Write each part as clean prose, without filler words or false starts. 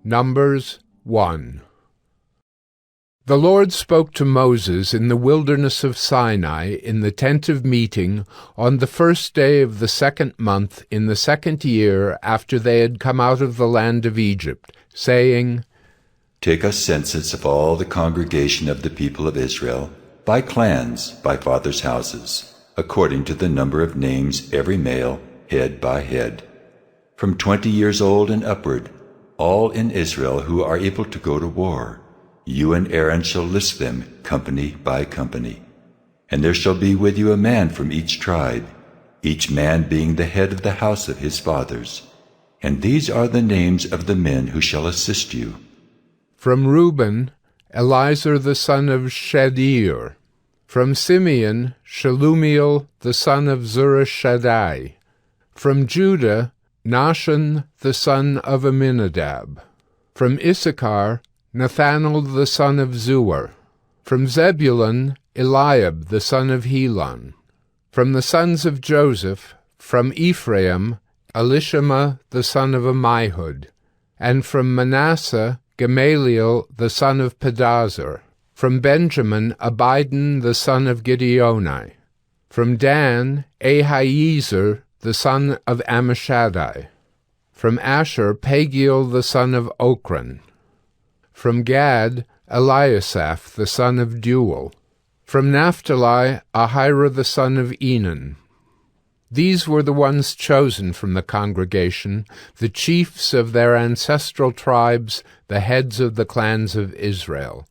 Numbers 1. The Lord spoke to Moses in the wilderness of Sinai in the tent of meeting on the first day of the second month in the second year after they had come out of the land of Egypt, saying, Take a census of all the congregation of the people of Israel, by clans, by fathers' houses, according to the number of names every male, head by head. From 20 years old and upward, all in Israel who are able to go to war, you and Aaron shall list them company by company. And there shall be with you a man from each tribe, each man being the head of the house of his fathers. And these are the names of the men who shall assist you. From Reuben, Elizur the son of Shedeur. From Simeon, Shelumiel the son of Zurishaddai. From Judah, Nahshon the son of Amminadab. From Issachar, Nathanael the son of Zuar. From Zebulun, Eliab the son of Helon. From the sons of Joseph, from Ephraim, Elishama the son of Ammihud. And from Manasseh, Gamaliel the son of Pedazur. From Benjamin, Abidan the son of Gideoni. From Dan, Ahiezer the son of Ammishaddai. From Asher, Pagiel the son of Ochran. From Gad, Eliasaph the son of Deuel. From Naphtali, Ahira the son of Enan. These were the ones chosen from the congregation, the chiefs of their ancestral tribes, the heads of the clans of Israel.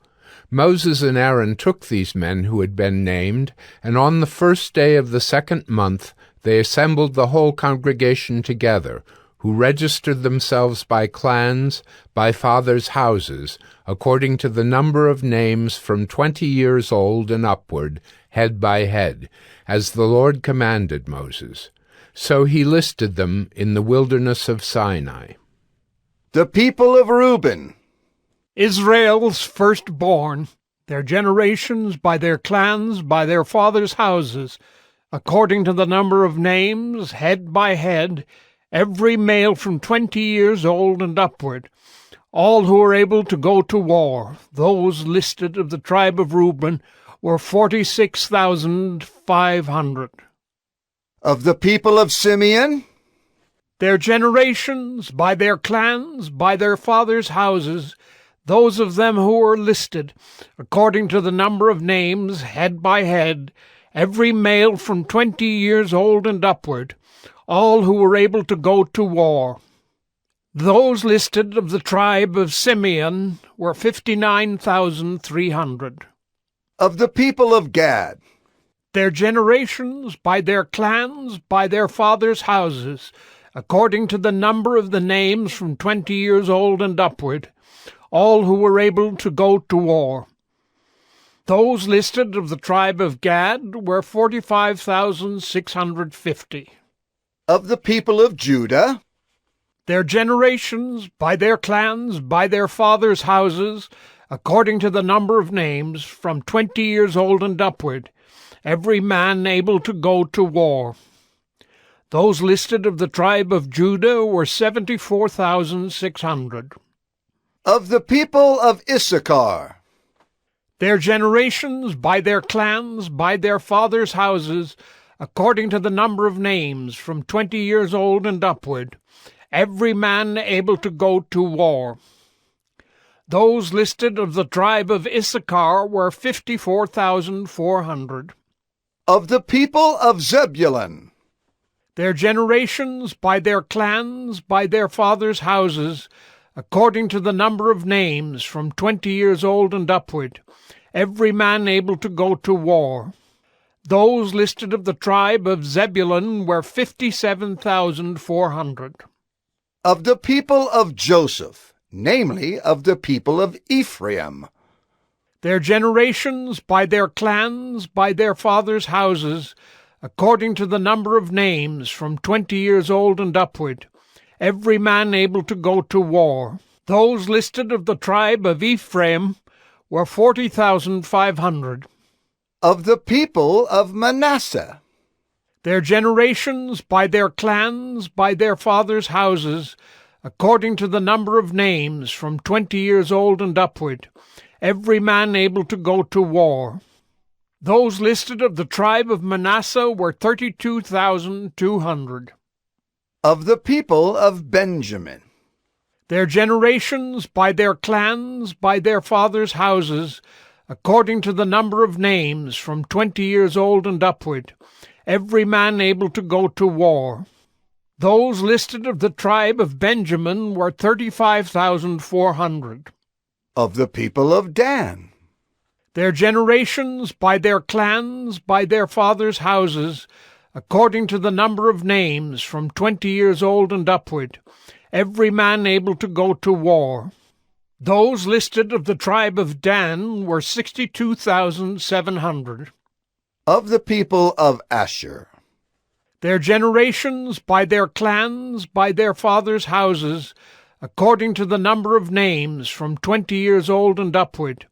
Moses and Aaron took these men who had been named, and on the first day of the second month they assembled the whole congregation together, who registered themselves by clans, by fathers' houses, according to the number of names from 20 years old and upward, head by head, as the Lord commanded Moses. So he listed them in the wilderness of Sinai. The people of Reuben, Israel's firstborn, their generations by their clans, by their fathers' houses, according to the number of names, head by head, every male from 20 years old and upward, all who were able to go to war. Those listed of the tribe of Reuben were 46,500. Of the people of Simeon, their generations, by their clans, by their fathers' houses, those of them who were listed, according to the number of names, head by head, every male from 20 years old and upward, all who were able to go to war. Those listed of the tribe of Simeon were 59,300. Of the people of Gad, their generations, by their clans, by their fathers' houses, according to the number of the names from 20 years old and upward, all who were able to go to war. Those listed of the tribe of Gad were 45,650. Of the people of Judah, their generations, by their clans, by their fathers' houses, according to the number of names, from 20 years old and upward, every man able to go to war. Those listed of the tribe of Judah were 74,600. Of the people of Issachar, their generations, by their clans, by their fathers' houses, according to the number of names, from 20 years old and upward, every man able to go to war. Those listed of the tribe of Issachar were 54,400. Of the people of Zebulun. Their generations, by their clans, by their fathers' houses, according to the number of names, from 20 years old and upward, every man able to go to war. Those listed of the tribe of Zebulun were 57,400. Of the people of Joseph, namely of the people of Ephraim. Their generations, by their clans, by their fathers' houses, according to the number of names, from 20 years old and upward, every man able to go to war. Those listed of the tribe of Ephraim were 40,500. Of the people of Manasseh. Their generations, by their clans, by their fathers' houses, according to the number of names, from 20 years old and upward, every man able to go to war. Those listed of the tribe of Manasseh were 32,200. Of the people of Benjamin. Their generations, by their clans, by their fathers' houses, according to the number of names, from 20 years old and upward, every man able to go to war. Those listed of the tribe of Benjamin were 35,400. Of the people of Dan. Their generations, by their clans, by their fathers' houses, according to the number of names, from 20 years old and upward, every man able to go to war. Those listed of the tribe of Dan were 62,700. Of the people of Asher. Their generations, by their clans, by their fathers' houses, according to the number of names, from 20 years old and upward,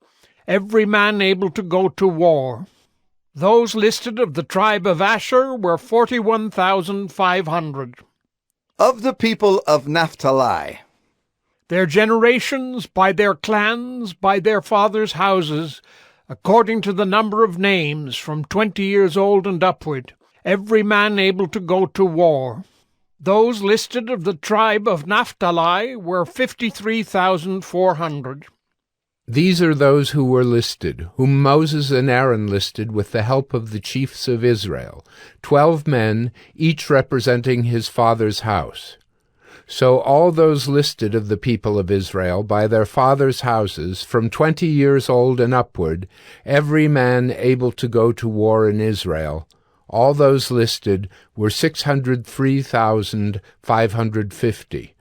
every man able to go to war. Those listed of the tribe of Asher were 41,500. Of the people of Naphtali. Their generations, by their clans, by their fathers' houses, according to the number of names, from 20 years old and upward, every man able to go to war. Those listed of the tribe of Naphtali were 53,400. These are those who were listed, whom Moses and Aaron listed with the help of the chiefs of Israel, 12 men, each representing his father's house. So all those listed of the people of Israel by their fathers' houses, from 20 years old and upward, every man able to go to war in Israel, all those listed were 603,550.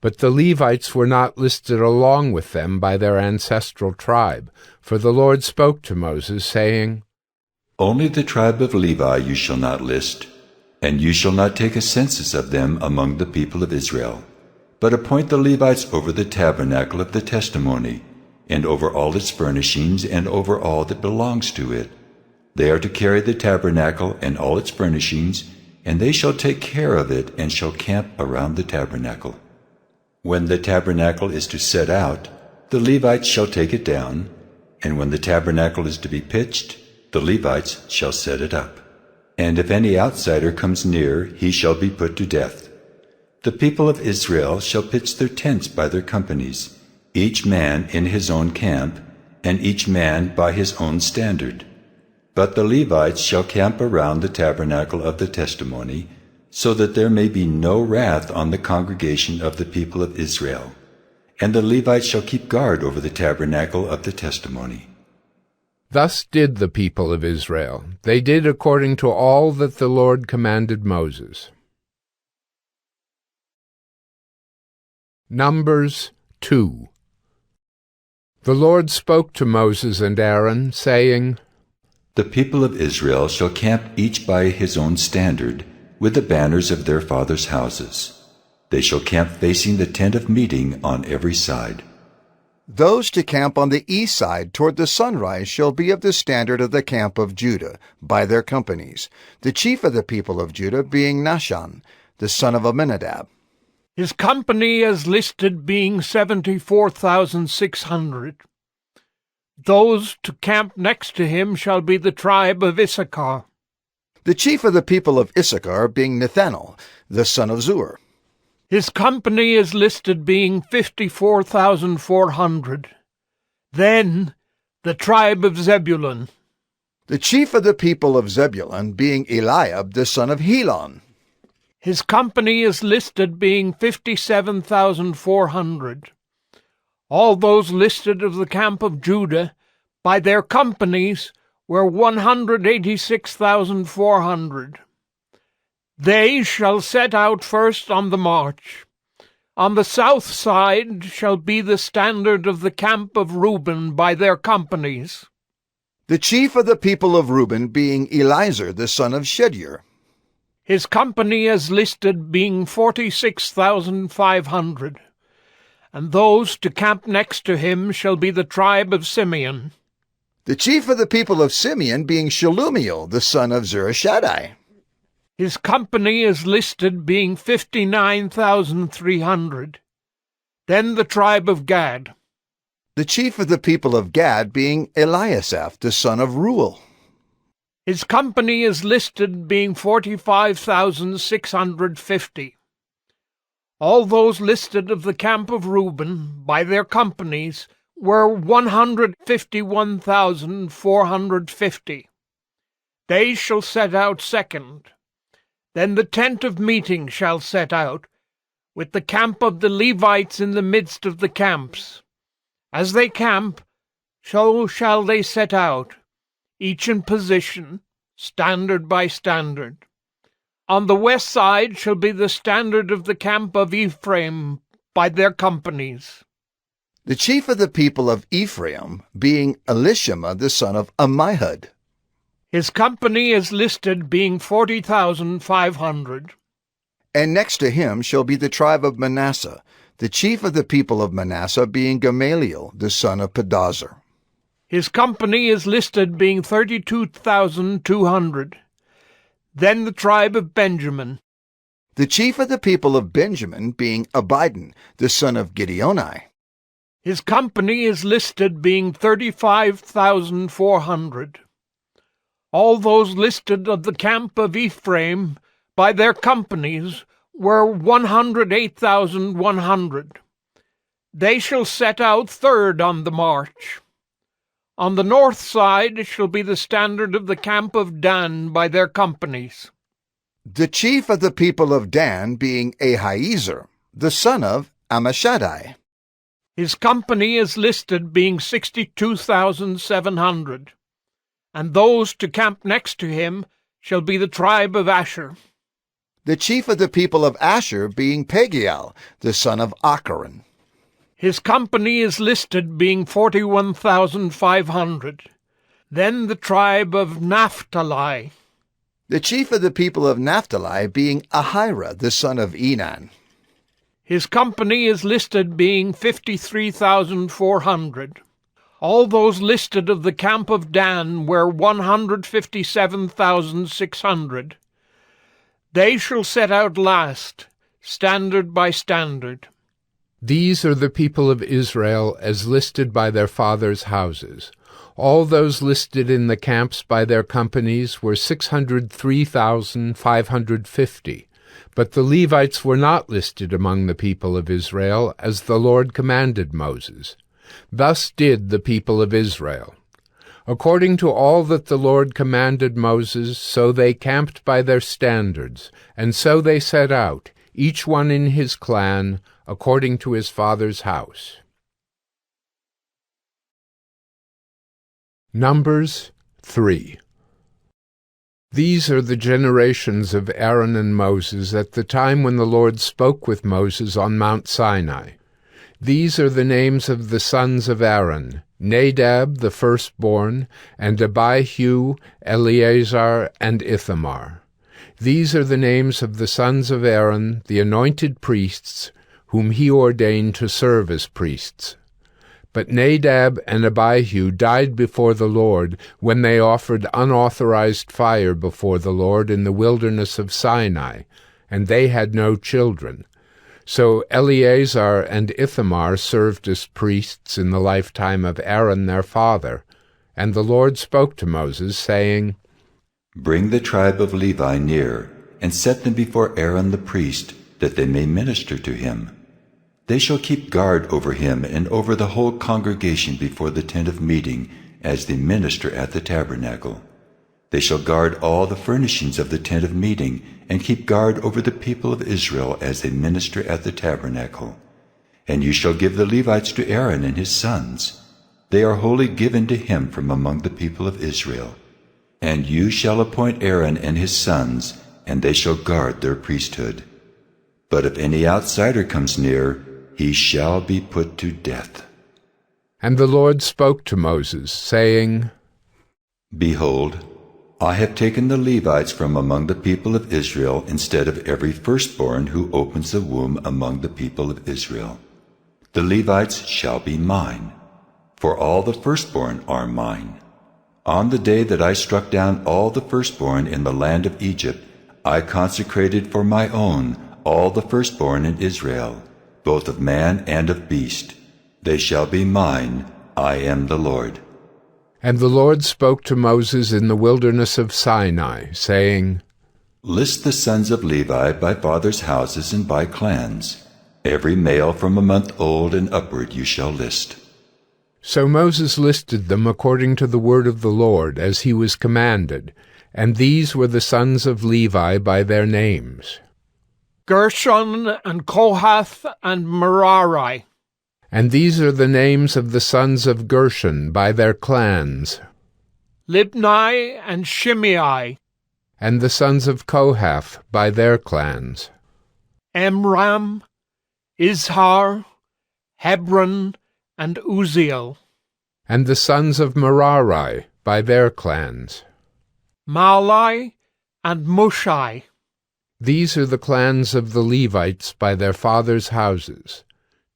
But the Levites were not listed along with them by their ancestral tribe, for the Lord spoke to Moses, saying, Only the tribe of Levi you shall not list, and you shall not take a census of them among the people of Israel, but appoint the Levites over the tabernacle of the testimony, and over all its furnishings, and over all that belongs to it. They are to carry the tabernacle and all its furnishings, and they shall take care of it, and shall camp around the tabernacle. When the tabernacle is to set out, the Levites shall take it down, and when the tabernacle is to be pitched, the Levites shall set it up. And if any outsider comes near, he shall be put to death. The people of Israel shall pitch their tents by their companies, each man in his own camp, and each man by his own standard. But the Levites shall camp around the tabernacle of the testimony, so that there may be no wrath on the congregation of the people of Israel. And the Levites shall keep guard over the tabernacle of the testimony. Thus did the people of Israel. They did according to all that the Lord commanded Moses. Numbers 2. The Lord spoke to Moses and Aaron, saying, The people of Israel shall camp each by his own standard, with the banners of their fathers' houses. They shall camp facing the tent of meeting on every side. Those to camp on the east side toward the sunrise shall be of the standard of the camp of Judah, by their companies, the chief of the people of Judah being Nahshon, the son of Amminadab. His company as listed being 74,600. Those to camp next to him shall be the tribe of Issachar. The chief of the people of Issachar being Nethanel, the son of Zur. His company is listed being 54,400. Then the tribe of Zebulun. The chief of the people of Zebulun being Eliab the son of Helon. His company is listed being 57,400. All those listed of the camp of Judah by their companies were 186,400. They shall set out first on the march. On the south side shall be the standard of the camp of Reuben by their companies. The chief of the people of Reuben being Elizur the son of Shedeur. His company is listed being 46,500. And those to camp next to him shall be the tribe of Simeon. The chief of the people of Simeon being Shelumiel the son of Zurishaddai. His company is listed being 59,300. Then the tribe of Gad. The chief of the people of Gad being Eliasaph the son of Reuel. His company is listed being 45,650. All those listed of the camp of Reuben by their companies were 151,450. They shall set out second. Then the tent of meeting shall set out, with the camp of the Levites in the midst of the camps. As they camp, so shall they set out, each in position, standard by standard. On the west side shall be the standard of the camp of Ephraim by their companies. The chief of the people of Ephraim being Elishama the son of Ammihud. His company is listed being 40,500. And next to him shall be the tribe of Manasseh, the chief of the people of Manasseh being Gamaliel the son of Pedazur. His company is listed being 32,200. Then the tribe of Benjamin. The chief of the people of Benjamin being Abidan the son of Gideoni. His company is listed being 35,400. All those listed of the camp of Ephraim by their companies were 108,100. They shall set out third on the march. On the north side shall be the standard of the camp of Dan by their companies. The chief of the people of Dan being Ahiezer, the son of Ammishaddai. His company is listed being 62,700. And those to camp next to him shall be the tribe of Asher. The chief of the people of Asher being Pagiel, the son of Acharon. His company is listed being 41,500. Then the tribe of Naphtali. The chief of the people of Naphtali being Ahira, the son of Enan. His company is listed being 53,400. All those listed of the camp of Dan were 157,600. They shall set out last, standard by standard. These are the people of Israel as listed by their fathers' houses. All those listed in the camps by their companies were 603,550. But the Levites were not listed among the people of Israel, as the Lord commanded Moses. Thus did the people of Israel. According to all that the Lord commanded Moses, so they camped by their standards, and so they set out, each one in his clan, according to his father's house. Numbers 3. These are the generations of Aaron and Moses at the time when the Lord spoke with Moses on Mount Sinai. These are the names of the sons of Aaron, Nadab the firstborn, and Abihu, Eleazar, and Ithamar. These are the names of the sons of Aaron, the anointed priests, whom he ordained to serve as priests. But Nadab and Abihu died before the Lord when they offered unauthorized fire before the Lord in the wilderness of Sinai, and they had no children. So Eleazar and Ithamar served as priests in the lifetime of Aaron their father. And the Lord spoke to Moses, saying, Bring the tribe of Levi near, and set them before Aaron the priest, that they may minister to him. They shall keep guard over him and over the whole congregation before the tent of meeting, as they minister at the tabernacle. They shall guard all the furnishings of the tent of meeting, and keep guard over the people of Israel as they minister at the tabernacle. And you shall give the Levites to Aaron and his sons. They are wholly given to him from among the people of Israel. And you shall appoint Aaron and his sons, and they shall guard their priesthood. But if any outsider comes near, he shall be put to death. And the Lord spoke to Moses, saying, Behold, I have taken the Levites from among the people of Israel instead of every firstborn who opens the womb among the people of Israel. The Levites shall be mine, for all the firstborn are mine. On the day that I struck down all the firstborn in the land of Egypt, I consecrated for my own all the firstborn in Israel, both of man and of beast. They shall be mine. I am the Lord. And the Lord spoke to Moses in the wilderness of Sinai, saying, List the sons of Levi by fathers' houses and by clans. Every male from a month old and upward you shall list. So Moses listed them according to the word of the Lord, as he was commanded, and these were the sons of Levi by their names: Gershon and Kohath and Merari. And these are the names of the sons of Gershon by their clans: Libni and Shimei. And the sons of Kohath by their clans: Amram, Izhar, Hebron, and Uzziel. And the sons of Merari by their clans: Malai and Mushai. These are the clans of the Levites by their fathers' houses.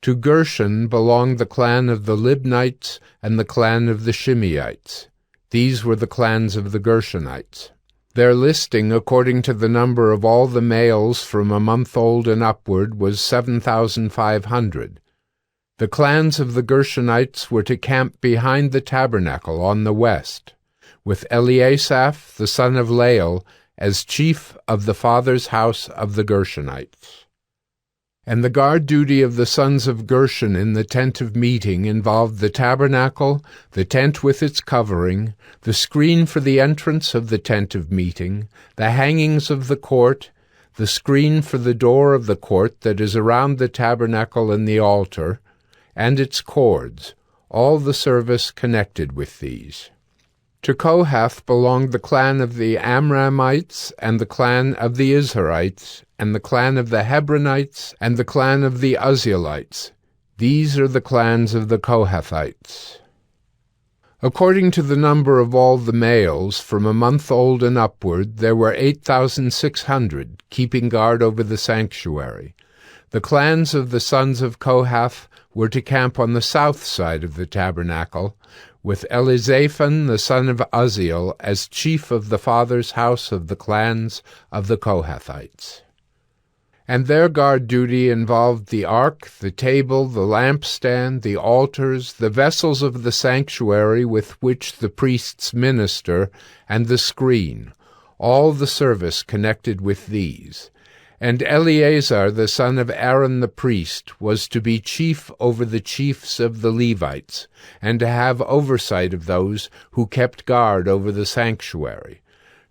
To Gershon belonged the clan of the Libnites and the clan of the Shimeites. These were the clans of the Gershonites. Their listing, according to the number of all the males from a month old and upward, was 7,500. The clans of the Gershonites were to camp behind the tabernacle on the west, with Eliasaph the son of Lael as chief of the father's house of the Gershonites. And the guard duty of the sons of Gershon in the tent of meeting involved the tabernacle, the tent with its covering, the screen for the entrance of the tent of meeting, the hangings of the court, the screen for the door of the court that is around the tabernacle and the altar, and its cords, all the service connected with these. To Kohath belonged the clan of the Amramites, and the clan of the Israelites, and the clan of the Hebronites, and the clan of the Uzzielites. These are the clans of the Kohathites. According to the number of all the males, from a month old and upward, there were 8,600, keeping guard over the sanctuary. The clans of the sons of Kohath were to camp on the south side of the tabernacle, with Elizaphan the son of Uzziel as chief of the father's house of the clans of the Kohathites. And their guard duty involved the ark, the table, the lampstand, the altars, the vessels of the sanctuary with which the priests minister, and the screen, all the service connected with these. And Eleazar the son of Aaron the priest was to be chief over the chiefs of the Levites, and to have oversight of those who kept guard over the sanctuary.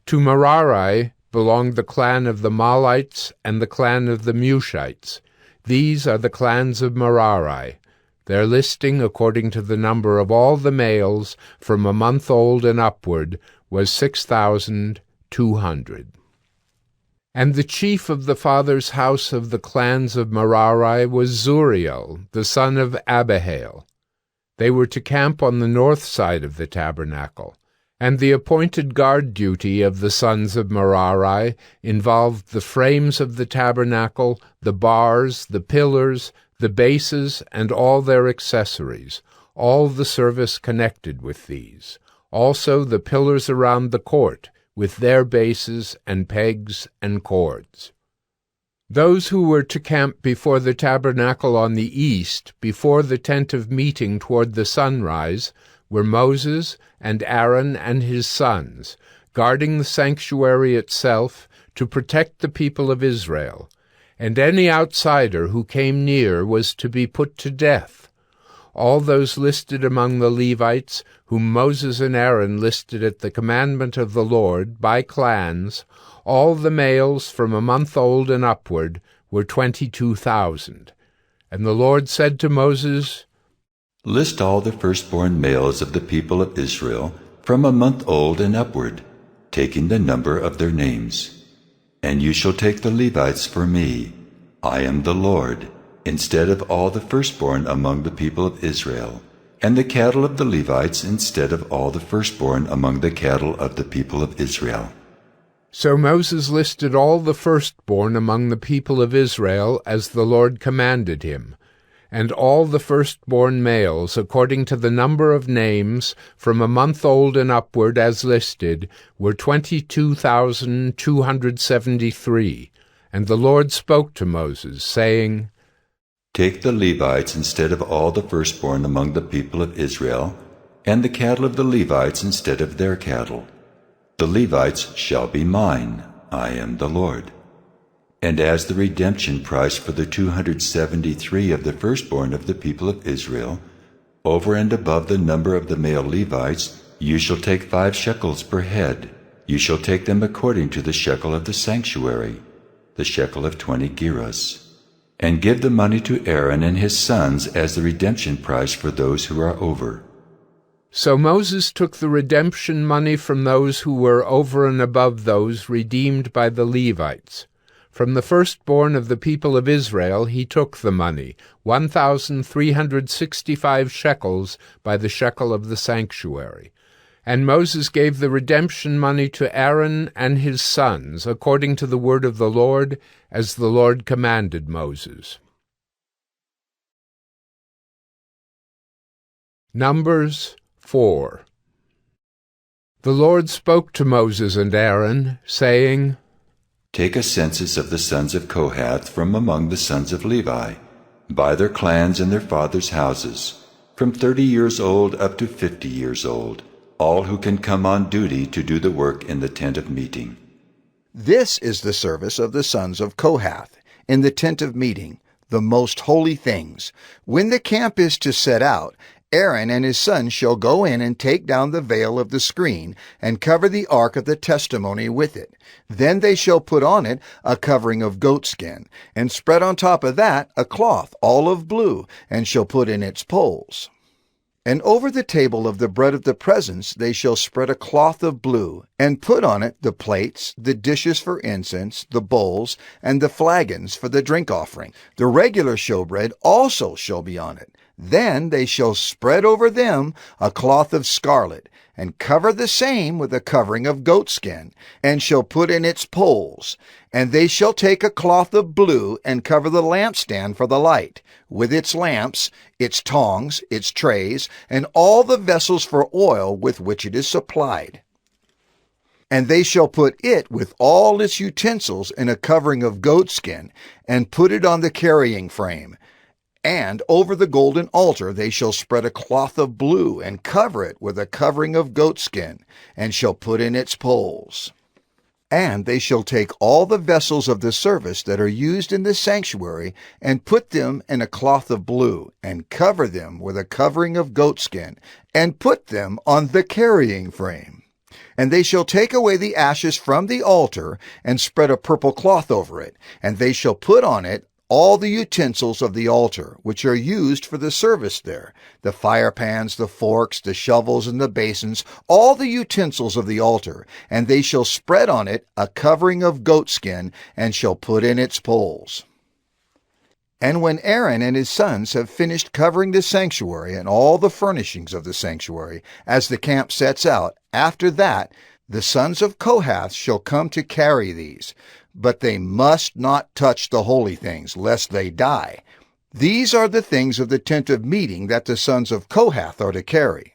To Merari belonged the clan of the Mahlites and the clan of the Mushites. These are the clans of Merari. Their listing, according to the number of all the males from a month old and upward, was 6,200. And the chief of the father's house of the clans of Merari was Zuriel, the son of Abihail. They were to camp on the north side of the tabernacle, and the appointed guard duty of the sons of Merari involved the frames of the tabernacle, the bars, the pillars, the bases, and all their accessories, all the service connected with these, also the pillars around the court, with their bases and pegs and cords. Those who were to camp before the tabernacle on the east, before the tent of meeting toward the sunrise, were Moses and Aaron and his sons, guarding the sanctuary itself to protect the people of Israel, and any outsider who came near was to be put to death. all those listed among the Levites, whom Moses and Aaron listed at the commandment of the Lord, by clans, all the males from a month old and upward were 22,000. And the Lord said to Moses, List all the firstborn males of the people of Israel from a month old and upward, taking the number of their names. And you shall take the Levites for me. I am the Lord, instead of all the firstborn among the people of Israel, and the cattle of the Levites instead of all the firstborn among the cattle of the people of Israel. So Moses listed all the firstborn among the people of Israel as the Lord commanded him, and all the firstborn males, according to the number of names, from a month old and upward as listed, were 22,273. And the Lord spoke to Moses, saying, Take the Levites instead of all the firstborn among the people of Israel, and the cattle of the Levites instead of their cattle. The Levites shall be mine. I am the Lord. And as the redemption price for the 273 of the firstborn of the people of Israel, over and above the number of the male Levites, you shall take 5 shekels per head. You shall take them according to the shekel of the sanctuary, the shekel of 20 gerahs. And give the money to Aaron and his sons as the redemption price for those who are over. So Moses took the redemption money from those who were over and above those redeemed by the Levites. From the firstborn of the people of Israel he took the money, 1,365 shekels by the shekel of the sanctuary. And Moses gave the redemption money to Aaron and his sons, according to the word of the Lord, as the Lord commanded Moses. Numbers 4. The Lord spoke to Moses and Aaron, saying, Take a census of the sons of Kohath from among the sons of Levi, by their clans and their fathers' houses, from 30 years old up to 50 years old, all who can come on duty to do the work in the tent of meeting. This is the service of the sons of Kohath in the tent of meeting, the most holy things. When the camp is to set out, Aaron and his sons shall go in and take down the veil of the screen and cover the ark of the testimony with it. Then they shall put on it a covering of goatskin, and spread on top of that a cloth all of blue, and shall put in its poles. And over the table of the bread of the presence they shall spread a cloth of blue, and put on it the plates, the dishes for incense, the bowls, and the flagons for the drink offering. The regular showbread also shall be on it. Then they shall spread over them a cloth of scarlet, and cover the same with a covering of goatskin, and shall put in its poles. And they shall take a cloth of blue, and cover the lampstand for the light, with its lamps, its tongs, its trays, and all the vessels for oil with which it is supplied. And they shall put it with all its utensils in a covering of goatskin, and put it on the carrying frame. And over the golden altar they shall spread a cloth of blue, and cover it with a covering of goatskin, and shall put in its poles. And they shall take all the vessels of the service that are used in the sanctuary, and put them in a cloth of blue, and cover them with a covering of goatskin, and put them on the carrying frame. And they shall take away the ashes from the altar, and spread a purple cloth over it, and they shall put on it all the utensils of the altar, which are used for the service there, the fire pans, the forks, the shovels, and the basins, all the utensils of the altar, and they shall spread on it a covering of goatskin, and shall put in its poles. And when Aaron and his sons have finished covering the sanctuary and all the furnishings of the sanctuary, as the camp sets out, after that the sons of Kohath shall come to carry these. But they must not touch the holy things, lest they die. These are the things of the tent of meeting that the sons of Kohath are to carry.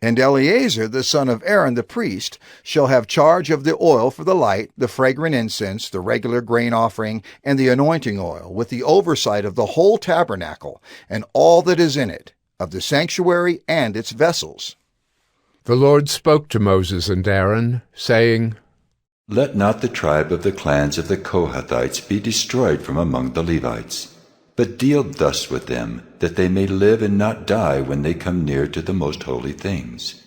And Eleazar, the son of Aaron the priest, shall have charge of the oil for the light, the fragrant incense, the regular grain offering, and the anointing oil, with the oversight of the whole tabernacle, and all that is in it, of the sanctuary and its vessels. The Lord spoke to Moses and Aaron, saying, Let not the tribe of the clans of the Kohathites be destroyed from among the Levites. but deal thus with them, that they may live and not die when they come near to the most holy things.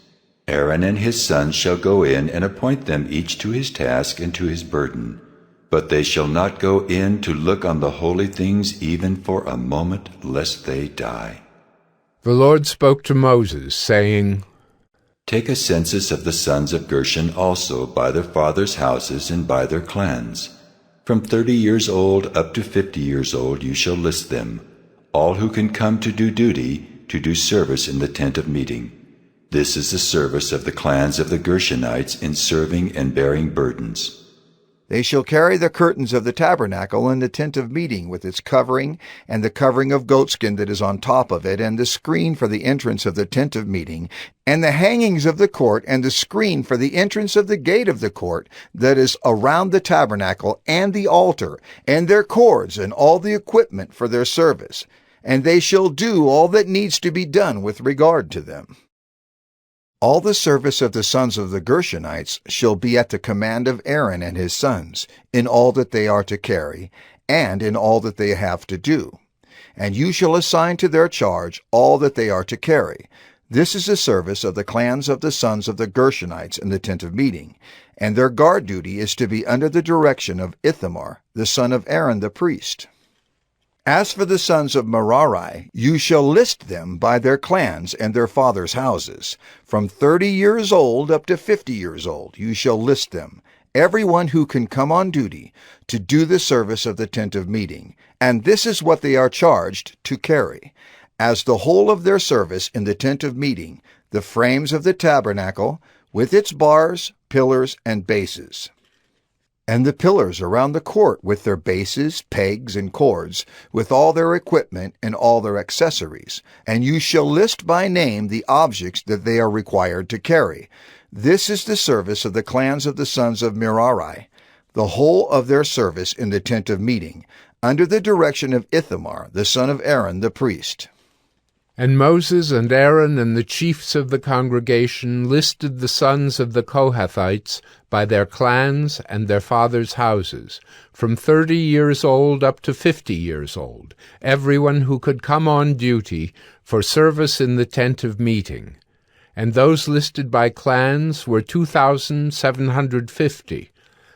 Aaron and his sons shall go in and appoint them each to his task and to his burden. But they shall not go in to look on the holy things even for a moment, lest they die. The Lord spoke to Moses, saying, Take a census of the sons of Gershon also by their fathers' houses and by their clans. From 30 years old up to 50 years old you shall list them, all who can come to do duty, to do service in the tent of meeting. This is the service of the clans of the Gershonites in serving and bearing burdens. They shall carry the curtains of the tabernacle and the tent of meeting with its covering, and the covering of goatskin that is on top of it, and the screen for the entrance of the tent of meeting, and the hangings of the court, and the screen for the entrance of the gate of the court that is around the tabernacle, and the altar, and their cords, and all the equipment for their service. And they shall do all that needs to be done with regard to them. All the service of the sons of the Gershonites shall be at the command of Aaron and his sons, in all that they are to carry, and in all that they have to do. And you shall assign to their charge all that they are to carry. This is the service of the clans of the sons of the Gershonites in the tent of meeting, and their guard duty is to be under the direction of Ithamar, the son of Aaron the priest. As for the sons of Merari, you shall list them by their clans and their fathers' houses. From 30 years old up to 50 years old you shall list them, every one who can come on duty to do the service of the tent of meeting. And this is what they are charged to carry. As the whole of their service in the tent of meeting, the frames of the tabernacle, with its bars, pillars, and bases, and the pillars around the court with their bases, pegs, and cords, with all their equipment and all their accessories. And you shall list by name the objects that they are required to carry. This is the service of the clans of the sons of Merari, the whole of their service in the tent of meeting, under the direction of Ithamar, the son of Aaron the priest. And Moses and Aaron and the chiefs of the congregation listed the sons of the Kohathites by their clans and their fathers' houses, from 30 years old up to 50 years old, everyone who could come on duty for service in the tent of meeting. And those listed by clans were 2,750.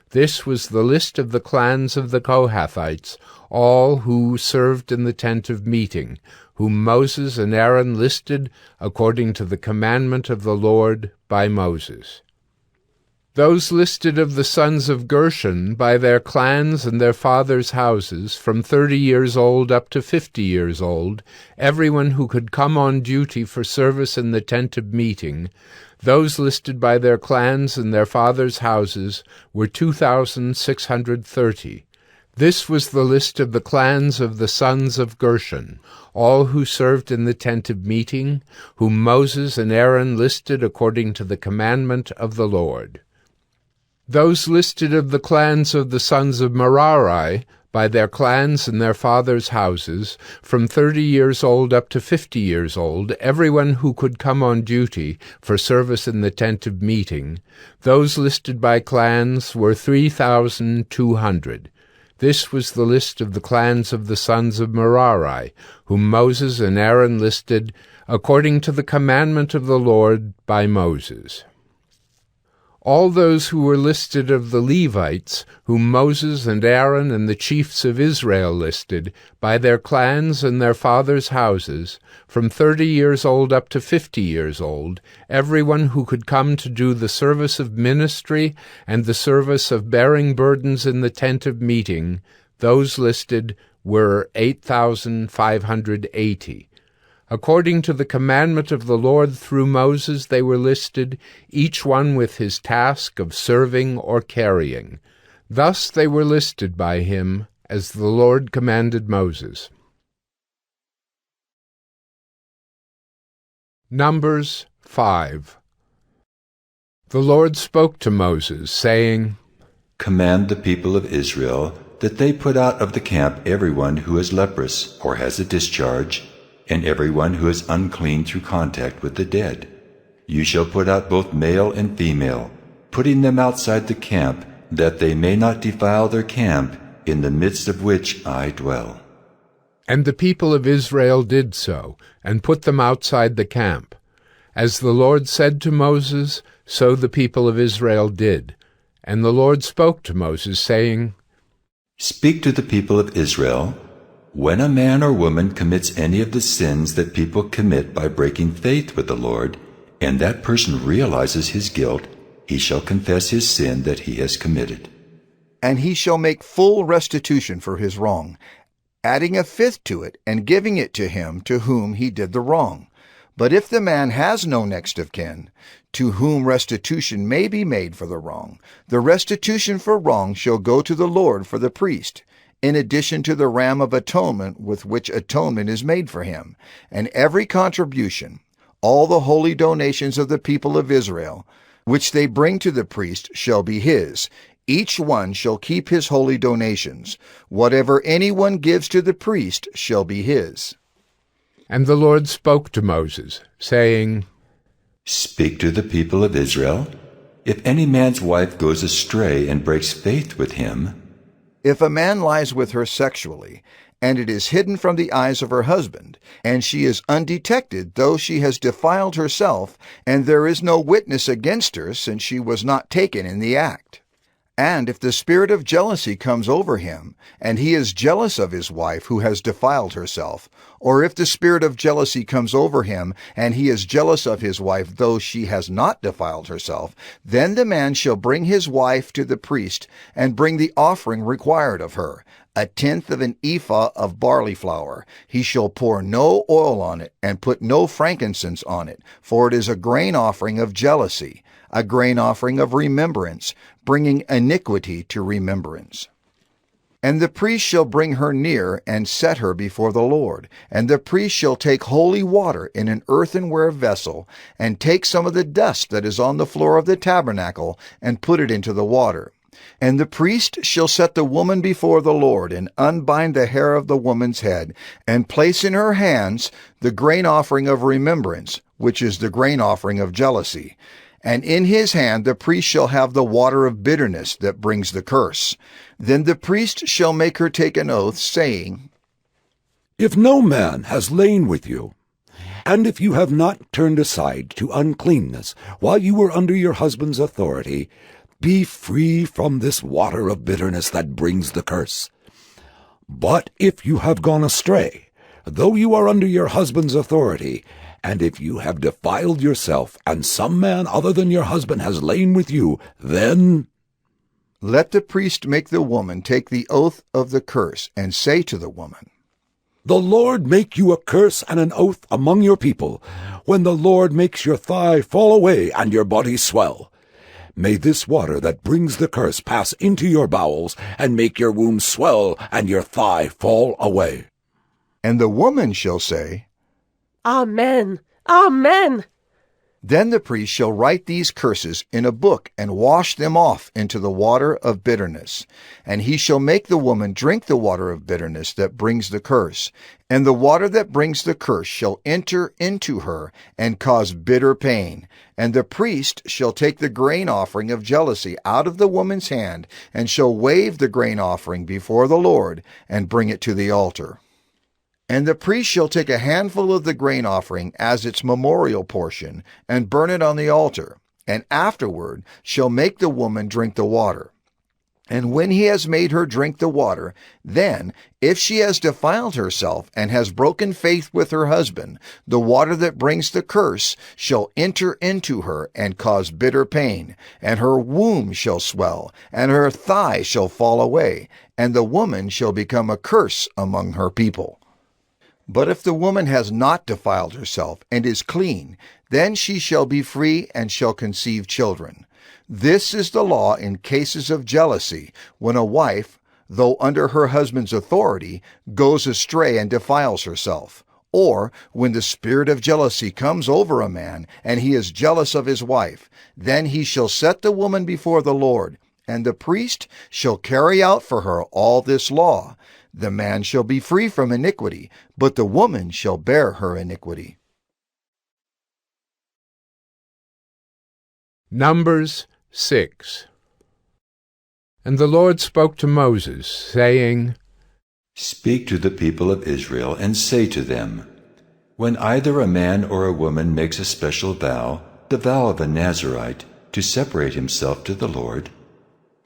This was the list of the clans of the Kohathites, all who served in the tent of meeting, whom Moses and Aaron listed according to the commandment of the Lord by Moses. Those listed of the sons of Gershon by their clans and their fathers' houses, from 30 years old up to 50 years old, everyone who could come on duty for service in the tent of meeting, those listed by their clans and their fathers' houses were 2,630. This was the list of the clans of the sons of Gershon, all who served in the tent of meeting, whom Moses and Aaron listed according to the commandment of the Lord. Those listed of the clans of the sons of Merari, by their clans and their fathers' houses, from 30 years old up to 50 years old, everyone who could come on duty for service in the tent of meeting, those listed by clans were 3,200. This was the list of the clans of the sons of Merari, whom Moses and Aaron listed according to the commandment of the Lord by Moses. All those who were listed of the Levites, whom Moses and Aaron and the chiefs of Israel listed, by their clans and their fathers' houses, from 30 years old up to 50 years old, everyone who could come to do the service of ministry and the service of bearing burdens in the tent of meeting, those listed were 8,580. According to the commandment of the Lord through Moses they were listed, each one with his task of serving or carrying. Thus they were listed by him, as the Lord commanded Moses. Numbers 5. The Lord spoke to Moses, saying, Command the people of Israel that they put out of the camp everyone who is leprous or has a discharge, and everyone who is unclean through contact with the dead. You shall put out both male and female, putting them outside the camp, that they may not defile their camp, in the midst of which I dwell. And the people of Israel did so, and put them outside the camp. As the Lord said to Moses, so the people of Israel did. And the Lord spoke to Moses, saying, Speak to the people of Israel. When a man or woman commits any of the sins that people commit by breaking faith with the Lord, and that person realizes his guilt, he shall confess his sin that he has committed. And he shall make full restitution for his wrong, adding a fifth to it, and giving it to him to whom he did the wrong. But if the man has no next of kin, to whom restitution may be made for the wrong, the restitution for wrong shall go to the Lord for the priest, in addition to the ram of atonement with which atonement is made for him, and every contribution, all the holy donations of the people of Israel, which they bring to the priest, shall be his. Each one shall keep his holy donations. Whatever anyone gives to the priest shall be his. And the Lord spoke to Moses, saying, Speak to the people of Israel. If any man's wife goes astray and breaks faith with him, if a man lies with her sexually, and it is hidden from the eyes of her husband, and she is undetected, though she has defiled herself, and there is no witness against her, since she was not taken in the act. And if the spirit of jealousy comes over him, and he is jealous of his wife who has defiled herself, or if the spirit of jealousy comes over him, and he is jealous of his wife though she has not defiled herself, then the man shall bring his wife to the priest, and bring the offering required of her, 1/10 of an ephah of barley flour. He shall pour no oil on it, and put no frankincense on it, for it is a grain offering of jealousy, a grain offering of remembrance, bringing iniquity to remembrance. And the priest shall bring her near, and set her before the Lord. And the priest shall take holy water in an earthenware vessel, and take some of the dust that is on the floor of the tabernacle, and put it into the water. And the priest shall set the woman before the Lord, and unbind the hair of the woman's head, and place in her hands the grain offering of remembrance, which is the grain offering of jealousy. And in his hand the priest shall have the water of bitterness that brings the curse. Then the priest shall make her take an oath, saying, If no man has lain with you, and if you have not turned aside to uncleanness while you were under your husband's authority, be free from this water of bitterness that brings the curse. But if you have gone astray, though you are under your husband's authority, and if you have defiled yourself, and some man other than your husband has lain with you, then let the priest make the woman take the oath of the curse, and say to the woman, The Lord make you a curse and an oath among your people, when the Lord makes your thigh fall away and your body swell. May this water that brings the curse pass into your bowels, and make your womb swell and your thigh fall away. And the woman shall say, Amen. Amen. Then the priest shall write these curses in a book, and wash them off into the water of bitterness. And he shall make the woman drink the water of bitterness that brings the curse. And the water that brings the curse shall enter into her, and cause bitter pain. And the priest shall take the grain offering of jealousy out of the woman's hand, and shall wave the grain offering before the Lord, and bring it to the altar. And the priest shall take a handful of the grain offering as its memorial portion, and burn it on the altar, and afterward shall make the woman drink the water. And when he has made her drink the water, then, if she has defiled herself and has broken faith with her husband, the water that brings the curse shall enter into her and cause bitter pain, and her womb shall swell, and her thigh shall fall away, and the woman shall become a curse among her people. But if the woman has not defiled herself and is clean, then she shall be free and shall conceive children. This is the law in cases of jealousy, when a wife, though under her husband's authority, goes astray and defiles herself, or when the spirit of jealousy comes over a man, and he is jealous of his wife. Then he shall set the woman before the Lord, and the priest shall carry out for her all this law. The man shall be free from iniquity, but the woman shall bear her iniquity. Numbers 6. And the Lord spoke to Moses, saying, Speak to the people of Israel and say to them, when either a man or a woman makes a special vow, the vow of a Nazirite, to separate himself to the Lord,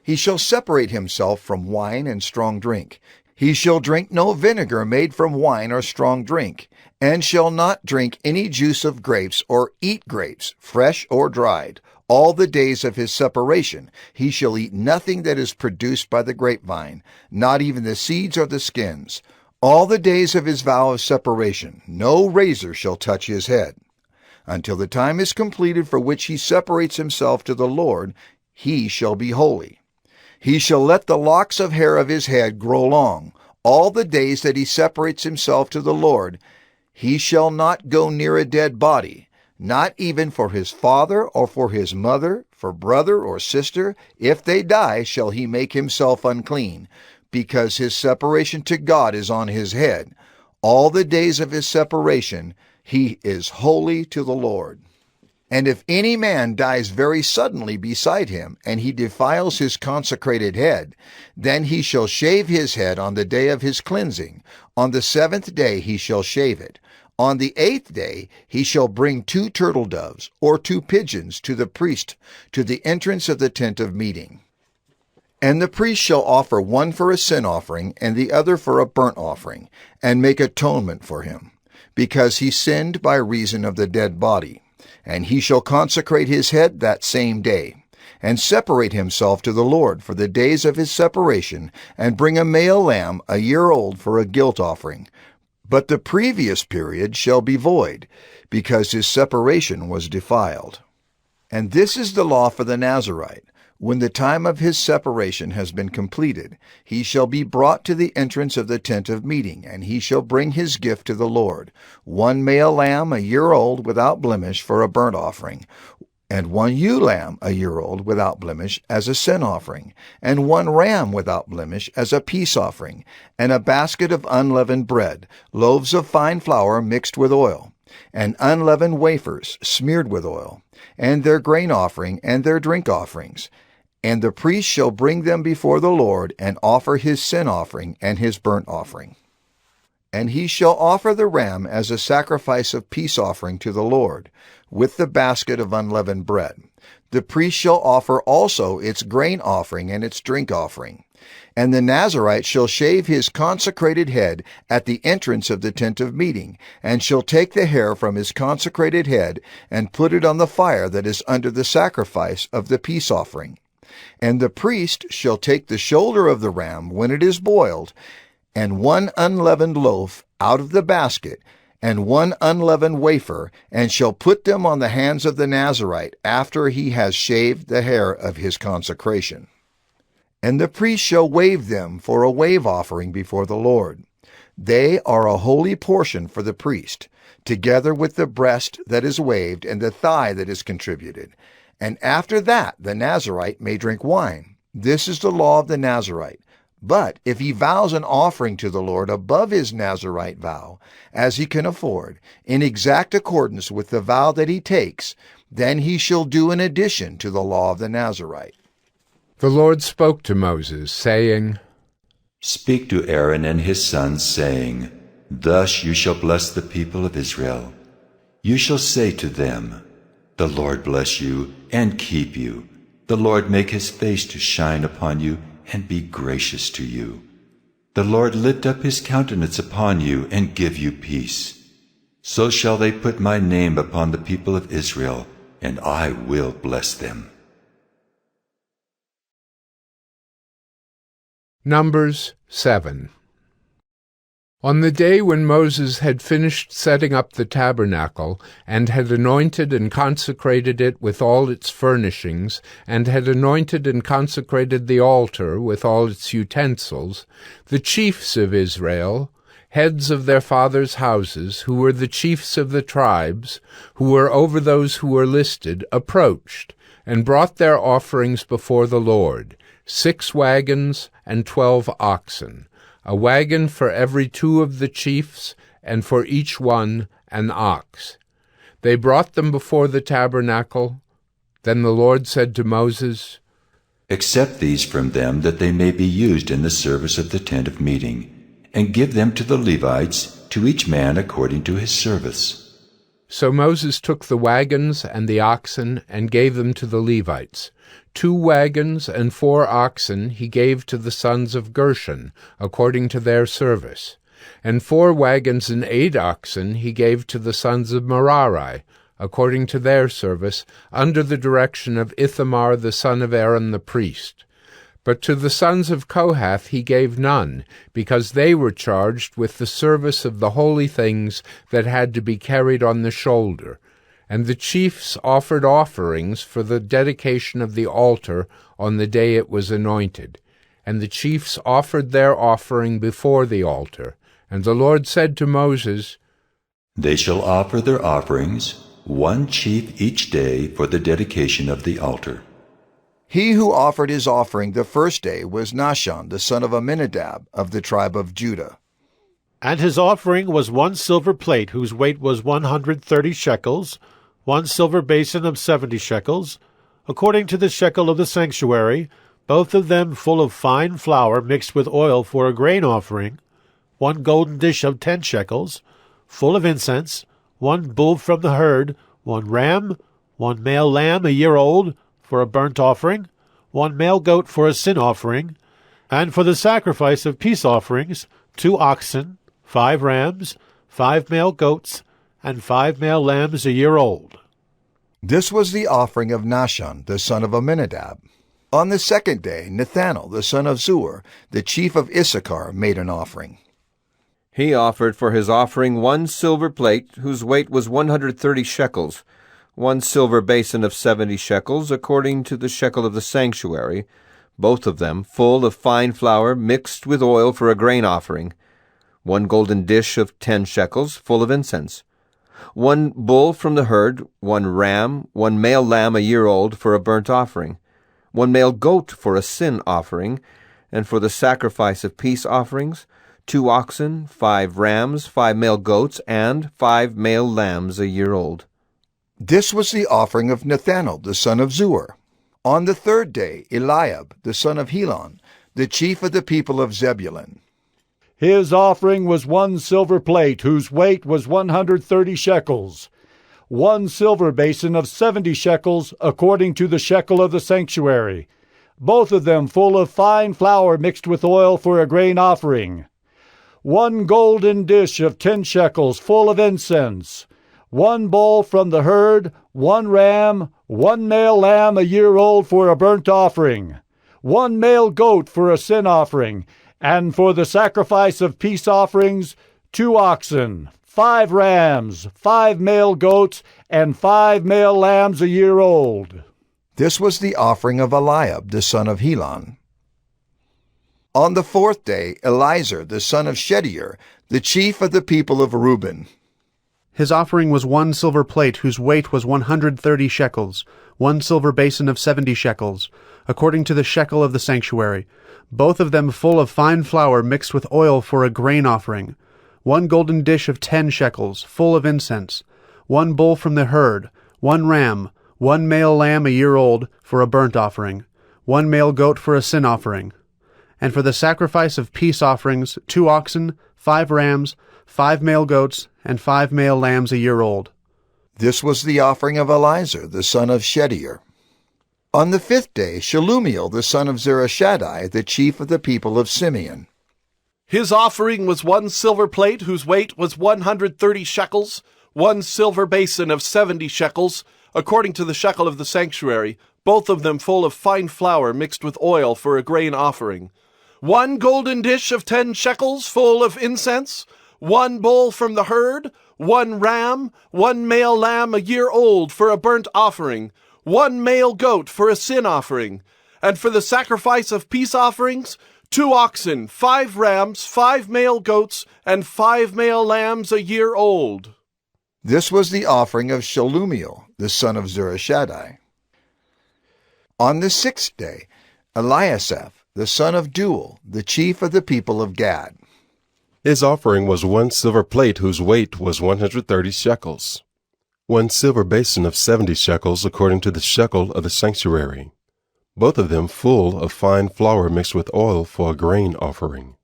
he shall separate himself from wine and strong drink. He shall drink no vinegar made from wine or strong drink, and shall not drink any juice of grapes or eat grapes, fresh or dried. All the days of his separation he shall eat nothing that is produced by the grapevine, not even the seeds or the skins. All the days of his vow of separation no razor shall touch his head. Until the time is completed for which he separates himself to the Lord, he shall be holy. He shall let the locks of hair of his head grow long. All the days that he separates himself to the Lord, he shall not go near a dead body, not even for his father or for his mother, for brother or sister. If they die, shall he make himself unclean, because his separation to God is on his head. All the days of his separation he is holy to the Lord. And if any man dies very suddenly beside him, and he defiles his consecrated head, then he shall shave his head on the day of his cleansing. On the 7th day he shall shave it. On the 8th day he shall bring 2 turtle doves, or 2 pigeons, to the priest, to the entrance of the tent of meeting. And the priest shall offer one for a sin offering, and the other for a burnt offering, and make atonement for him, because he sinned by reason of the dead body. And he shall consecrate his head that same day, and separate himself to the Lord for the days of his separation, and bring a male lamb a year old for a guilt offering. But the previous period shall be void, because his separation was defiled. And this is the law for the Nazirite. When the time of his separation has been completed, he shall be brought to the entrance of the tent of meeting, and he shall bring his gift to the Lord, 1 male lamb a year old without blemish for a burnt offering, and 1 ewe lamb a year old without blemish as a sin offering, and 1 ram without blemish as a peace offering, and a basket of unleavened bread, loaves of fine flour mixed with oil, and unleavened wafers smeared with oil, and their grain offering and their drink offerings. And the priest shall bring them before the Lord, and offer his sin offering and his burnt offering. And he shall offer the ram as a sacrifice of peace offering to the Lord, with the basket of unleavened bread. The priest shall offer also its grain offering and its drink offering. And the Nazirite shall shave his consecrated head at the entrance of the tent of meeting, and shall take the hair from his consecrated head, and put it on the fire that is under the sacrifice of the peace offering. And the priest shall take the shoulder of the ram when it is boiled, and 1 unleavened loaf out of the basket, and 1 unleavened wafer, and shall put them on the hands of the Nazirite after he has shaved the hair of his consecration. And the priest shall wave them for a wave offering before the Lord. They are a holy portion for the priest, together with the breast that is waved and the thigh that is contributed. And after that the Nazirite may drink wine. This is the law of the Nazirite. But if he vows an offering to the Lord above his Nazirite vow, as he can afford, in exact accordance with the vow that he takes, then he shall do an addition to the law of the Nazirite. The Lord spoke to Moses, saying, Speak to Aaron and his sons, saying, Thus you shall bless the people of Israel. You shall say to them, The Lord bless you and keep you. The Lord make his face to shine upon you and be gracious to you. The Lord lift up his countenance upon you and give you peace. So shall they put my name upon the people of Israel, and I will bless them. Numbers 7. On the day when Moses had finished setting up the tabernacle, and had anointed and consecrated it with all its furnishings, and had anointed and consecrated the altar with all its utensils, the chiefs of Israel, heads of their fathers' houses, who were the chiefs of the tribes, who were over those who were listed, approached, and brought their offerings before the Lord, 6 wagons and 12 oxen, a wagon for every 2 of the chiefs, and for each one an ox. They brought them before the tabernacle. Then the Lord said to Moses, Accept these from them, that they may be used in the service of the tent of meeting, and give them to the Levites, to each man according to his service. So Moses took the wagons and the oxen and gave them to the Levites. 2 wagons and 4 oxen he gave to the sons of Gershon, according to their service. And 4 wagons and 8 oxen he gave to the sons of Merari, according to their service, under the direction of Ithamar the son of Aaron the priest. But to the sons of Kohath he gave none, because they were charged with the service of the holy things that had to be carried on the shoulder. And the chiefs offered offerings for the dedication of the altar on the day it was anointed. And the chiefs offered their offering before the altar. And the Lord said to Moses, They shall offer their offerings, 1 chief each day for the dedication of the altar. He who offered his offering the first day was Nahshon, the son of Amminadab, of the tribe of Judah. And his offering was 1 silver plate, whose weight was 130 shekels, 1 silver basin of 70 shekels, according to the shekel of the sanctuary, both of them full of fine flour mixed with oil for a grain offering, 1 golden dish of 10 shekels, full of incense, 1 bull from the herd, 1 ram, 1 male lamb a year old, for a burnt offering, 1 male goat for a sin offering, and for the sacrifice of peace offerings, 2 oxen, 5 rams, 5 male goats, and 5 male lambs a year old. This was the offering of Nahshon, the son of Amminadab. On the second day, Nethanel, the son of Zuar, the chief of Issachar, made an offering. He offered for his offering 1 silver plate, whose weight was 130 shekels, 1 silver basin of 70 shekels, according to the shekel of the sanctuary, both of them full of fine flour mixed with oil for a grain offering, 1 golden dish of 10 shekels, full of incense, 1 bull from the herd, 1 ram, 1 male lamb a year old for a burnt offering, 1 male goat for a sin offering, and for the sacrifice of peace offerings, 2 oxen, 5 rams, 5 male goats, and 5 male lambs a year old. This was the offering of Nethanel, the son of Zuar. On the third day, Eliab, the son of Helon, the chief of the people of Zebulun. His offering was 1 silver plate, whose weight was 130 shekels, 1 silver basin of 70 shekels, according to the shekel of the sanctuary, both of them full of fine flour mixed with oil for a grain offering, 1 golden dish of 10 shekels, full of incense, 1 bull from the herd, 1 ram, 1 male lamb a year old for a burnt offering, 1 male goat for a sin offering, and for the sacrifice of peace offerings, 2 oxen, 5 rams, 5 male goats, and 5 male lambs a year old. This was the offering of Eliab, the son of Helon. On the fourth day, Eliezer, the son of Shedeur, the chief of the people of Reuben. His offering was 1 silver plate, whose weight was 130 shekels, 1 silver basin of 70 shekels, according to the shekel of the sanctuary, both of them full of fine flour mixed with oil for a grain offering, 1 golden dish of 10 shekels, full of incense, 1 bull from the herd, 1 ram, 1 male lamb a year old for a burnt offering, 1 male goat for a sin offering, and for the sacrifice of peace offerings, 2 oxen, 5 rams, 5 male goats, and 5 male lambs a year old. This was the offering of Eliezer, the son of Shedeur. On the fifth day, Shelumiel, the son of Zurishaddai, the chief of the people of Simeon. His offering was 1 silver plate, whose weight was 130 shekels, 1 silver basin of 70 shekels, according to the shekel of the sanctuary, both of them full of fine flour mixed with oil for a grain offering, 1 golden dish of 10 shekels, full of incense, 1 bull from the herd, 1 ram, 1 male lamb a year old for a burnt offering, 1 male goat for a sin offering, and for the sacrifice of peace offerings, 2 oxen, 5 rams, 5 male goats, and 5 male lambs a year old. This was the offering of Shelumiel, the son of Zurishaddai. On the sixth day, Eliasaph, the son of Deuel, the chief of the people of Gad. His offering was 1 silver plate, whose weight was 130 shekels, 1 silver basin of 70 shekels, according to the shekel of the sanctuary, both of them full of fine flour mixed with oil for a grain offering,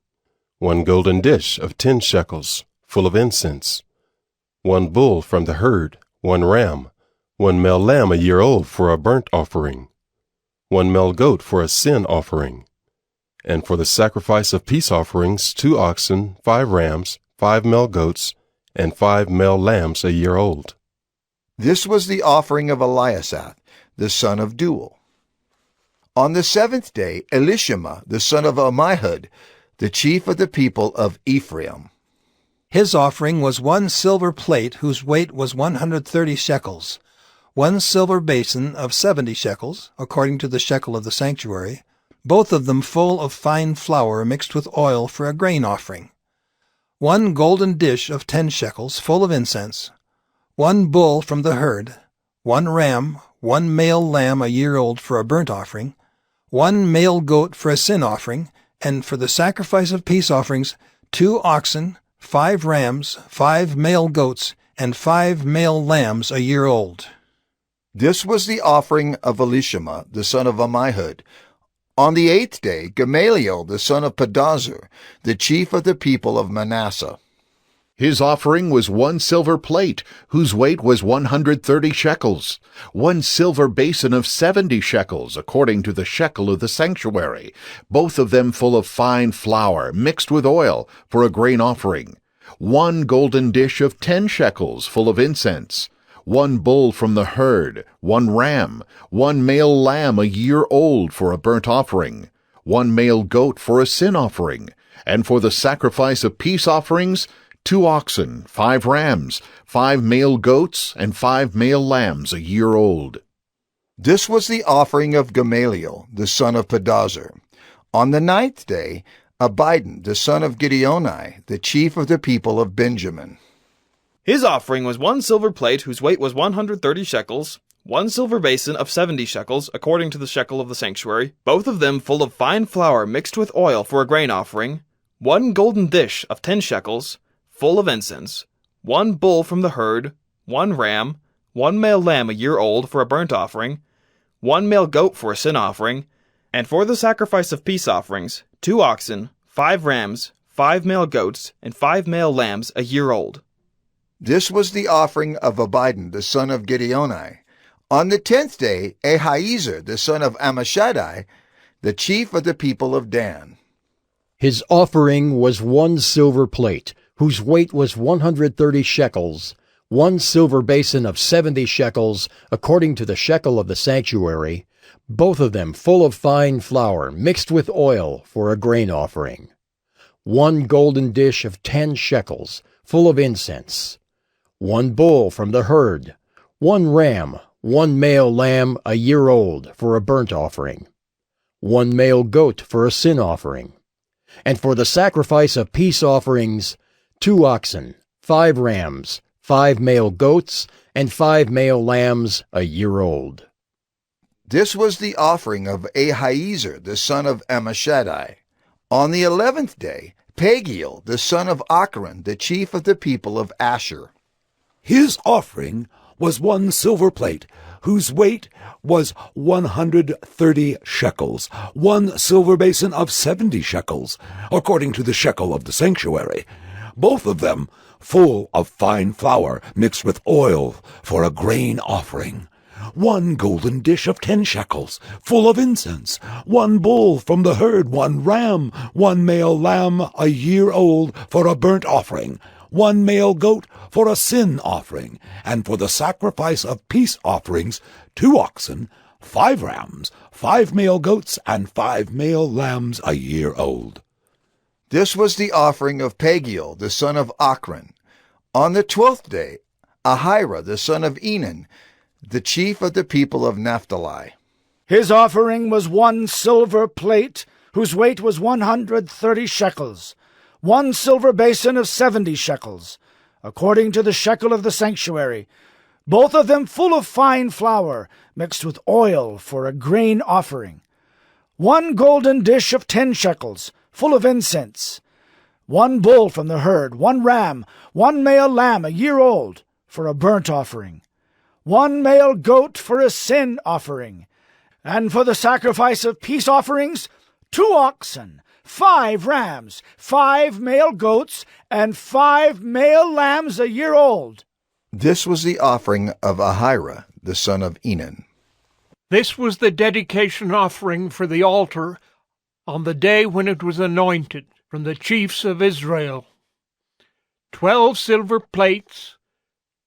1 golden dish of 10 shekels, full of incense, 1 bull from the herd, 1 ram, 1 male lamb a year old for a burnt offering, 1 male goat for a sin offering, and for the sacrifice of peace offerings 2 oxen, 5 rams, 5 male goats, and 5 male lambs a year old. This was the offering of Eliasaph, the son of Deuel. On the 7th day, Elishama, the son of Ammihud, the chief of the people of Ephraim. His offering was 1 silver plate whose weight was 130 shekels, 1 silver basin of 70 shekels, according to the shekel of the sanctuary, both of them full of fine flour mixed with oil for a grain offering, 1 golden dish of 10 shekels, full of incense, 1 bull from the herd, 1 ram, 1 male lamb a year old for a burnt offering, 1 male goat for a sin offering, and for the sacrifice of peace offerings 2 oxen, 5 rams, 5 male goats, and 5 male lambs a year old. This was the offering of Elishama, the son of Ammihud. On the 8th day, Gamaliel, the son of Pedazur, the chief of the people of Manasseh. His offering was 1 silver plate, whose weight was 130 shekels, 1 silver basin of 70 shekels, according to the shekel of the sanctuary, both of them full of fine flour, mixed with oil, for a grain offering, 1 golden dish of 10 shekels, full of incense, 1 bull from the herd, 1 ram, 1 male lamb a year old for a burnt offering, 1 male goat for a sin offering, and for the sacrifice of peace offerings 2 oxen, 5 rams, 5 male goats, and 5 male lambs a year old. This was the offering of Gamaliel, the son of Pedazur. On the 9th day, Abidan, the son of Gideoni, the chief of the people of Benjamin. His offering was 1 silver plate whose weight was 130 shekels, 1 silver basin of 70 shekels, according to the shekel of the sanctuary, both of them full of fine flour mixed with oil for a grain offering, 1 golden dish of 10 shekels, full of incense, 1 bull from the herd, 1 ram, 1 male lamb a year old for a burnt offering, 1 male goat for a sin offering, and for the sacrifice of peace offerings 2 oxen, 5 rams, 5 male goats, and 5 male lambs a year old. This was the offering of Abidan, the son of Gideoni. On the 10th day, Ahiezer, the son of Ammishaddai, the chief of the people of Dan. His offering was 1 silver plate, whose weight was 130 shekels, 1 silver basin of 70 shekels, according to the shekel of the sanctuary, both of them full of fine flour mixed with oil for a grain offering, 1 golden dish of 10 shekels, full of incense, 1 bull from the herd, 1 ram, 1 male lamb a year old for a burnt offering, 1 male goat for a sin offering, and for the sacrifice of peace offerings 2 oxen, 5 rams, 5 male goats, and 5 male lambs a year old. This was the offering of Ahiezer, the son of Ammishaddai. On the 11th day, Pagiel, the son of Achran, the chief of the people of Asher. His offering was 1 silver plate, whose weight was 130 shekels, 1 silver basin of 70 shekels, according to the shekel of the sanctuary, both of them full of fine flour mixed with oil for a grain offering, 1 golden dish of 10 shekels, full of incense, 1 bull from the herd, 1 ram, 1 male lamb a year old for a burnt offering, 1 male goat for a sin offering, and for the sacrifice of peace offerings 2 oxen, 5 rams, 5 male goats, and 5 male lambs a year old. This was the offering of Pagiel, the son of Achran. On the 12th day, Ahira, the son of Enan, the chief of the people of Naphtali. His offering was 1 silver plate, whose weight was 130 shekels, 1 silver basin of 70 shekels, according to the shekel of the sanctuary, both of them full of fine flour, mixed with oil for a grain offering, 1 golden dish of 10 shekels, full of incense, 1 bull from the herd, 1 ram, 1 male lamb a year old for a burnt offering, 1 male goat for a sin offering, and for the sacrifice of peace offerings 2 oxen, 5 rams, 5 male goats, and 5 male lambs a year old. This was the offering of Ahira, the son of Enan. This was the dedication offering for the altar on the day when it was anointed from the chiefs of Israel. 12 silver plates,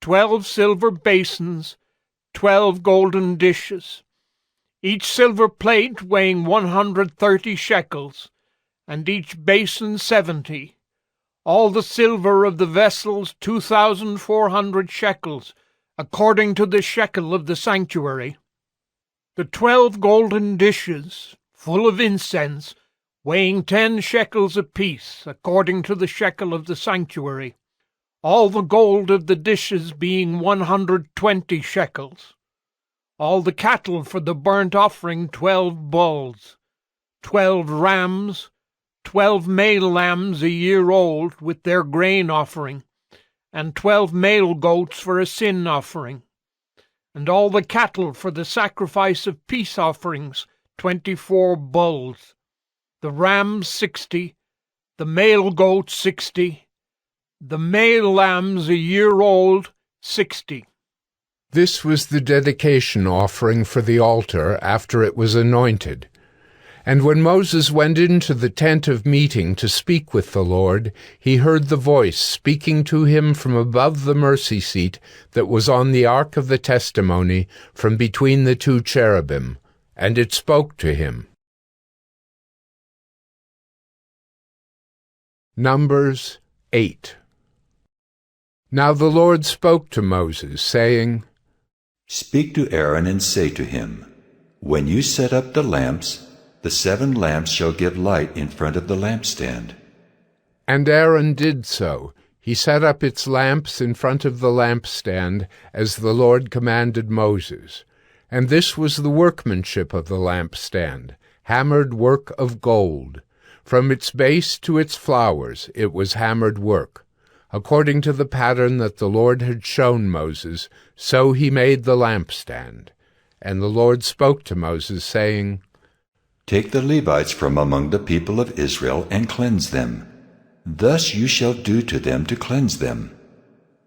12 silver basins, 12 golden dishes, each silver plate weighing 130 shekels, and each basin 70. All the silver of the vessels 2,400 shekels, according to the shekel of the sanctuary. The 12 golden dishes, full of incense, weighing 10 shekels apiece, according to the shekel of the sanctuary. All the gold of the dishes being 120 shekels. All the cattle for the burnt offering 12 bulls, 12 rams, 12 male lambs a year old with their grain offering, and 12 male goats for a sin offering. And all the cattle for the sacrifice of peace offerings 24 bulls, the rams 60, the male goats 60, the male lambs a year old 60. This was the dedication offering for the altar after it was anointed. And when Moses went into the tent of meeting to speak with the Lord, he heard the voice speaking to him from above the mercy seat that was on the ark of the testimony from between the 2 cherubim, and it spoke to him. Numbers 8. Now the Lord spoke to Moses, saying, Speak to Aaron and say to him, When you set up the lamps, the 7 lamps shall give light in front of the lampstand. And Aaron did so. He set up its lamps in front of the lampstand, as the Lord commanded Moses. And this was the workmanship of the lampstand, hammered work of gold. From its base to its flowers it was hammered work. According to the pattern that the Lord had shown Moses, so he made the lampstand. And the Lord spoke to Moses, saying, Take the Levites from among the people of Israel and cleanse them. Thus you shall do to them to cleanse them.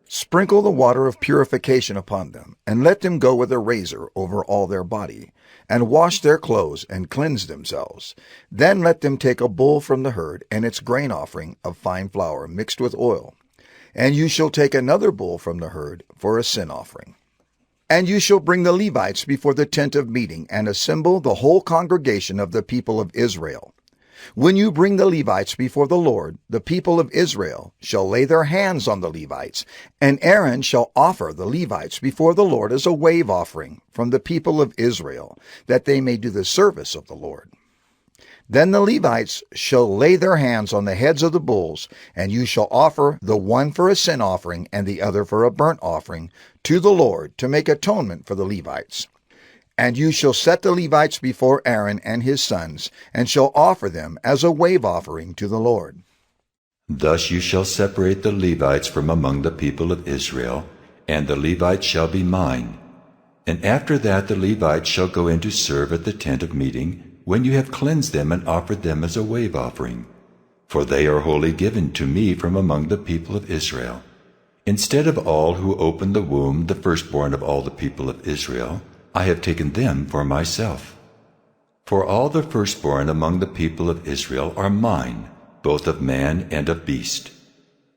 Sprinkle the water of purification upon them, and let them go with a razor over all their body, and wash their clothes and cleanse themselves. Then let them take a bull from the herd and its grain offering of fine flour mixed with oil. And you shall take another bull from the herd for a sin offering. And you shall bring the Levites before the tent of meeting, and assemble the whole congregation of the people of Israel. When you bring the Levites before the Lord, the people of Israel shall lay their hands on the Levites, and Aaron shall offer the Levites before the Lord as a wave offering from the people of Israel, that they may do the service of the Lord. Then the Levites shall lay their hands on the heads of the bulls, and you shall offer the one for a sin offering and the other for a burnt offering to the Lord to make atonement for the Levites. And you shall set the Levites before Aaron and his sons, and shall offer them as a wave offering to the Lord. Thus you shall separate the Levites from among the people of Israel, and the Levites shall be mine. And after that the Levites shall go in to serve at the tent of meeting, when you have cleansed them and offered them as a wave offering. For they are wholly given to me from among the people of Israel. Instead of all who opened the womb, the firstborn of all the people of Israel, I have taken them for myself. For all the firstborn among the people of Israel are mine, both of man and of beast.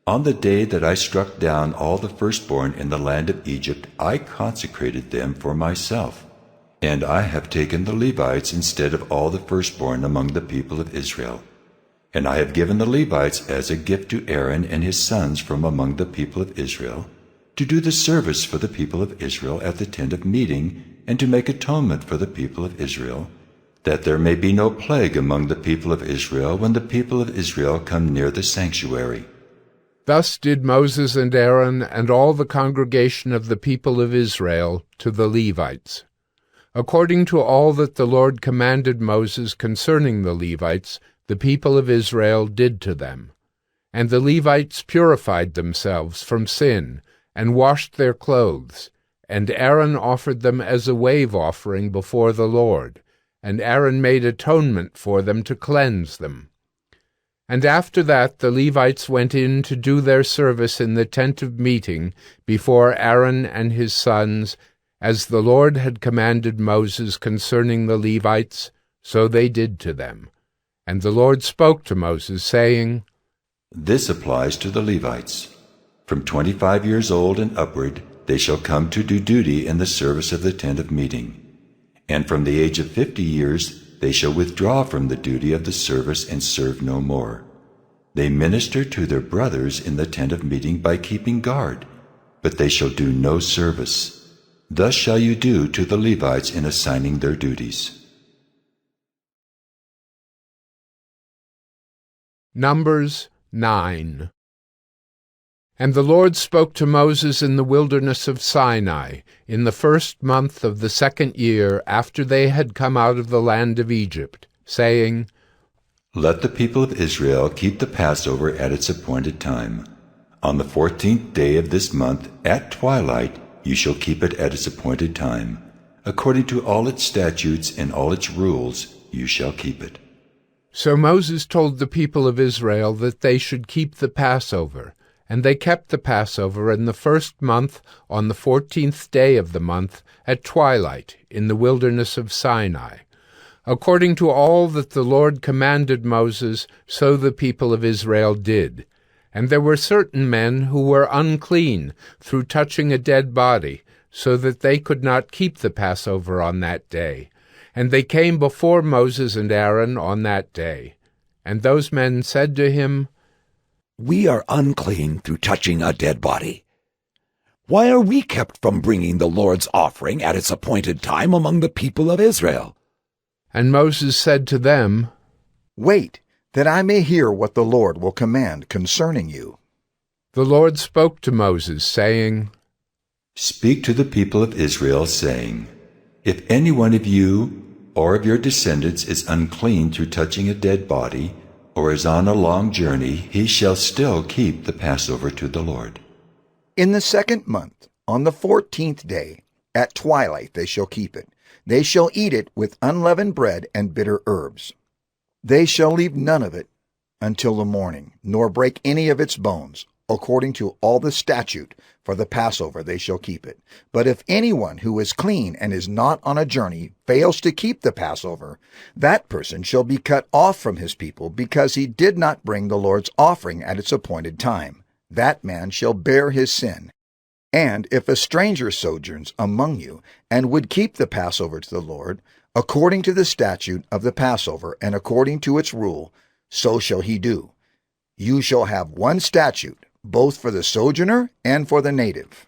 On the day that I struck down all the firstborn in the land of Egypt, I consecrated them for myself. And I have taken the Levites instead of all the firstborn among the people of Israel. And I have given the Levites as a gift to Aaron and his sons from among the people of Israel, to do the service for the people of Israel at the tent of meeting, and to make atonement for the people of Israel, that there may be no plague among the people of Israel when the people of Israel come near the sanctuary. Thus did Moses and Aaron and all the congregation of the people of Israel to the Levites. According to all that the Lord commanded Moses concerning the Levites, the people of Israel did to them. And the Levites purified themselves from sin, and washed their clothes. And Aaron offered them as a wave offering before the Lord. And Aaron made atonement for them to cleanse them. And after that the Levites went in to do their service in the tent of meeting before Aaron and his sons, as the Lord had commanded Moses concerning the Levites, so they did to them. And the Lord spoke to Moses, saying, This applies to the Levites. From 25 years old and upward they shall come to do duty in the service of the tent of meeting. And from the age of 50 years they shall withdraw from the duty of the service and serve no more. They minister to their brothers in the tent of meeting by keeping guard, but they shall do no service. Thus shall you do to the Levites in assigning their duties. Numbers 9. And the Lord spoke to Moses in the wilderness of Sinai, in the 1st month of the 2nd year after they had come out of the land of Egypt, saying, Let the people of Israel keep the Passover at its appointed time. On the 14th day of this month, at twilight, you shall keep it at its appointed time. According to all its statutes and all its rules, you shall keep it. So Moses told the people of Israel that they should keep the Passover. And they kept the Passover in the 1st month on the 14th day of the month at twilight in the wilderness of Sinai. According to all that the Lord commanded Moses, so the people of Israel did. And there were certain men who were unclean through touching a dead body, so that they could not keep the Passover on that day. And they came before Moses and Aaron on that day. And those men said to him, We are unclean through touching a dead body. Why are we kept from bringing the Lord's offering at its appointed time among the people of Israel? And Moses said to them, Wait, that I may hear what the Lord will command concerning you. The Lord spoke to Moses, saying, Speak to the people of Israel, saying, If any one of you or of your descendants is unclean through touching a dead body, or is on a long journey, he shall still keep the Passover to the Lord. In the 2nd month, on the 14th day, at twilight they shall keep it. They shall eat it with unleavened bread and bitter herbs. They shall leave none of it until the morning, nor break any of its bones. According to all the statute for the Passover they shall keep it. But if anyone who is clean and is not on a journey fails to keep the Passover, that person shall be cut off from his people, because he did not bring the Lord's offering at its appointed time. That man shall bear his sin. And if a stranger sojourns among you, and would keep the Passover to the Lord, according to the statute of the Passover and according to its rule, so shall he do. You shall have one statute, both for the sojourner and for the native.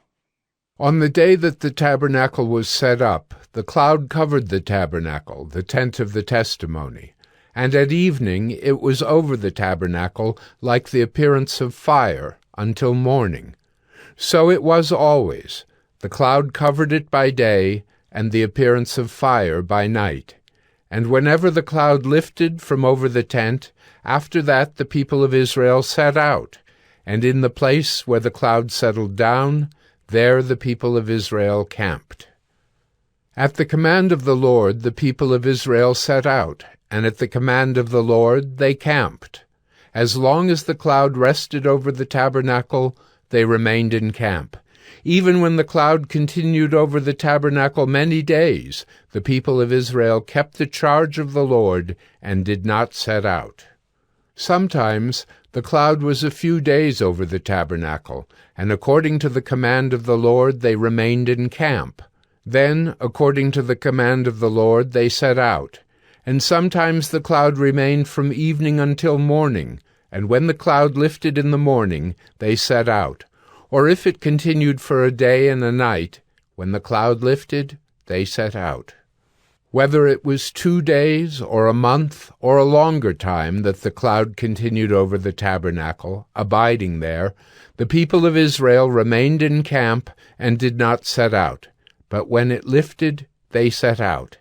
On the day that the tabernacle was set up, the cloud covered the tabernacle, the tent of the testimony. And at evening it was over the tabernacle like the appearance of fire until morning. So it was always. The cloud covered it by day, and the appearance of fire by night. And whenever the cloud lifted from over the tent, after that the people of Israel set out. And in the place where the cloud settled down, there the people of Israel camped. At the command of the Lord the people of Israel set out, and at the command of the Lord they camped. As long as the cloud rested over the tabernacle, they remained in camp. Even when the cloud continued over the tabernacle many days, the people of Israel kept the charge of the Lord and did not set out. Sometimes the cloud was a few days over the tabernacle, and according to the command of the Lord they remained in camp. Then, according to the command of the Lord, they set out. And sometimes the cloud remained from evening until morning, and when the cloud lifted in the morning, they set out. Or if it continued for a day and a night, when the cloud lifted, they set out. Whether it was 2 days, or a month, or a longer time that the cloud continued over the tabernacle, abiding there, the people of Israel remained in camp and did not set out. But when it lifted, they set out.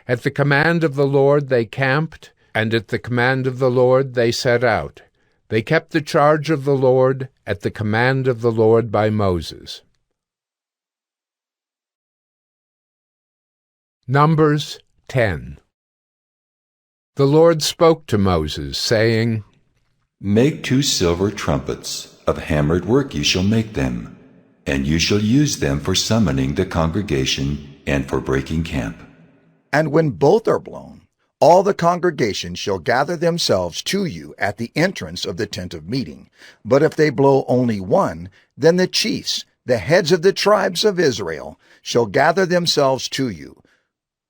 At the command of the Lord they camped, and at the command of the Lord they set out. They kept the charge of the Lord at the command of the Lord by Moses. Numbers 10. The Lord spoke to Moses, saying, Make 2 silver trumpets, of hammered work you shall make them, and you shall use them for summoning the congregation and for breaking camp. And when both are blown, all the congregation shall gather themselves to you at the entrance of the tent of meeting. But if they blow only one, then the chiefs, the heads of the tribes of Israel, shall gather themselves to you.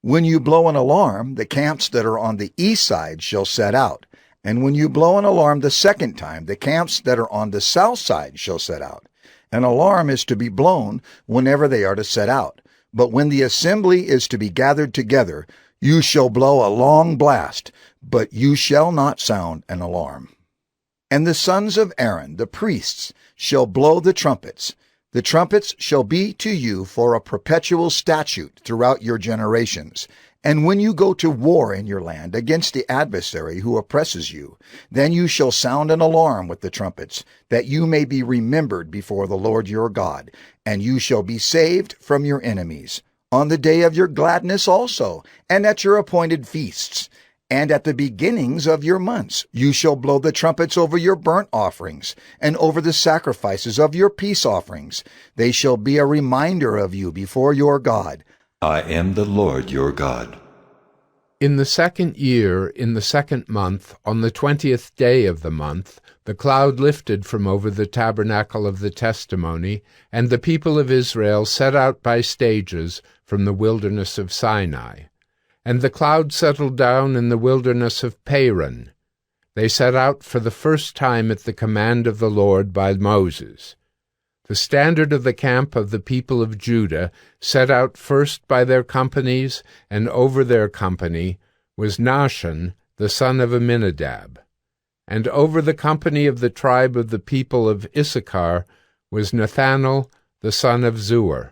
When you blow an alarm, the camps that are on the east side shall set out. And when you blow an alarm the second time, the camps that are on the south side shall set out. An alarm is to be blown whenever they are to set out. But when the assembly is to be gathered together, you shall blow a long blast, but you shall not sound an alarm. And the sons of Aaron, the priests, shall blow the trumpets. The trumpets shall be to you for a perpetual statute throughout your generations. And when you go to war in your land against the adversary who oppresses you, then you shall sound an alarm with the trumpets, that you may be remembered before the Lord your God, and you shall be saved from your enemies. On the day of your gladness also, and at your appointed feasts, and at the beginnings of your months, you shall blow the trumpets over your burnt offerings, and over the sacrifices of your peace offerings. They shall be a reminder of you before your God. I am the Lord your God. In the 2nd year, in the 2nd month, on the 20th day of the month, the cloud lifted from over the tabernacle of the testimony, and the people of Israel set out by stages from the wilderness of Sinai. And the cloud settled down in the wilderness of Paran. They set out for the first time at the command of the Lord by Moses. The standard of the camp of the people of Judah, set out first by their companies, and over their company, was Nahshon, the son of Amminadab. And over the company of the tribe of the people of Issachar was Nathanael, the son of Zuar.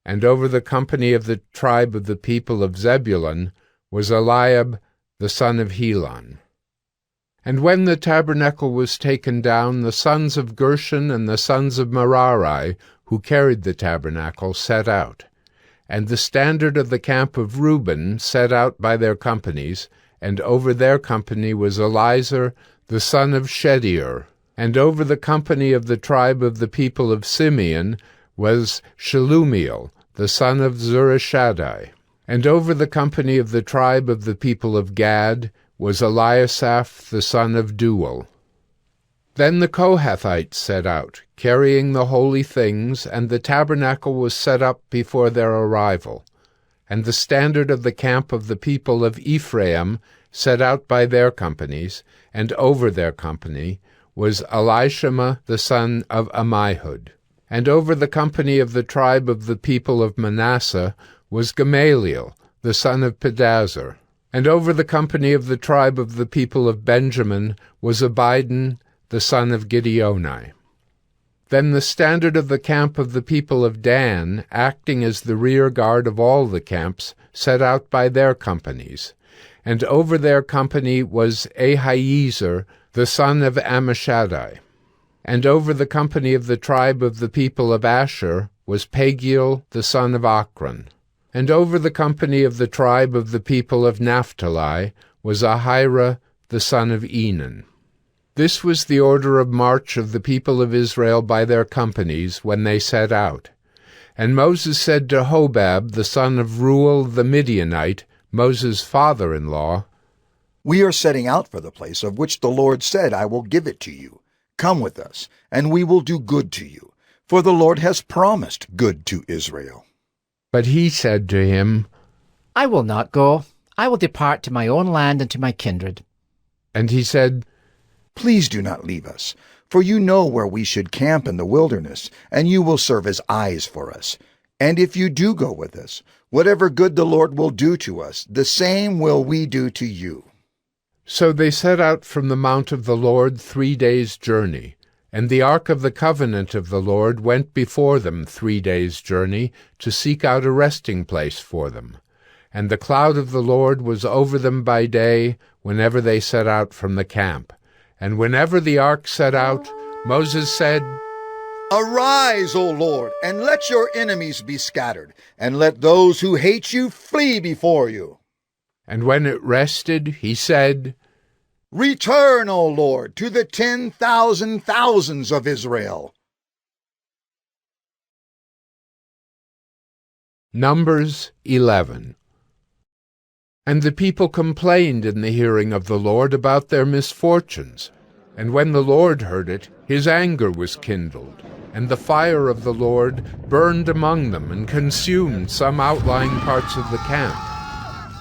And over the company of the tribe of the people of Zebulun was Eliab, the son of Helon. And when the tabernacle was taken down, the sons of Gershon and the sons of Merari, who carried the tabernacle, set out. And the standard of the camp of Reuben set out by their companies, and over their company was Elizur, the son of Shedeur. And over the company of the tribe of the people of Simeon was Shelumiel, the son of Zurishaddai. And over the company of the tribe of the people of Gad was Eliasaph, the son of Deuel. Then the Kohathites set out, carrying the holy things, and the tabernacle was set up before their arrival. And the standard of the camp of the people of Ephraim set out by their companies, and over their company was Elishama, the son of Ammihud. And over the company of the tribe of the people of Manasseh was Gamaliel, the son of Pedazur. And over the company of the tribe of the people of Benjamin was Abidan, the son of Gideoni. Then the standard of the camp of the people of Dan, acting as the rear guard of all the camps, set out by their companies. And over their company was Ahiezer, the son of Ammishaddai. And over the company of the tribe of the people of Asher was Pagiel, the son of Ochran. And over the company of the tribe of the people of Naphtali was Ahira, the son of Enan. This was the order of march of the people of Israel by their companies when they set out. And Moses said to Hobab, the son of Reuel the Midianite, Moses' father-in-law, We are setting out for the place of which the Lord said, I will give it to you. Come with us, and we will do good to you, for the Lord has promised good to Israel. But he said to him, I will not go. I will depart to my own land and to my kindred. And he said, Please do not leave us, for you know where we should camp in the wilderness, and you will serve as eyes for us. And if you do go with us, whatever good the Lord will do to us, the same will we do to you. So they set out from the mount of the Lord 3 days' journey. And the ark of the covenant of the Lord went before them 3 days' journey to seek out a resting place for them. And the cloud of the Lord was over them by day whenever they set out from the camp. And whenever the ark set out, Moses said, Arise, O Lord, and let your enemies be scattered, and let those who hate you flee before you. And when it rested, he said, Return, O Lord, to the 10,000 thousands of Israel. Numbers 11. And the people complained in the hearing of the Lord about their misfortunes. And when the Lord heard it, his anger was kindled, and the fire of the Lord burned among them and consumed some outlying parts of the camp.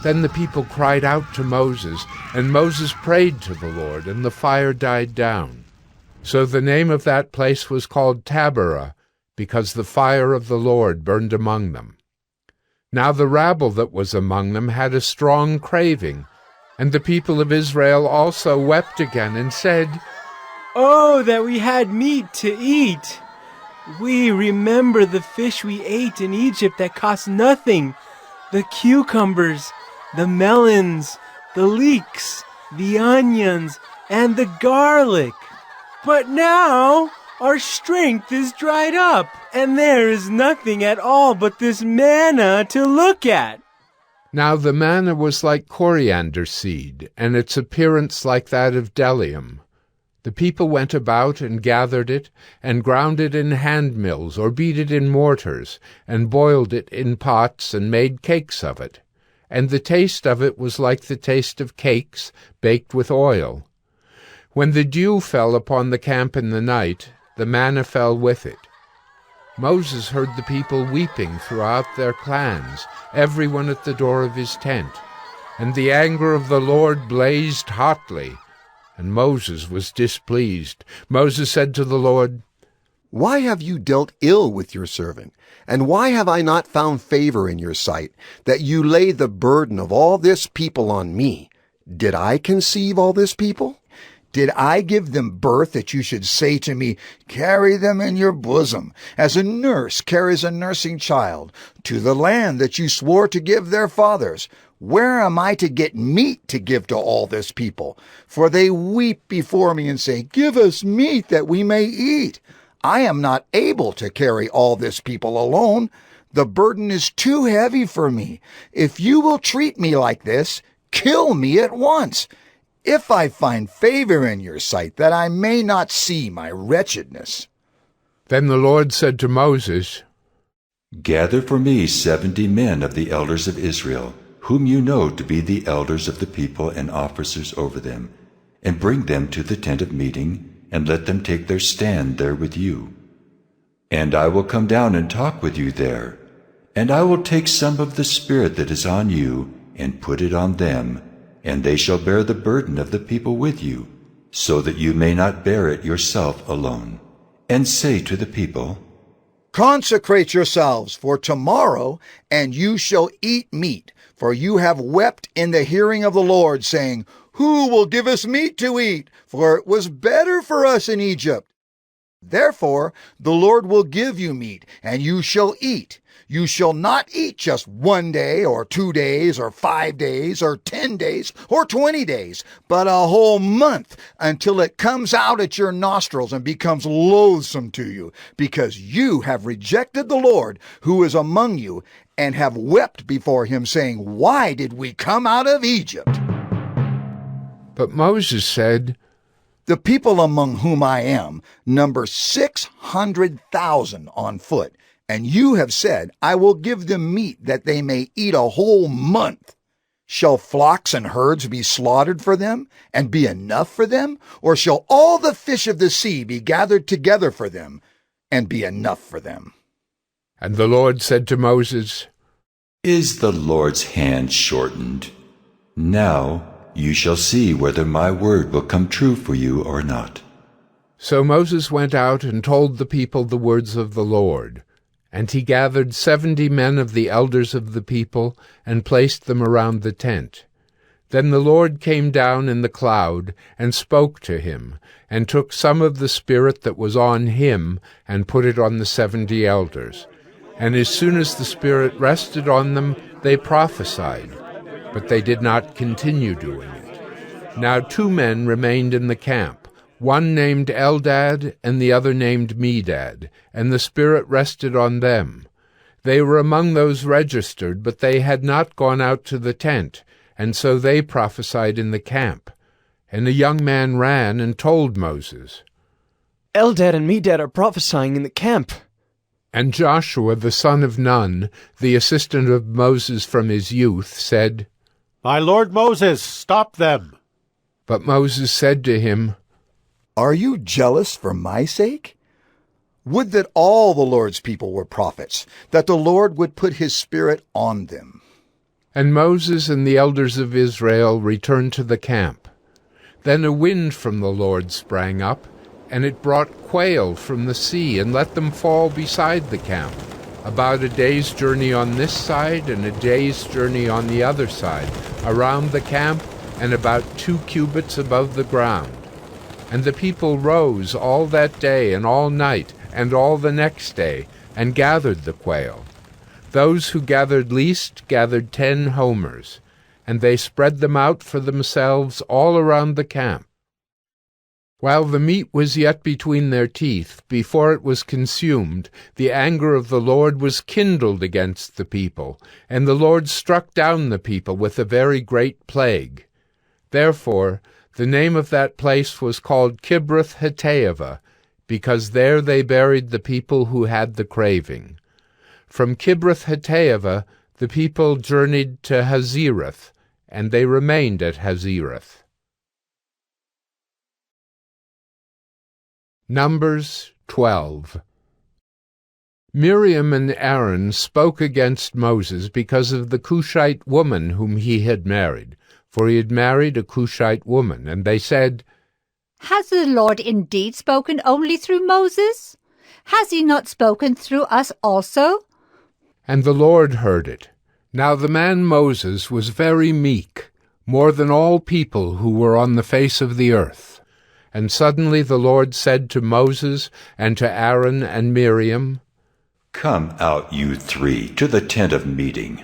Then the people cried out to Moses, and Moses prayed to the Lord, and the fire died down. So the name of that place was called Taberah, because the fire of the Lord burned among them. Now the rabble that was among them had a strong craving, and the people of Israel also wept again and said, "Oh, that we had meat to eat! We remember the fish we ate in Egypt that cost nothing, the cucumbers, the melons, the leeks, the onions, and the garlic. But now our strength is dried up, and there is nothing at all but this manna to look at." Now the manna was like coriander seed, and its appearance like that of bdellium. The people went about and gathered it, and ground it in hand mills, or beat it in mortars, and boiled it in pots, and made cakes of it. And the taste of it was like the taste of cakes baked with oil. When the dew fell upon the camp in the night, the manna fell with it. Moses heard the people weeping throughout their clans, everyone at the door of his tent. And the anger of the Lord blazed hotly, and Moses was displeased. Moses said to the Lord, "Why have you dealt ill with your servant? And why have I not found favor in your sight, that you lay the burden of all this people on me? Did I conceive all this people? Did I give them birth that you should say to me, 'Carry them in your bosom, as a nurse carries a nursing child, to the land that you swore to give their fathers'? Where am I to get meat to give to all this people? For they weep before me and say, 'Give us meat that we may eat.' I am not able to carry all this people alone. The burden is too heavy for me. If you will treat me like this, kill me at once, if I find favor in your sight, that I may not see my wretchedness." Then the Lord said to Moses, "Gather for me 70 men of the elders of Israel, whom you know to be the elders of the people and officers over them, and bring them to the tent of meeting, and let them take their stand there with you. And I will come down and talk with you there, and I will take some of the Spirit that is on you, and put it on them, and they shall bear the burden of the people with you, so that you may not bear it yourself alone. And say to the people, 'Consecrate yourselves for tomorrow, and you shall eat meat, for you have wept in the hearing of the Lord, saying, Who will give us meat to eat? For it was better for us in Egypt.' Therefore the Lord will give you meat, and you shall eat. You shall not eat just 1 day, or 2 days, or 5 days, or 10 days, or 20 days, but a whole month, until it comes out at your nostrils and becomes loathsome to you, because you have rejected the Lord who is among you, and have wept before him, saying, 'Why did we come out of Egypt?'" But Moses said, "The people among whom I am number 600,000 on foot, and you have said, 'I will give them meat that they may eat a whole month.' Shall flocks and herds be slaughtered for them, and be enough for them? Or shall all the fish of the sea be gathered together for them, and be enough for them?" And the Lord said to Moses, "Is the Lord's hand shortened? Now you shall see whether my word will come true for you or not." So Moses went out and told the people the words of the Lord. And he gathered 70 men of the elders of the people, and placed them around the tent. Then the Lord came down in the cloud, and spoke to him, and took some of the Spirit that was on him, and put it on the 70 elders. And as soon as the Spirit rested on them, they prophesied, but they did not continue doing it. Now 2 men remained in the camp, one named Eldad and the other named Medad, and the Spirit rested on them. They were among those registered, but they had not gone out to the tent, and so they prophesied in the camp. And a young man ran and told Moses. Eldad and Medad are prophesying in the camp. And Joshua the son of Nun, the assistant of Moses from his youth, said, My lord Moses, stop them. But Moses said to him, Are you jealous for my sake? Would that all the Lord's people were prophets, that the Lord would put his Spirit on them. And Moses and the elders of Israel returned to the camp. Then a wind from the Lord sprang up, and it brought quail from the sea and let them fall beside the camp, about a day's journey on this side and a day's journey on the other side, around the camp and about 2 cubits above the ground. And the people rose all that day and all night and all the next day, and gathered the quail. Those who gathered least gathered 10 homers, and they spread them out for themselves all around the camp. While the meat was yet between their teeth, before it was consumed, the anger of the Lord was kindled against the people, and the Lord struck down the people with a very great plague. Therefore the name of that place was called Kibroth Hattaavah, because there they buried the people who had the craving. From Kibroth Hattaavah the people journeyed to Hazerath, and they remained at Hazerath. Numbers 12. Miriam and Aaron spoke against Moses because of the Cushite woman whom he had married, for he had married a Cushite woman, and they said, Has the Lord indeed spoken only through Moses? Has he not spoken through us also? And the Lord heard it. Now the man Moses was very meek, more than all people who were on the face of the earth. And suddenly the Lord said to Moses and to Aaron and Miriam, Come out, you 3, to the tent of meeting.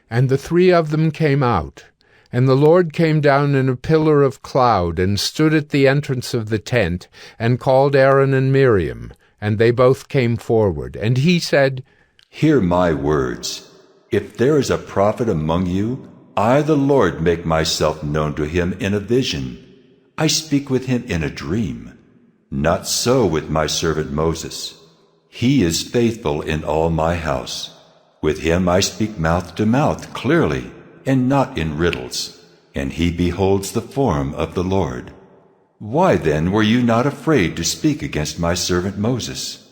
And the 3 of them came out. And the Lord came down in a pillar of cloud, and stood at the entrance of the tent, and called Aaron and Miriam, and they both came forward. And he said, Hear my words. If there is a prophet among you, I, the Lord, make myself known to him in a vision. I speak with him in a dream. Not so with my servant Moses. He is faithful in all my house. With him I speak mouth to mouth clearly, and not in riddles, and he beholds the form of the Lord. Why then were you not afraid to speak against my servant Moses?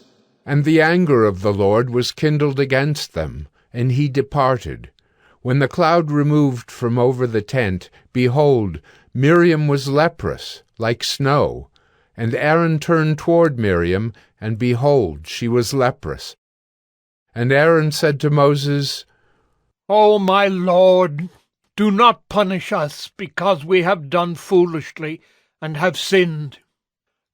And the anger of the Lord was kindled against them, and he departed. When the cloud removed from over the tent, behold, Miriam was leprous, like snow. And Aaron turned toward Miriam, and behold, she was leprous. And Aaron said to Moses, O my Lord, do not punish us, because we have done foolishly and have sinned.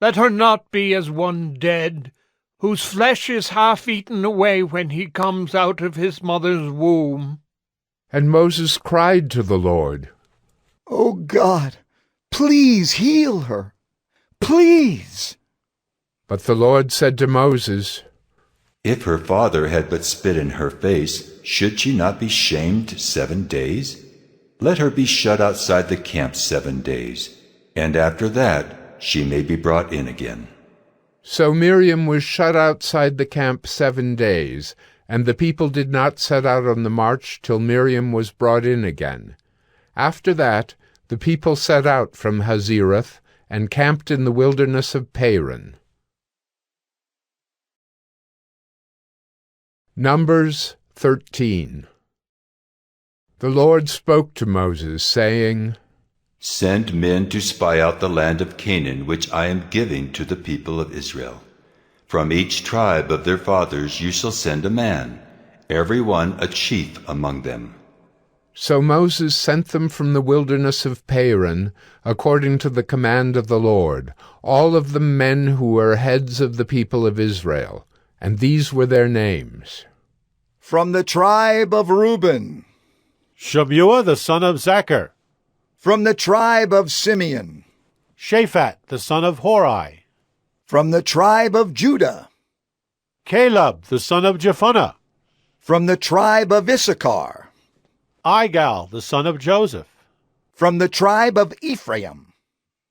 Let her not be as one dead, whose flesh is half eaten away when he comes out of his mother's womb. And Moses cried to the Lord, O God, please heal her. Please. But the Lord said to Moses, If her father had but spit in her face, should she not be shamed 7 days? Let her be shut outside the camp 7 days, and after that she may be brought in again. So Miriam was shut outside the camp 7 days, and the people did not set out on the march till Miriam was brought in again. After that the people set out from Hazerath, and camped in the wilderness of Paran. Numbers 13. The Lord spoke to Moses, saying, Send men to spy out the land of Canaan, which I am giving to the people of Israel. From each tribe of their fathers you shall send a man, every one a chief among them. So Moses sent them from the wilderness of Paran, according to the command of the Lord, all of them men who were heads of the people of Israel, and these were their names. From the tribe of Reuben, Shemuah the son of Zachar. From the tribe of Simeon, Shaphat the son of Hori. From the tribe of Judah, Caleb the son of Jephunneh. From the tribe of Issachar, Igal the son of Joseph. From the tribe of Ephraim,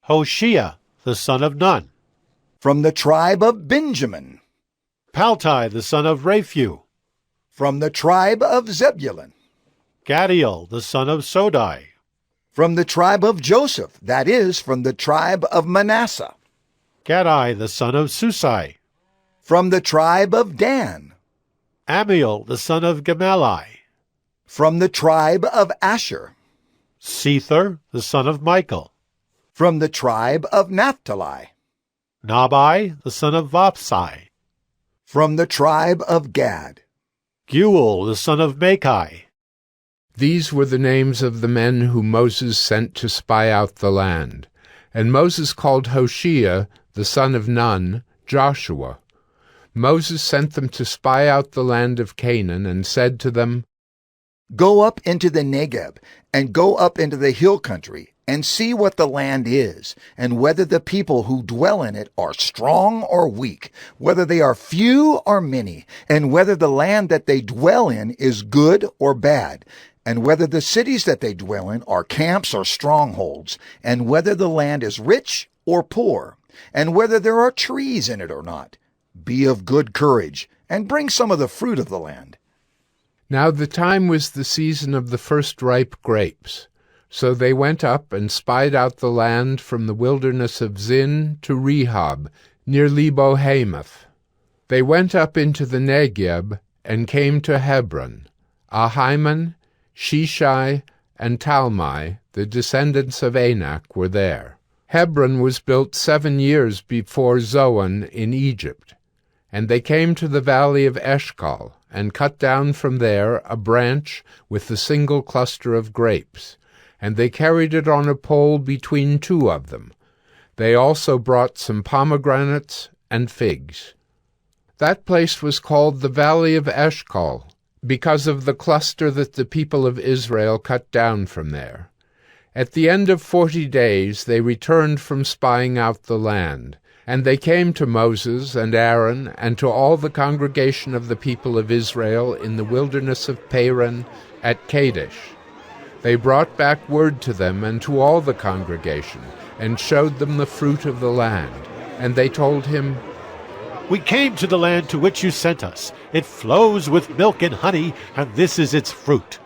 Hoshea, the son of Nun. From the tribe of Benjamin. Paltai, the son of Raphu. From the tribe of Zebulun. Gadiel, the son of Sodai. From the tribe of Joseph, that is, from the tribe of Manasseh. Gadai, the son of Susai. From the tribe of Dan. Amiel, the son of Gemalli. From the tribe of Asher. Sether, the son of Michael. From the tribe of Naphtali. Nabai, the son of Vapsai. From the tribe of Gad. Guel, the son of Machi. These were the names of the men whom Moses sent to spy out the land. And Moses called Hoshea, the son of Nun, Joshua. Moses sent them to spy out the land of Canaan, and said to them, Go up into the Negeb, and go up into the hill country, and see what the land is, and whether the people who dwell in it are strong or weak, whether they are few or many, and whether the land that they dwell in is good or bad, and whether the cities that they dwell in are camps or strongholds, and whether the land is rich or poor, and whether there are trees in it or not. Be of good courage, and bring some of the fruit of the land. Now the time was the season of the first ripe grapes. So they went up and spied out the land from the wilderness of Zin to Rehob, near Lebo-Hamath. They went up into the Negeb and came to Hebron. Ahiman, Shishai, and Talmai, the descendants of Anak, were there. Hebron was built 7 years before Zoan in Egypt. And they came to the valley of Eshcol, and cut down from there a branch with a single cluster of grapes, and they carried it on a pole between 2 of them. They also brought some pomegranates and figs. That place was called the Valley of Eshcol, because of the cluster that the people of Israel cut down from there. At the end of 40 days they returned from spying out the land, and they came to Moses and Aaron and to all the congregation of the people of Israel in the wilderness of Paran at Kadesh. They brought back word to them and to all the congregation, and showed them the fruit of the land. And they told him, We came to the land to which you sent us. It flows with milk and honey, and this is its fruit.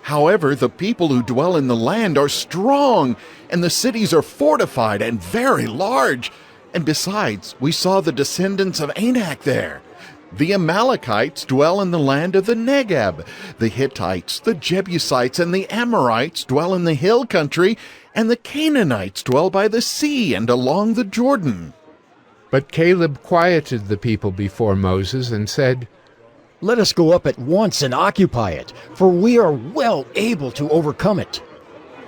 However, the people who dwell in the land are strong, and the cities are fortified and very large. And besides, we saw the descendants of Anak there. The Amalekites dwell in the land of the Negeb. The Hittites, the Jebusites, and the Amorites dwell in the hill country, and the Canaanites dwell by the sea and along the Jordan. But Caleb quieted the people before Moses and said, Let us go up at once and occupy it, for we are well able to overcome it.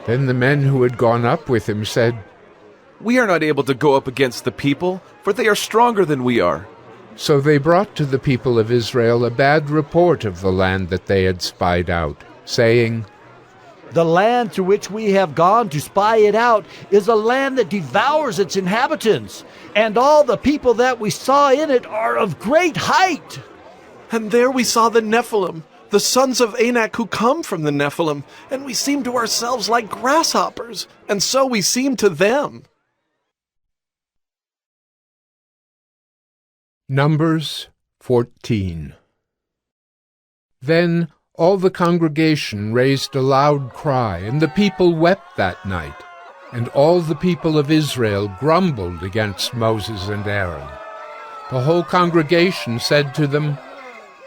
Then the men who had gone up with him said, We are not able to go up against the people, for they are stronger than we are. So they brought to the people of Israel a bad report of the land that they had spied out, saying, The land to which we have gone to spy it out is a land that devours its inhabitants, and all the people that we saw in it are of great height. And there we saw the Nephilim, the sons of Anak who come from the Nephilim, and we seemed to ourselves like grasshoppers, and so we seemed to them. Numbers 14. Then all the congregation raised a loud cry, and the people wept that night. And all the people of Israel grumbled against Moses and Aaron. The whole congregation said to them,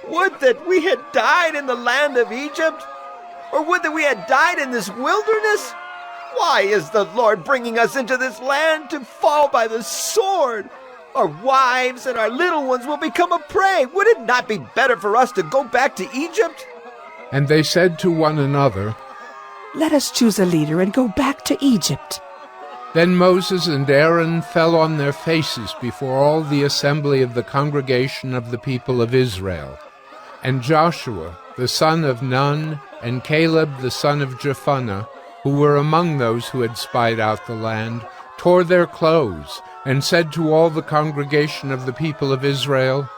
Would that we had died in the land of Egypt, or would that we had died in this wilderness? Why is the Lord bringing us into this land to fall by the sword? Our wives and our little ones will become a prey. Would it not be better for us to go back to Egypt? And they said to one another, Let us choose a leader and go back to Egypt. Then Moses and Aaron fell on their faces before all the assembly of the congregation of the people of Israel. And Joshua, the son of Nun, and Caleb, the son of Jephunneh, who were among those who had spied out the land, tore their clothes, and said to all the congregation of the people of Israel,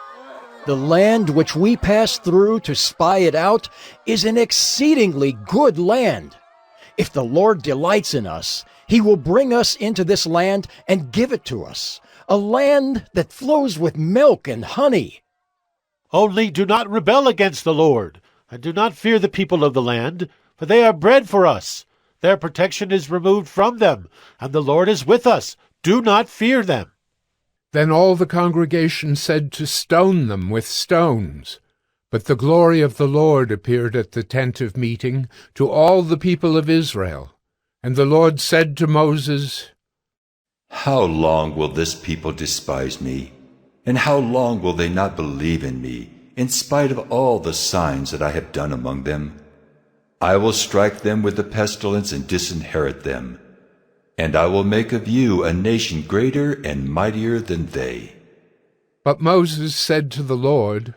The land which we passed through to spy it out is an exceedingly good land. If the Lord delights in us, he will bring us into this land and give it to us, a land that flows with milk and honey. Only do not rebel against the Lord, and do not fear the people of the land, for they are bread for us. Their protection is removed from them, and the Lord is with us. Do not fear them. Then all the congregation said to stone them with stones. But the glory of the Lord appeared at the tent of meeting to all the people of Israel. And the Lord said to Moses, How long will this people despise me? And how long will they not believe in me, in spite of all the signs that I have done among them? I will strike them with the pestilence and disinherit them. And I will make of you a nation greater and mightier than they. But Moses said to the Lord,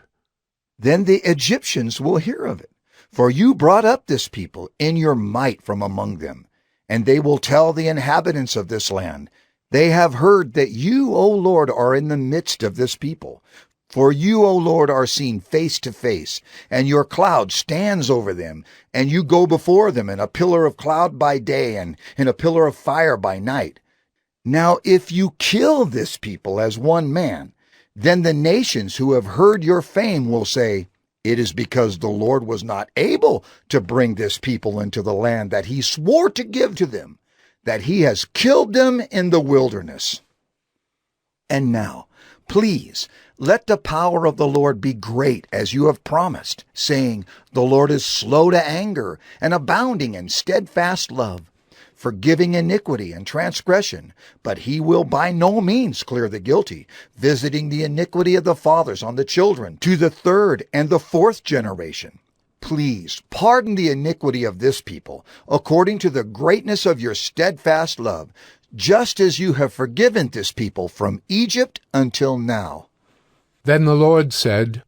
Then the Egyptians will hear of it, for you brought up this people in your might from among them, and they will tell the inhabitants of this land, They have heard that you, O Lord, are in the midst of this people. For you, O Lord, are seen face to face, and your cloud stands over them, and you go before them in a pillar of cloud by day and in a pillar of fire by night. Now if you kill this people as one man, then the nations who have heard your fame will say, It is because the Lord was not able to bring this people into the land that he swore to give to them, that he has killed them in the wilderness. And now, please, let the power of the Lord be great as you have promised, saying, The Lord is slow to anger and abounding in steadfast love, forgiving iniquity and transgression, but he will by no means clear the guilty, visiting the iniquity of the fathers on the children to the third and the fourth generation. Please pardon the iniquity of this people, according to the greatness of your steadfast love, just as you have forgiven this people from Egypt until now. Then the Lord said,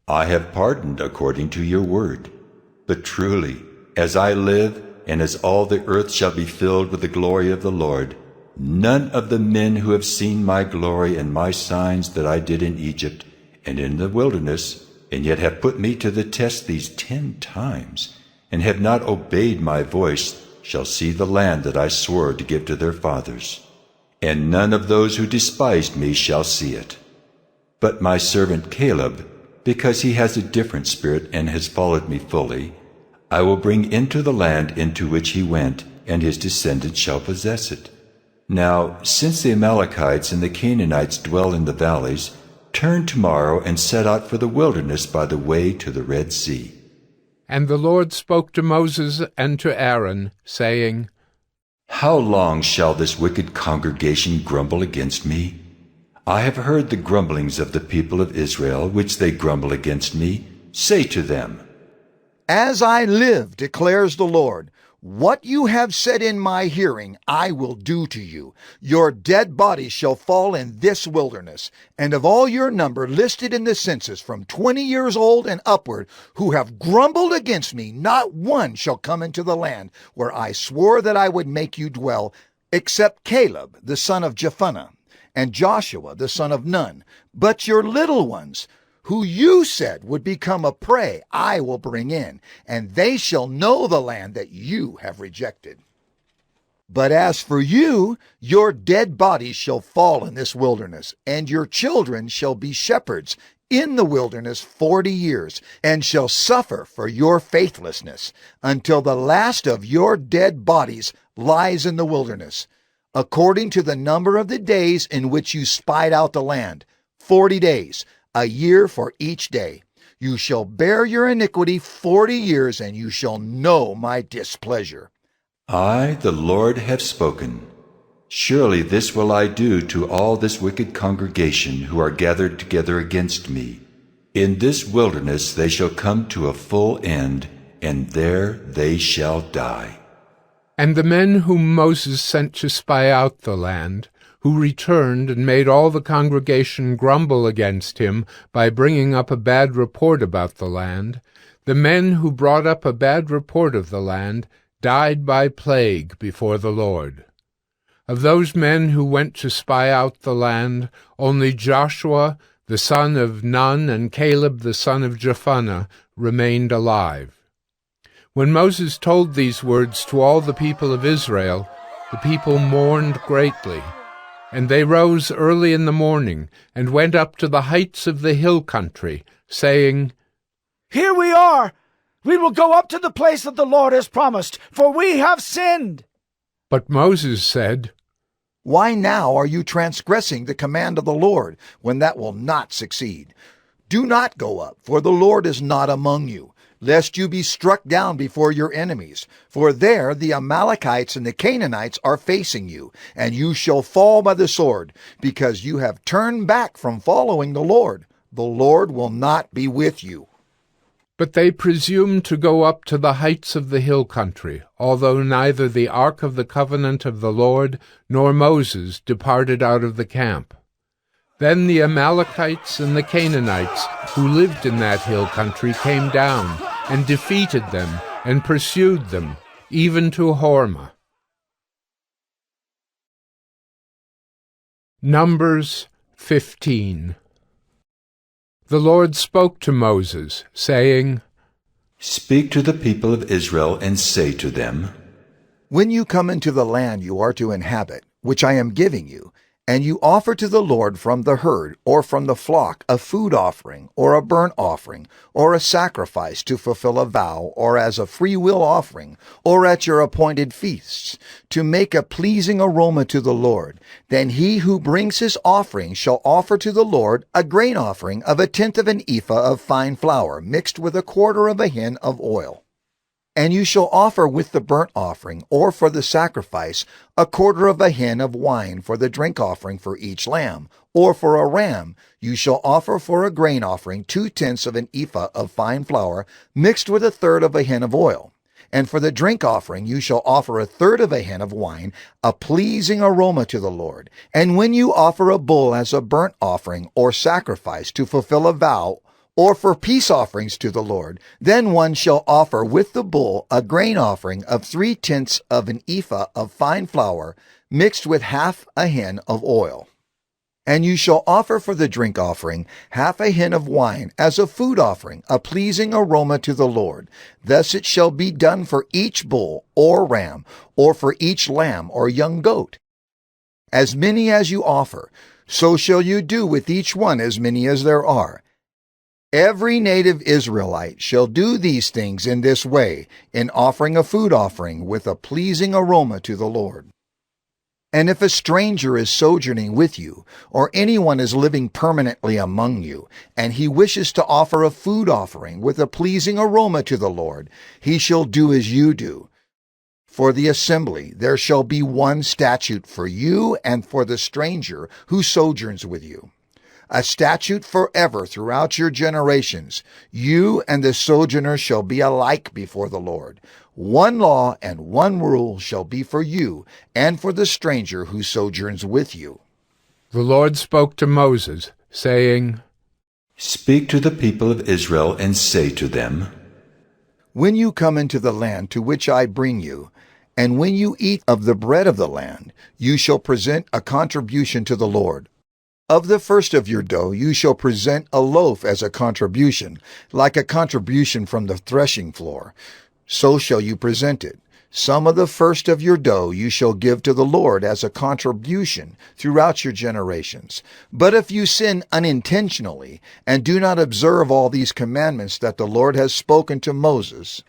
I have pardoned according to your word. But truly, as I live, and as all the earth shall be filled with the glory of the Lord, none of the men who have seen my glory and my signs that I did in Egypt and in the wilderness, and yet have put me to the test these 10 times, and have not obeyed my voice, shall see the land that I swore to give to their fathers. And none of those who despised me shall see it. But my servant Caleb, because he has a different spirit and has followed me fully, I will bring into the land into which he went, and his descendants shall possess it. Now, since the Amalekites and the Canaanites dwell in the valleys, turn tomorrow and set out for the wilderness by the way to the Red Sea. And the Lord spoke to Moses and to Aaron, saying, How long shall this wicked congregation grumble against me? I have heard the grumblings of the people of Israel, which they grumble against me. Say to them, As I live, declares the Lord, what you have said in my hearing I will do to you. Your dead bodies shall fall in this wilderness, and of all your number listed in the census from 20 years old and upward, who have grumbled against me, not one shall come into the land where I swore that I would make you dwell, except Caleb the son of Jephunneh, and Joshua the son of Nun. But your little ones, who you said would become a prey, I will bring in, and they shall know the land that you have rejected. But as for you, your dead bodies shall fall in this wilderness, and your children shall be shepherds in the wilderness 40 years, and shall suffer for your faithlessness, until the last of your dead bodies lies in the wilderness, according to the number of the days in which you spied out the land, 40 days, a year for each day. You shall bear your iniquity 40 years, and you shall know my displeasure. I, the Lord, have spoken. Surely this will I do to all this wicked congregation who are gathered together against me. In this wilderness they shall come to a full end, and there they shall die. And the men whom Moses sent to spy out the land, who returned and made all the congregation grumble against him by bringing up a bad report about the land, the men who brought up a bad report of the land died by plague before the Lord. Of those men who went to spy out the land, only Joshua the son of Nun and Caleb the son of Jephunneh remained alive. When Moses told these words to all the people of Israel, the people mourned greatly. And they rose early in the morning, and went up to the heights of the hill country, saying, "Here we are! We will go up to the place that the Lord has promised, for we have sinned." But Moses said, "Why now are you transgressing the command of the Lord, when that will not succeed? Do not go up, for the Lord is not among you, lest you be struck down before your enemies. For there the Amalekites and the Canaanites are facing you, and you shall fall by the sword, because you have turned back from following the Lord. The Lord will not be with you." But they presumed to go up to the heights of the hill country, although neither the ark of the covenant of the Lord nor Moses departed out of the camp. Then the Amalekites and the Canaanites who lived in that hill country came down and defeated them and pursued them, even to Hormah. Numbers 15. The Lord spoke to Moses, saying, "Speak to the people of Israel and say to them, When you come into the land you are to inhabit, which I am giving you, and you offer to the Lord from the herd or from the flock a food offering or a burnt offering or a sacrifice to fulfill a vow or as a free-will offering or at your appointed feasts, to make a pleasing aroma to the Lord, then he who brings his offering shall offer to the Lord a grain offering of 1/10 of an ephah of fine flour mixed with 1/4 of a hin of oil. And you shall offer with the burnt offering, or for the sacrifice, 1/4 of a hin of wine for the drink offering for each lamb, or for a ram, you shall offer for a grain offering 2/10 of an ephah of fine flour mixed with 1/3 of a hin of oil. And for the drink offering you shall offer 1/3 of a hin of wine, a pleasing aroma to the Lord. And when you offer a bull as a burnt offering or sacrifice to fulfill a vow, or for peace offerings to the Lord, then one shall offer with the bull a grain offering of 3/10 of an ephah of fine flour mixed with 1/2 a hin of oil. And you shall offer for the drink offering 1/2 a hin of wine as a food offering, a pleasing aroma to the Lord. Thus it shall be done for each bull or ram, or for each lamb or young goat. As many as you offer, so shall you do with each one as many as there are. Every native Israelite shall do these things in this way, in offering a food offering with a pleasing aroma to the Lord. And if a stranger is sojourning with you, or anyone is living permanently among you, and he wishes to offer a food offering with a pleasing aroma to the Lord, he shall do as you do. For the assembly there shall be one statute for you and for the stranger who sojourns with you. A statute forever throughout your generations. You and the sojourner shall be alike before the Lord. One law and one rule shall be for you and for the stranger who sojourns with you." The Lord spoke to Moses, saying, "Speak to the people of Israel and say to them, When you come into the land to which I bring you, and when you eat of the bread of the land, you shall present a contribution to the Lord. Of the first of your dough you shall present a loaf as a contribution, like a contribution from the threshing floor. So shall you present it. Some of the first of your dough you shall give to the Lord as a contribution throughout your generations. But if you sin unintentionally, and do not observe all these commandments that the Lord has spoken to Moses,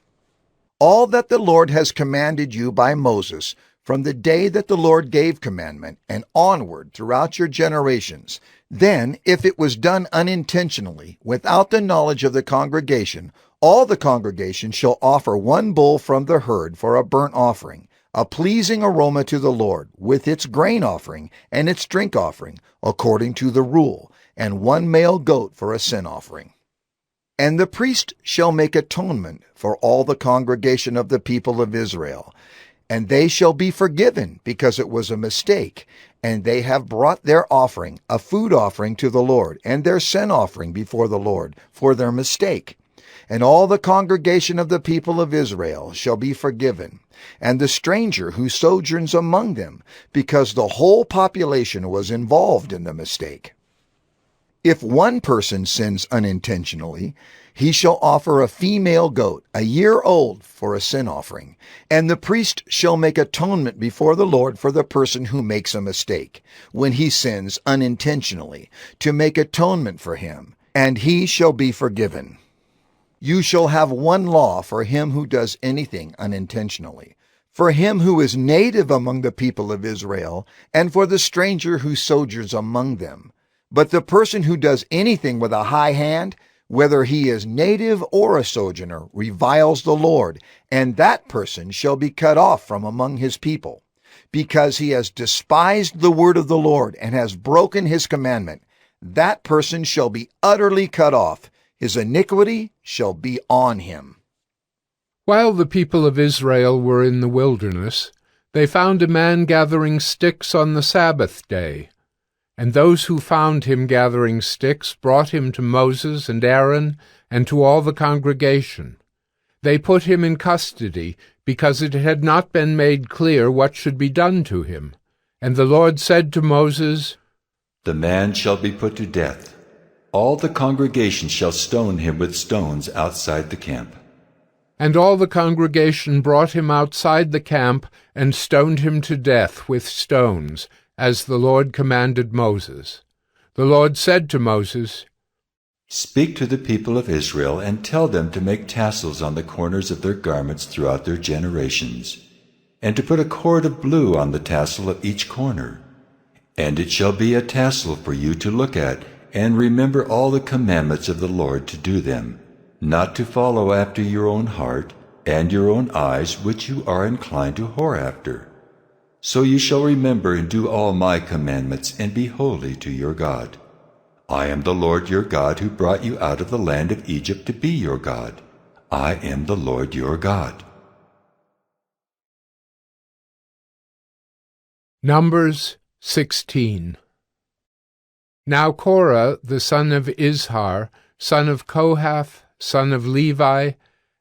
all that the Lord has commanded you by Moses, from the day that the Lord gave commandment and onward throughout your generations, then, if it was done unintentionally, without the knowledge of the congregation, all the congregation shall offer one bull from the herd for a burnt offering, a pleasing aroma to the Lord, with its grain offering and its drink offering, according to the rule, and one male goat for a sin offering. And the priest shall make atonement for all the congregation of the people of Israel, and they shall be forgiven, because it was a mistake, and they have brought their offering, a food offering to the Lord, and their sin offering before the Lord, for their mistake. And all the congregation of the people of Israel shall be forgiven, and the stranger who sojourns among them, because the whole population was involved in the mistake. If one person sins unintentionally, he shall offer a female goat, a year old, for a sin offering, and the priest shall make atonement before the Lord for the person who makes a mistake, when he sins unintentionally, to make atonement for him, and he shall be forgiven. You shall have one law for him who does anything unintentionally, for him who is native among the people of Israel, and for the stranger who sojourns among them. But the person who does anything with a high hand, whether he is native or a sojourner, reviles the Lord, and that person shall be cut off from among his people, because he has despised the word of the Lord and has broken his commandment. That person shall be utterly cut off. His iniquity shall be on him. While the people of Israel were in the wilderness, they found a man gathering sticks on the Sabbath day. And those who found him gathering sticks brought him to Moses and Aaron and to all the congregation. They put him in custody, because it had not been made clear what should be done to him. And the Lord said to Moses, "The man shall be put to death. All the congregation shall stone him with stones outside the camp." And all the congregation brought him outside the camp and stoned him to death with stones, as the Lord commanded Moses. The Lord said to Moses, "Speak to the people of Israel and tell them to make tassels on the corners of their garments throughout their generations, and to put a cord of blue on the tassel of each corner. And it shall be a tassel for you to look at, and remember all the commandments of the Lord to do them, not to follow after your own heart and your own eyes, which you are inclined to whore after. So you shall remember and do all my commandments, and be holy to your God. I am the Lord your God, who brought you out of the land of Egypt to be your God. I am the Lord your God." Numbers 16. Now Korah, the son of Izhar, son of Kohath, son of Levi,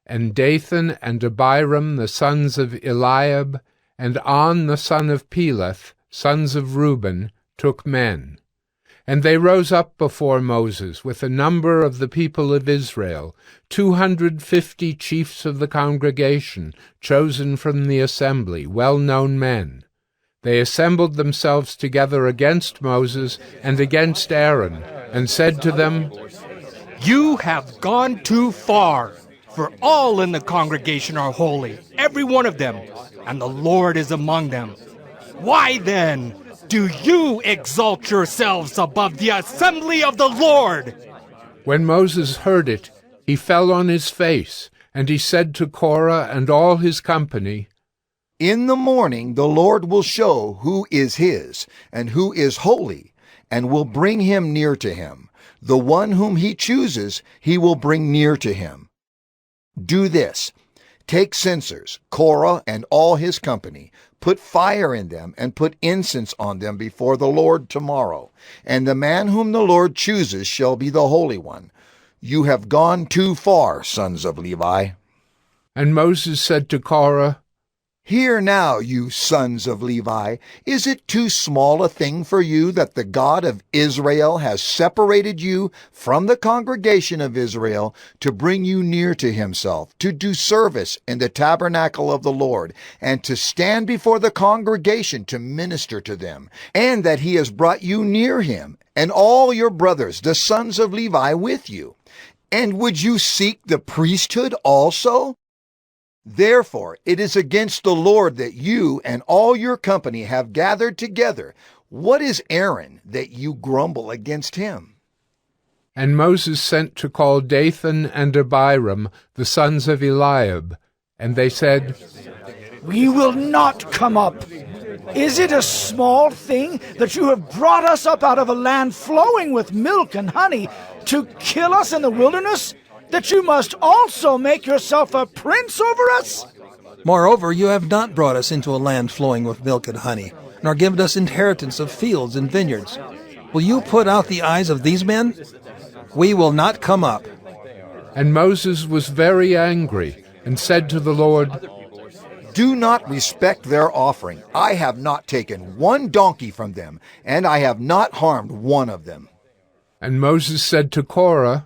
and Dathan and Abiram, the sons of Eliab, and On, the son of Peleth, sons of Reuben, took men. And they rose up before Moses with a number of the people of Israel, 250 chiefs of the congregation, chosen from the assembly, well-known men. They assembled themselves together against Moses and against Aaron, and said to them, "You have gone too far, for all in the congregation are holy, every one of them, and the Lord is among them. Why then do you exalt yourselves above the assembly of the Lord?" When Moses heard it, he fell on his face, and he said to Korah and all his company, "In the morning the Lord will show who is his, and who is holy, and will bring him near to him. The one whom he chooses he will bring near to him. Do this: take censers, Korah and all his company, put fire in them, and put incense on them before the Lord tomorrow. And the man whom the Lord chooses shall be the Holy One. You have gone too far, sons of Levi." And Moses said to Korah, "Hear now, you sons of Levi, is it too small a thing for you that the God of Israel has separated you from the congregation of Israel to bring you near to himself, to do service in the tabernacle of the Lord, and to stand before the congregation to minister to them, and that he has brought you near him, and all your brothers, the sons of Levi, with you? And would you seek the priesthood also? Therefore, it is against the Lord that you and all your company have gathered together. What is Aaron that you grumble against him?" And Moses sent to call Dathan and Abiram, the sons of Eliab. And they said, "We will not come up. Is it a small thing that you have brought us up out of a land flowing with milk and honey to kill us in the wilderness, that you must also make yourself a prince over us?" Moreover, you have not brought us into a land flowing with milk and honey, nor given us inheritance of fields and vineyards. Will you put out the eyes of these men? We will not come up. And Moses was very angry, and said to the Lord, "Do not respect their offering. I have not taken one donkey from them, and I have not harmed one of them." And Moses said to Korah,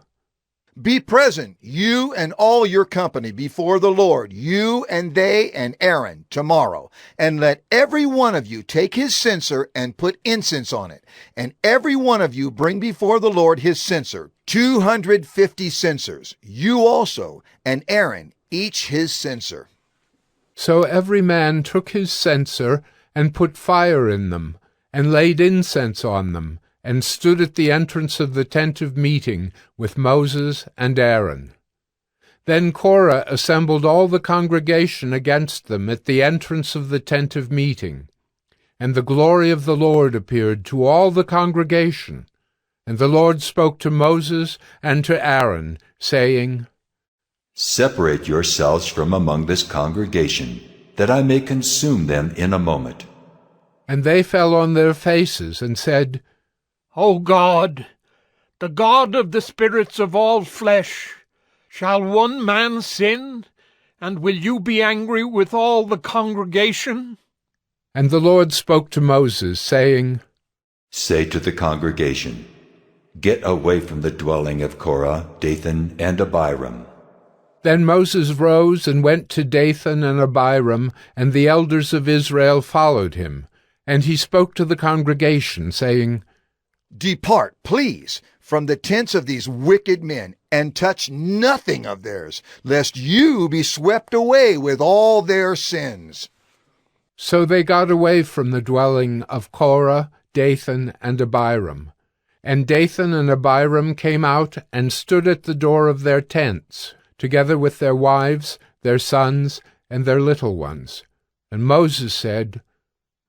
Be present, you and all your company, before the Lord, you and they and Aaron, tomorrow. And let every one of you take his censer and put incense on it. And every one of you bring before the Lord his censer, 250 censers. You also, and Aaron, each his censer. So every man took his censer and put fire in them, and laid incense on them, and stood at the entrance of the tent of meeting with Moses and Aaron. Then Korah assembled all the congregation against them at the entrance of the tent of meeting. And the glory of the Lord appeared to all the congregation. And the Lord spoke to Moses and to Aaron, saying, Separate yourselves from among this congregation, that I may consume them in a moment. And they fell on their faces and said, O God, the God of the spirits of all flesh, shall one man sin, and will you be angry with all the congregation? And the Lord spoke to Moses, saying, Say to the congregation, Get away from the dwelling of Korah, Dathan, and Abiram. Then Moses rose and went to Dathan and Abiram, and the elders of Israel followed him. And he spoke to the congregation, saying, Depart, please, from the tents of these wicked men, and touch nothing of theirs, lest you be swept away with all their sins. So they got away from the dwelling of Korah, Dathan, and Abiram. And Dathan and Abiram came out and stood at the door of their tents, together with their wives, their sons, and their little ones. And Moses said,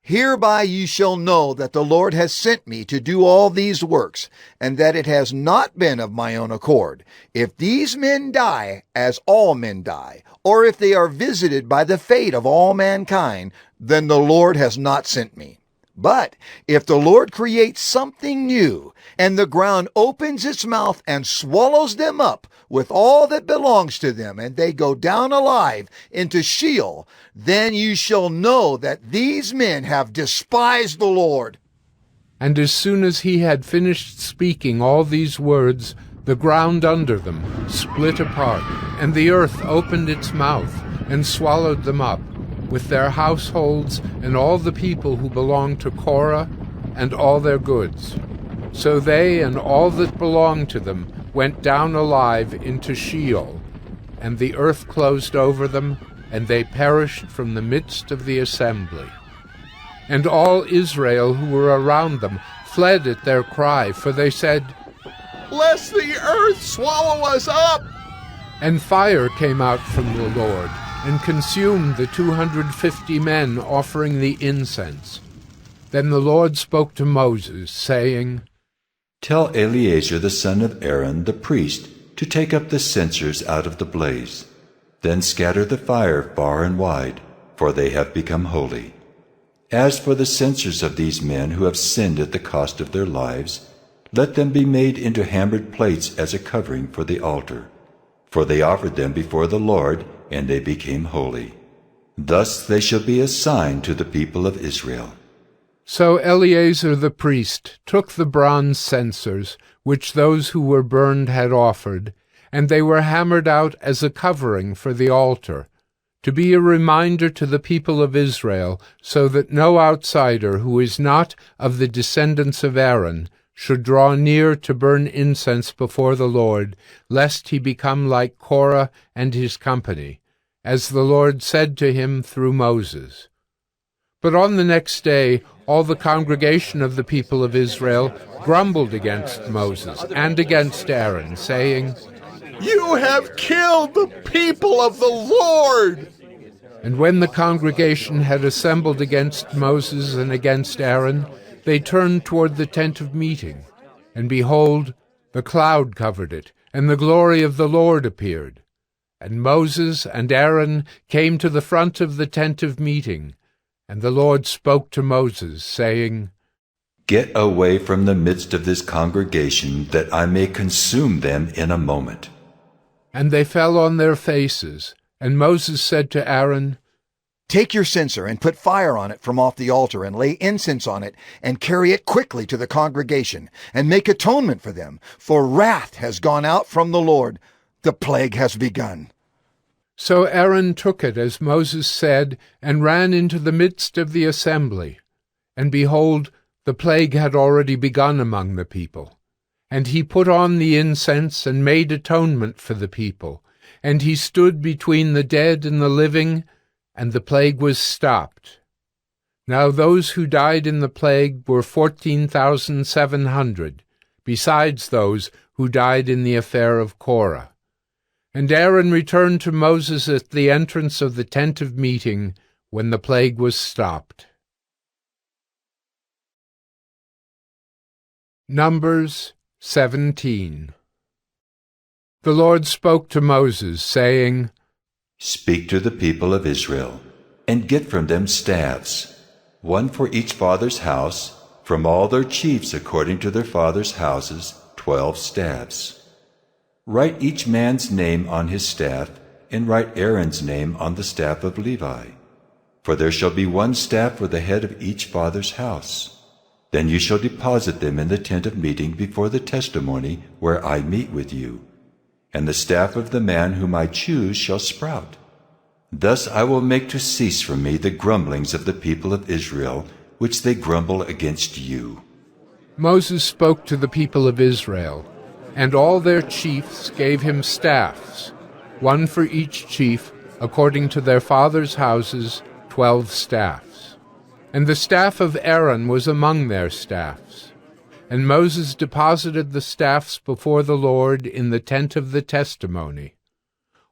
Hereby you shall know that the Lord has sent me to do all these works, and that it has not been of my own accord. If these men die, as all men die, or if they are visited by the fate of all mankind, then the Lord has not sent me. But if the Lord creates something new, and the ground opens its mouth and swallows them up with all that belongs to them, and they go down alive into Sheol, then you shall know that these men have despised the Lord. And as soon as he had finished speaking all these words, the ground under them split apart, and the earth opened its mouth and swallowed them up, with their households and all the people who belonged to Korah and all their goods. So they and all that belonged to them went down alive into Sheol, and the earth closed over them, and they perished from the midst of the assembly. And all Israel who were around them fled at their cry, for they said, Lest the earth swallow us up! And fire came out from the Lord, and consumed the 250 men offering the incense. Then the Lord spoke to Moses, saying, Tell Eleazar the son of Aaron the priest to take up the censers out of the blaze. Then scatter the fire far and wide, for they have become holy. As for the censers of these men who have sinned at the cost of their lives, let them be made into hammered plates as a covering for the altar. For they offered them before the Lord, and they became holy. Thus they shall be a sign to the people of Israel. So Eleazar the priest took the bronze censers, which those who were burned had offered, and they were hammered out as a covering for the altar, to be a reminder to the people of Israel, so that no outsider who is not of the descendants of Aaron should draw near to burn incense before the Lord, lest he become like Korah and his company, as the Lord said to him through Moses. But on the next day all the congregation of the people of Israel grumbled against Moses and against Aaron, saying, You have killed the people of the Lord! And when the congregation had assembled against Moses and against Aaron, they turned toward the tent of meeting, and behold, the cloud covered it, and the glory of the Lord appeared. And Moses and Aaron came to the front of the tent of meeting, and the Lord spoke to Moses, saying, Get away from the midst of this congregation, that I may consume them in a moment. And they fell on their faces, and Moses said to Aaron, Take your censer and put fire on it from off the altar and lay incense on it and carry it quickly to the congregation and make atonement for them, for wrath has gone out from the Lord. The plague has begun." So Aaron took it as Moses said, and ran into the midst of the assembly. And behold, the plague had already begun among the people. And he put on the incense and made atonement for the people. And he stood between the dead and the living, and the plague was stopped. Now those who died in the plague were 14,700, besides those who died in the affair of Korah. And Aaron returned to Moses at the entrance of the tent of meeting when the plague was stopped. Numbers 17. The Lord spoke to Moses, saying, "Speak to the people of Israel, and get from them staffs, one for each father's house, from all their chiefs according to their fathers' houses, 12 staffs. Write each man's name on his staff, and write Aaron's name on the staff of Levi. For there shall be one staff for the head of each father's house. Then you shall deposit them in the tent of meeting before the testimony where I meet with you. And the staff of the man whom I choose shall sprout. Thus I will make to cease from me the grumblings of the people of Israel, which they grumble against you." Moses spoke to the people of Israel, and all their chiefs gave him staffs, one for each chief, according to their fathers' houses, 12 staffs. And the staff of Aaron was among their staffs. And Moses deposited the staffs before the Lord in the tent of the testimony.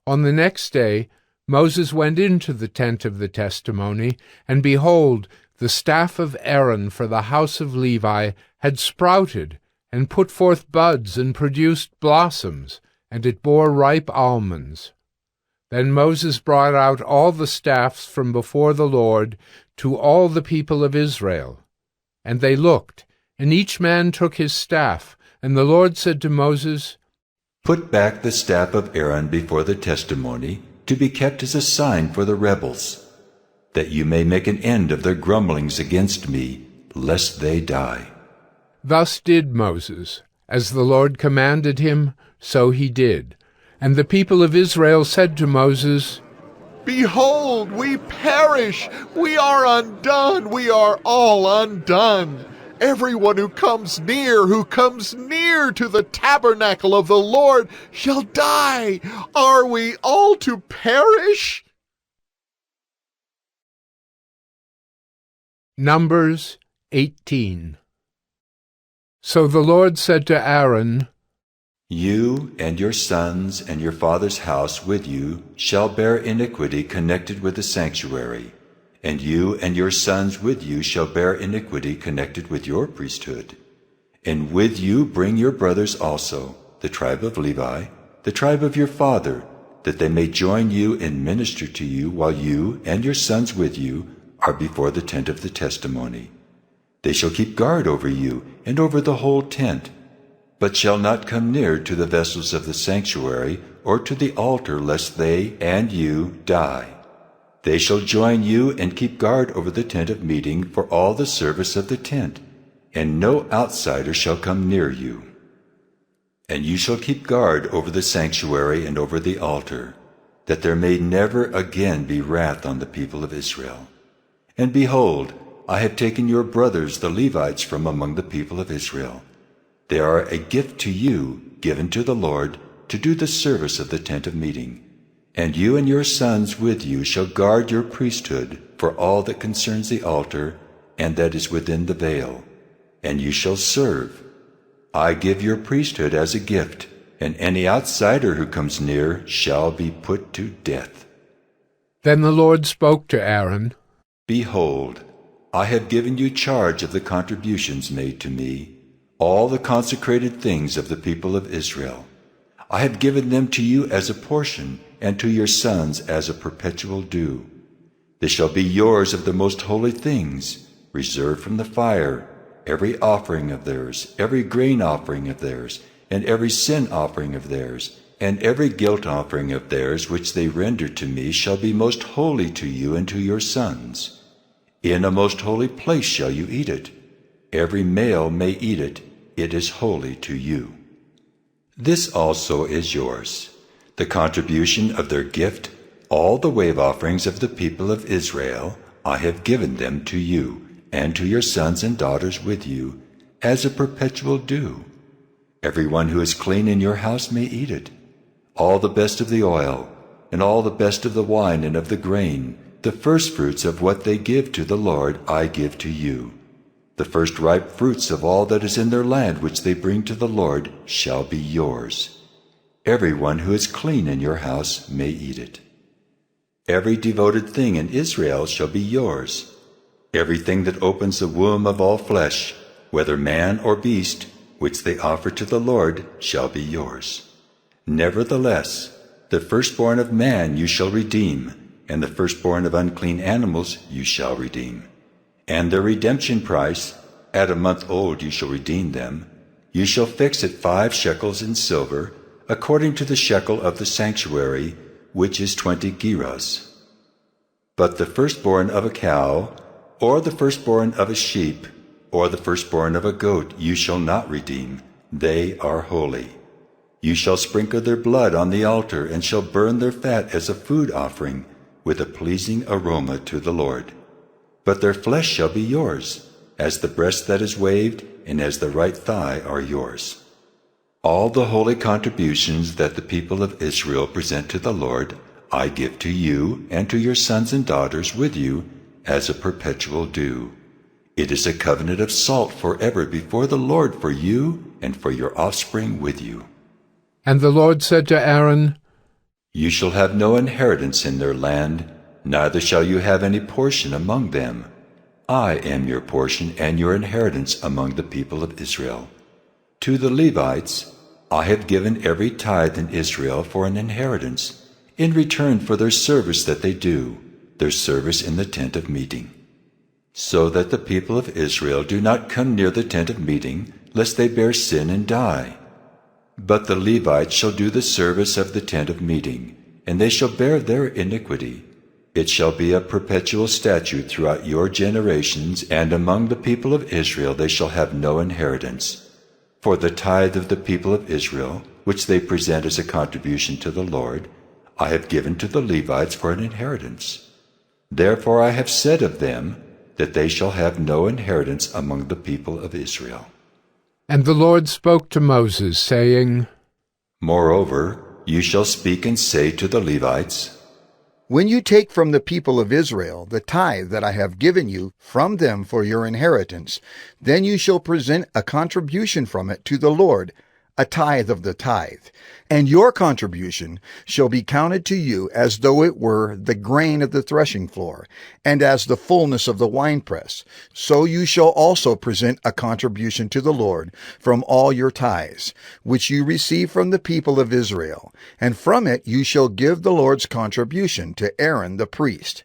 On the next day Moses went into the tent of the testimony, and behold, the staff of Aaron for the house of Levi had sprouted, and put forth buds, and produced blossoms, and it bore ripe almonds. Then Moses brought out all the staffs from before the Lord to all the people of Israel. And they looked, and each man took his staff. And the Lord said to Moses, "Put back the staff of Aaron before the testimony, to be kept as a sign for the rebels, that you may make an end of their grumblings against me, lest they die." Thus did Moses. As the Lord commanded him, so he did. And the people of Israel said to Moses, "Behold, we perish! We are undone! We are all undone! Everyone who comes near to the tabernacle of the Lord shall die! Are we all to perish?" Numbers 18. So the Lord said to Aaron, "You and your sons and your father's house with you shall bear iniquity connected with the sanctuary, and you and your sons with you shall bear iniquity connected with your priesthood. And with you bring your brothers also, the tribe of Levi, the tribe of your father, that they may join you and minister to you while you and your sons with you are before the tent of the testimony. They shall keep guard over you and over the whole tent, but shall not come near to the vessels of the sanctuary or to the altar, lest they and you die. They shall join you and keep guard over the tent of meeting for all the service of the tent, and no outsider shall come near you. And you shall keep guard over the sanctuary and over the altar, that there may never again be wrath on the people of Israel. And behold, I have taken your brothers the Levites from among the people of Israel. They are a gift to you, given to the Lord, to do the service of the tent of meeting. And you and your sons with you shall guard your priesthood for all that concerns the altar and that is within the veil, and you shall serve. I give your priesthood as a gift, and any outsider who comes near shall be put to death." Then the Lord spoke to Aaron, "Behold, I have given you charge of the contributions made to me, all the consecrated things of the people of Israel. I have given them to you as a portion, and to your sons as a perpetual due. They shall be yours of the most holy things, reserved from the fire, every offering of theirs, every grain offering of theirs, and every sin offering of theirs, and every guilt offering of theirs which they render to me shall be most holy to you and to your sons. In a most holy place shall you eat it. Every male may eat it. It is holy to you. This also is yours, the contribution of their gift, all the wave offerings of the people of Israel. I have given them to you, and to your sons and daughters with you, as a perpetual due. Everyone who is clean in your house may eat it. All the best of the oil, and all the best of the wine and of the grain, the firstfruits of what they give to the Lord, I give to you. The first ripe fruits of all that is in their land which they bring to the Lord shall be yours. Everyone who is clean in your house may eat it. Every devoted thing in Israel shall be yours. Everything that opens the womb of all flesh, whether man or beast, which they offer to the Lord, shall be yours. Nevertheless, the firstborn of man you shall redeem, and the firstborn of unclean animals you shall redeem. And their redemption price, at a month old you shall redeem them. You shall fix it 5 shekels in silver, according to the shekel of the sanctuary, which is 20 gerahs. But the firstborn of a cow, or the firstborn of a sheep, or the firstborn of a goat you shall not redeem. They are holy. You shall sprinkle their blood on the altar, and shall burn their fat as a food offering, with a pleasing aroma to the Lord. But their flesh shall be yours, as the breast that is waved, and as the right thigh are yours. All the holy contributions that the people of Israel present to the Lord, I give to you and to your sons and daughters with you, as a perpetual due. It is a covenant of salt forever before the Lord for you and for your offspring with you. And the Lord said to Aaron, You shall have no inheritance in their land, neither shall you have any portion among them. I am your portion and your inheritance among the people of Israel. To the Levites I have given every tithe in Israel for an inheritance, in return for their service that they do, their service in the tent of meeting. So that the people of Israel do not come near the tent of meeting, lest they bear sin and die. But the Levites shall do the service of the tent of meeting, and they shall bear their iniquity. It shall be a perpetual statute throughout your generations, and among the people of Israel they shall have no inheritance. For the tithe of the people of Israel, which they present as a contribution to the Lord, I have given to the Levites for an inheritance. Therefore I have said of them, that they shall have no inheritance among the people of Israel. And the Lord spoke to Moses, saying, Moreover, you shall speak and say to the Levites, When you take from the people of Israel the tithe that I have given you from them for your inheritance, then you shall present a contribution from it to the Lord, a tithe of the tithe. And your contribution shall be counted to you as though it were the grain of the threshing floor, and as the fullness of the winepress. So you shall also present a contribution to the Lord from all your tithes, which you receive from the people of Israel. And from it you shall give the Lord's contribution to Aaron the priest.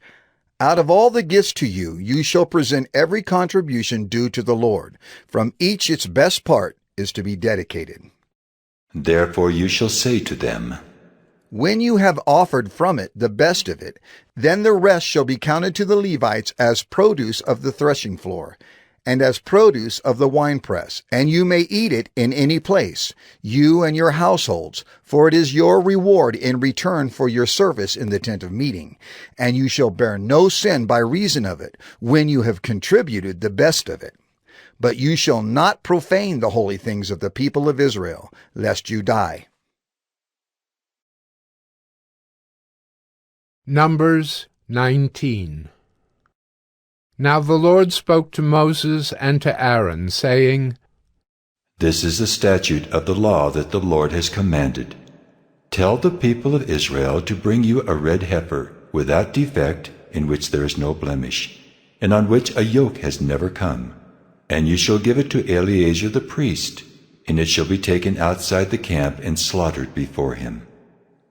Out of all the gifts to you, you shall present every contribution due to the Lord. From each its best part is to be dedicated. Therefore you shall say to them, When you have offered from it the best of it, then the rest shall be counted to the Levites as produce of the threshing floor, and as produce of the winepress, and you may eat it in any place, you and your households, for it is your reward in return for your service in the tent of meeting. And you shall bear no sin by reason of it, when you have contributed the best of it. But you shall not profane the holy things of the people of Israel, lest you die. Numbers 19. Now the Lord spoke to Moses and to Aaron, saying, This is the statute of the law that the Lord has commanded. Tell the people of Israel to bring you a red heifer, without defect, in which there is no blemish, and on which a yoke has never come. And you shall give it to Eleazar the priest, and it shall be taken outside the camp and slaughtered before him.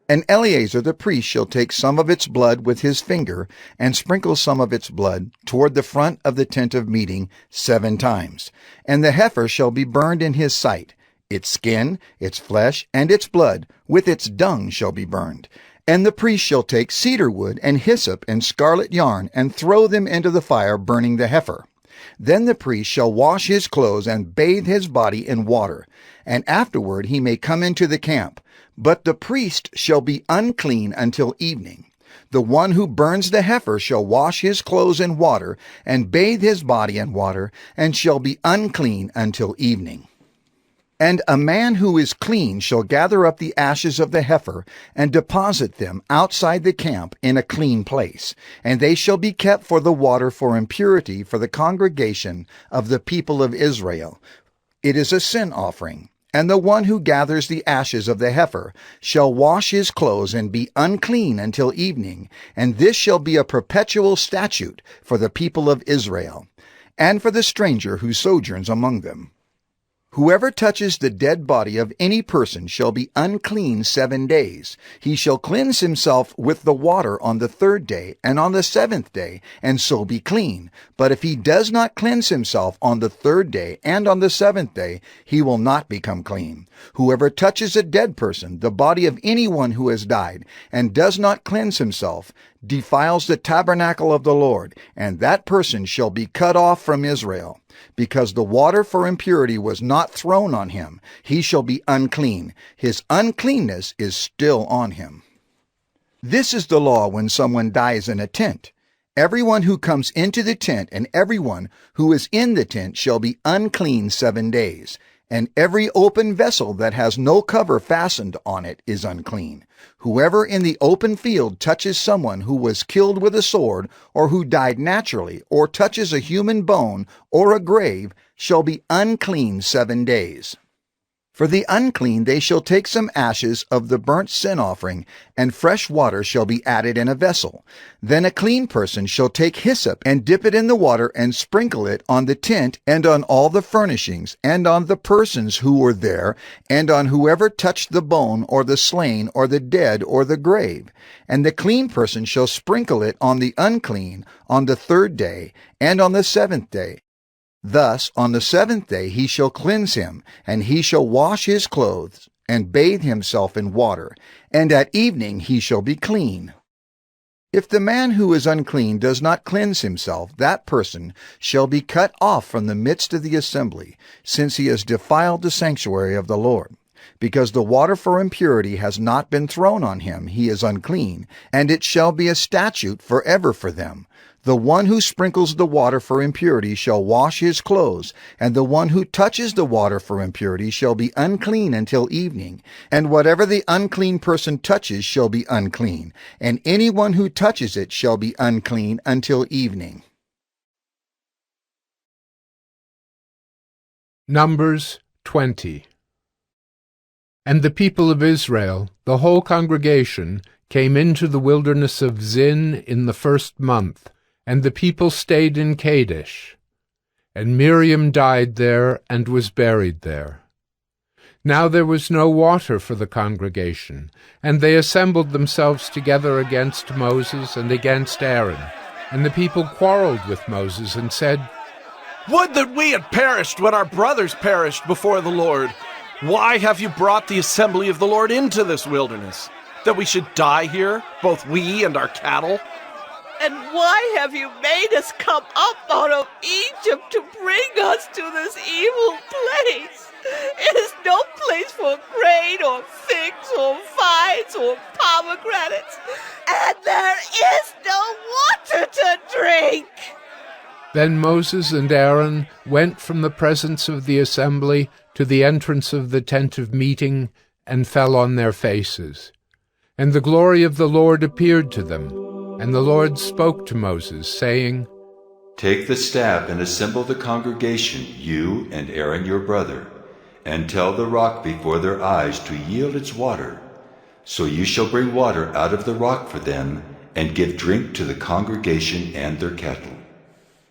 And Eleazar the priest shall take some of its blood with his finger, and sprinkle some of its blood toward the front of the tent of meeting 7 times. And the heifer shall be burned in his sight. Its skin, its flesh, and its blood, with its dung shall be burned. And the priest shall take cedar wood and hyssop and scarlet yarn, and throw them into the fire, burning the heifer. Then the priest shall wash his clothes and bathe his body in water, and afterward he may come into the camp. But the priest shall be unclean until evening. The one who burns the heifer shall wash his clothes in water, and bathe his body in water, and shall be unclean until evening. And a man who is clean shall gather up the ashes of the heifer, and deposit them outside the camp in a clean place, and they shall be kept for the water for impurity for the congregation of the people of Israel. It is a sin offering. And the one who gathers the ashes of the heifer shall wash his clothes and be unclean until evening, and this shall be a perpetual statute for the people of Israel, and for the stranger who sojourns among them. Whoever touches the dead body of any person shall be unclean 7 days. He shall cleanse himself with the water on the 3rd day and on the 7th day, and so be clean. But if he does not cleanse himself on the 3rd day and on the 7th day, he will not become clean. Whoever touches a dead person, the body of anyone who has died, and does not cleanse himself, defiles the tabernacle of the Lord, and that person shall be cut off from Israel. Because the water for impurity was not thrown on him, he shall be unclean. His uncleanness is still on him. This is the law when someone dies in a tent. Everyone who comes into the tent and everyone who is in the tent shall be unclean 7 days. And every open vessel that has no cover fastened on it is unclean. Whoever in the open field touches someone who was killed with a sword, or who died naturally, or touches a human bone or a grave, shall be unclean 7 days. For the unclean they shall take some ashes of the burnt sin offering, and fresh water shall be added in a vessel. Then a clean person shall take hyssop, and dip it in the water, and sprinkle it on the tent, and on all the furnishings, and on the persons who were there, and on whoever touched the bone, or the slain, or the dead, or the grave. And the clean person shall sprinkle it on the unclean on the 3rd day, and on the 7th day. Thus on the 7th day he shall cleanse him, and he shall wash his clothes, and bathe himself in water, and at evening he shall be clean. If the man who is unclean does not cleanse himself, that person shall be cut off from the midst of the assembly, since he has defiled the sanctuary of the Lord. Because the water for impurity has not been thrown on him, he is unclean, and it shall be a statute forever for them. The one who sprinkles the water for impurity shall wash his clothes, and the one who touches the water for impurity shall be unclean until evening. And whatever the unclean person touches shall be unclean, and anyone who touches it shall be unclean until evening. Numbers 20. And the people of Israel, the whole congregation, came into the wilderness of Zin in the 1st month, and the people stayed in Kadesh. And Miriam died there and was buried there. Now there was no water for the congregation, and they assembled themselves together against Moses and against Aaron. And the people quarreled with Moses and said, "Would that we had perished when our brothers perished before the Lord! Why have you brought the assembly of the Lord into this wilderness? That we should die here, both we and our cattle?" And why have you made us come up out of Egypt to bring us to this evil place? It is no place for grain or figs or vines or pomegranates, and there is no water to drink. Then Moses and Aaron went from the presence of the assembly to the entrance of the tent of meeting, and fell on their faces. And the glory of the Lord appeared to them. And the Lord spoke to Moses, saying, "Take the staff and assemble the congregation, you and Aaron your brother, and tell the rock before their eyes to yield its water. So you shall bring water out of the rock for them, and give drink to the congregation and their cattle."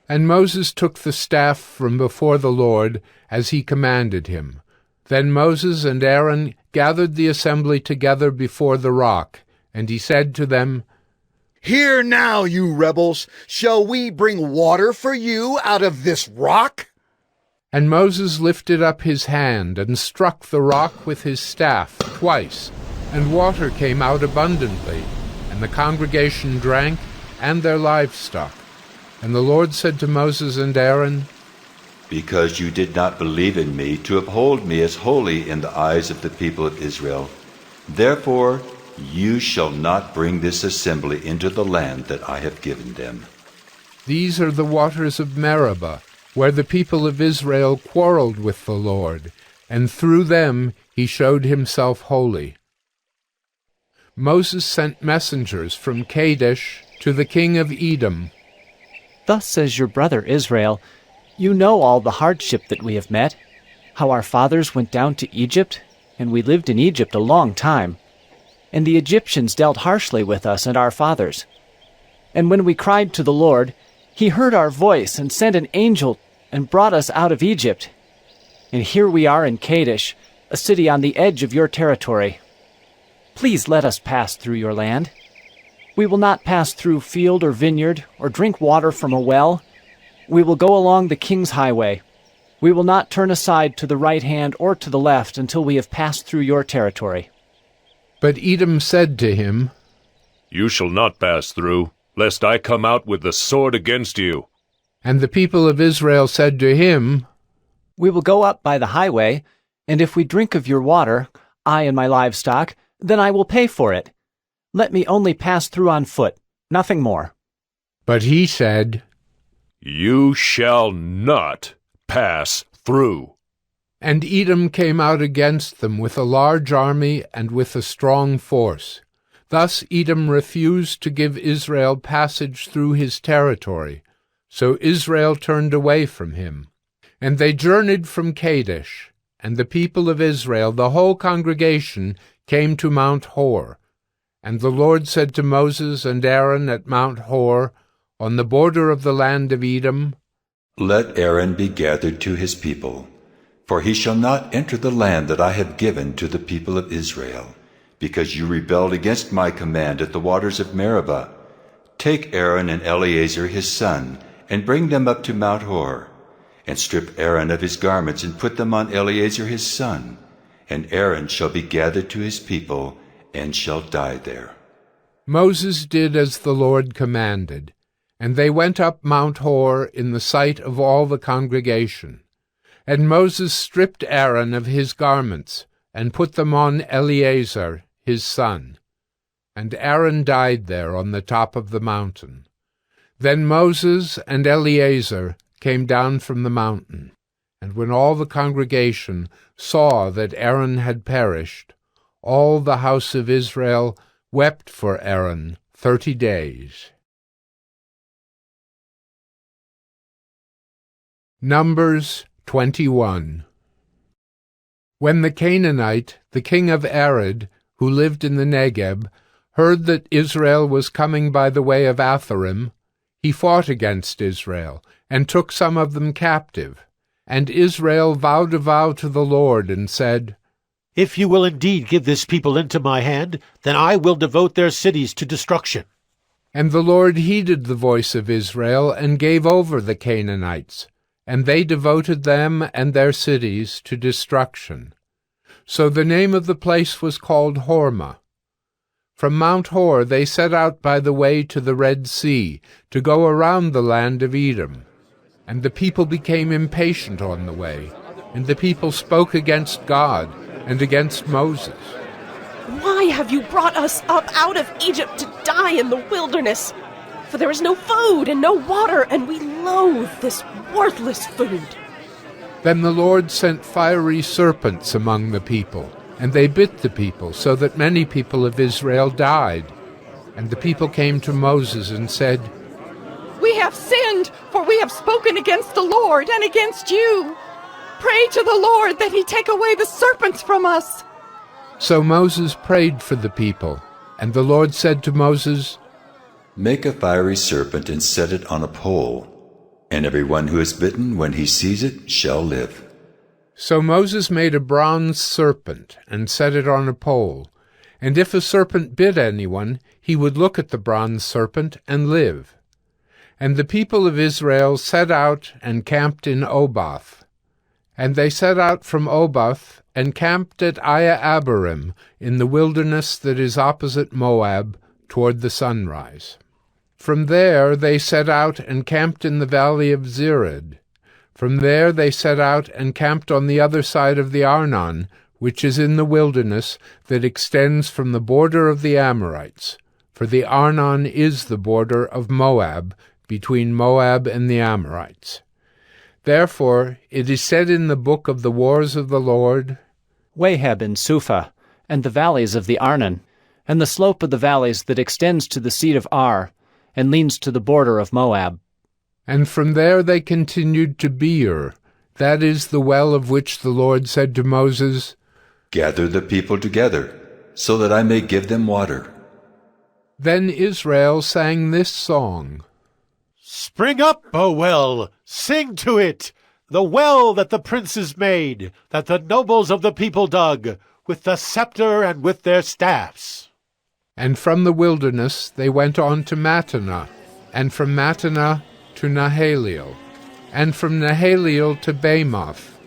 And Moses took the staff from before the Lord, as he commanded him. Then Moses and Aaron gathered the assembly together before the rock, and he said to them, "Hear now, you rebels, shall we bring water for you out of this rock?" And Moses lifted up his hand and struck the rock with his staff twice, and water came out abundantly, and the congregation drank, and their livestock. And the Lord said to Moses and Aaron, Because you did not believe in me to uphold me as holy in the eyes of the people of Israel, therefore you shall not bring this assembly into the land that I have given them. These are the waters of Meribah, where the people of Israel quarreled with the Lord, and through them he showed himself holy. Moses sent messengers from Kadesh to the king of Edom. Thus says your brother Israel, You know all the hardship that we have met, how our fathers went down to Egypt, and we lived in Egypt a long time. And the Egyptians dealt harshly with us and our fathers. And when we cried to the Lord, he heard our voice and sent an angel and brought us out of Egypt. And here we are in Kadesh, a city on the edge of your territory. Please let us pass through your land. We will not pass through field or vineyard or drink water from a well. We will go along the king's highway. We will not turn aside to the right hand or to the left until we have passed through your territory. But Edom said to him, You shall not pass through, lest I come out with the sword against you. And the people of Israel said to him, We will go up by the highway, and if we drink of your water, I and my livestock, then I will pay for it. Let me only pass through on foot, nothing more. But he said, You shall not pass through. And Edom came out against them with a large army and with a strong force. Thus Edom refused to give Israel passage through his territory. So Israel turned away from him. And they journeyed from Kadesh, and the people of Israel, the whole congregation, came to Mount Hor. And the Lord said to Moses and Aaron at Mount Hor, on the border of the land of Edom, Let Aaron be gathered to his people, for he shall not enter the land that I have given to the people of Israel, because you rebelled against my command at the waters of Meribah. Take Aaron and Eleazar his son, and bring them up to Mount Hor, and strip Aaron of his garments, and put them on Eleazar his son, and Aaron shall be gathered to his people, and shall die there. Moses did as the Lord commanded, and they went up Mount Hor in the sight of all the congregation. And Moses stripped Aaron of his garments, and put them on Eleazar his son. And Aaron died there on the top of the mountain. Then Moses and Eleazar came down from the mountain. And when all the congregation saw that Aaron had perished, all the house of Israel wept for Aaron 30 days. Numbers 21. When the Canaanite, the king of Arad, who lived in the Negeb, heard that Israel was coming by the way of Atharim, he fought against Israel, and took some of them captive. And Israel vowed a vow to the Lord, and said, If you will indeed give this people into my hand, then I will devote their cities to destruction. And the Lord heeded the voice of Israel, and gave over the Canaanites, and they devoted them and their cities to destruction. So the name of the place was called Hormah. From Mount Hor they set out by the way to the Red Sea, to go around the land of Edom. And the people became impatient on the way, and the people spoke against God and against Moses. Why have you brought us up out of Egypt to die in the wilderness? For there is no food and no water, and we loathe this worthless food. Then the Lord sent fiery serpents among the people, and they bit the people, so that many people of Israel died. And the people came to Moses and said, We have sinned, for we have spoken against the Lord and against you. Pray to the Lord that he take away the serpents from us. So Moses prayed for the people, and the Lord said to Moses, Make a fiery serpent and set it on a pole, and everyone who is bitten when he sees it shall live. So Moses made a bronze serpent and set it on a pole, and if a serpent bit anyone, he would look at the bronze serpent and live. And the people of Israel set out and camped in Oboth. And they set out from Oboth, and camped at Abarim, in the wilderness that is opposite Moab, toward the sunrise. From there they set out and camped in the valley of Zered. From there they set out and camped on the other side of the Arnon, which is in the wilderness that extends from the border of the Amorites. For the Arnon is the border of Moab, between Moab and the Amorites. Therefore it is said in the book of the wars of the Lord, Waheb and Supha, and the valleys of the Arnon, and the slope of the valleys that extends to the seat of Ar, and leans to the border of Moab. And from there they continued to Beer, that is the well of which the Lord said to Moses, Gather the people together, so that I may give them water. Then Israel sang this song. Spring up, O well, sing to it, the well that the princes made, that the nobles of the people dug, with the scepter and with their staffs. And from the wilderness they went on to Mattanah, and from Mattanah to Nahaliel, and from Nahaliel to Bamoth,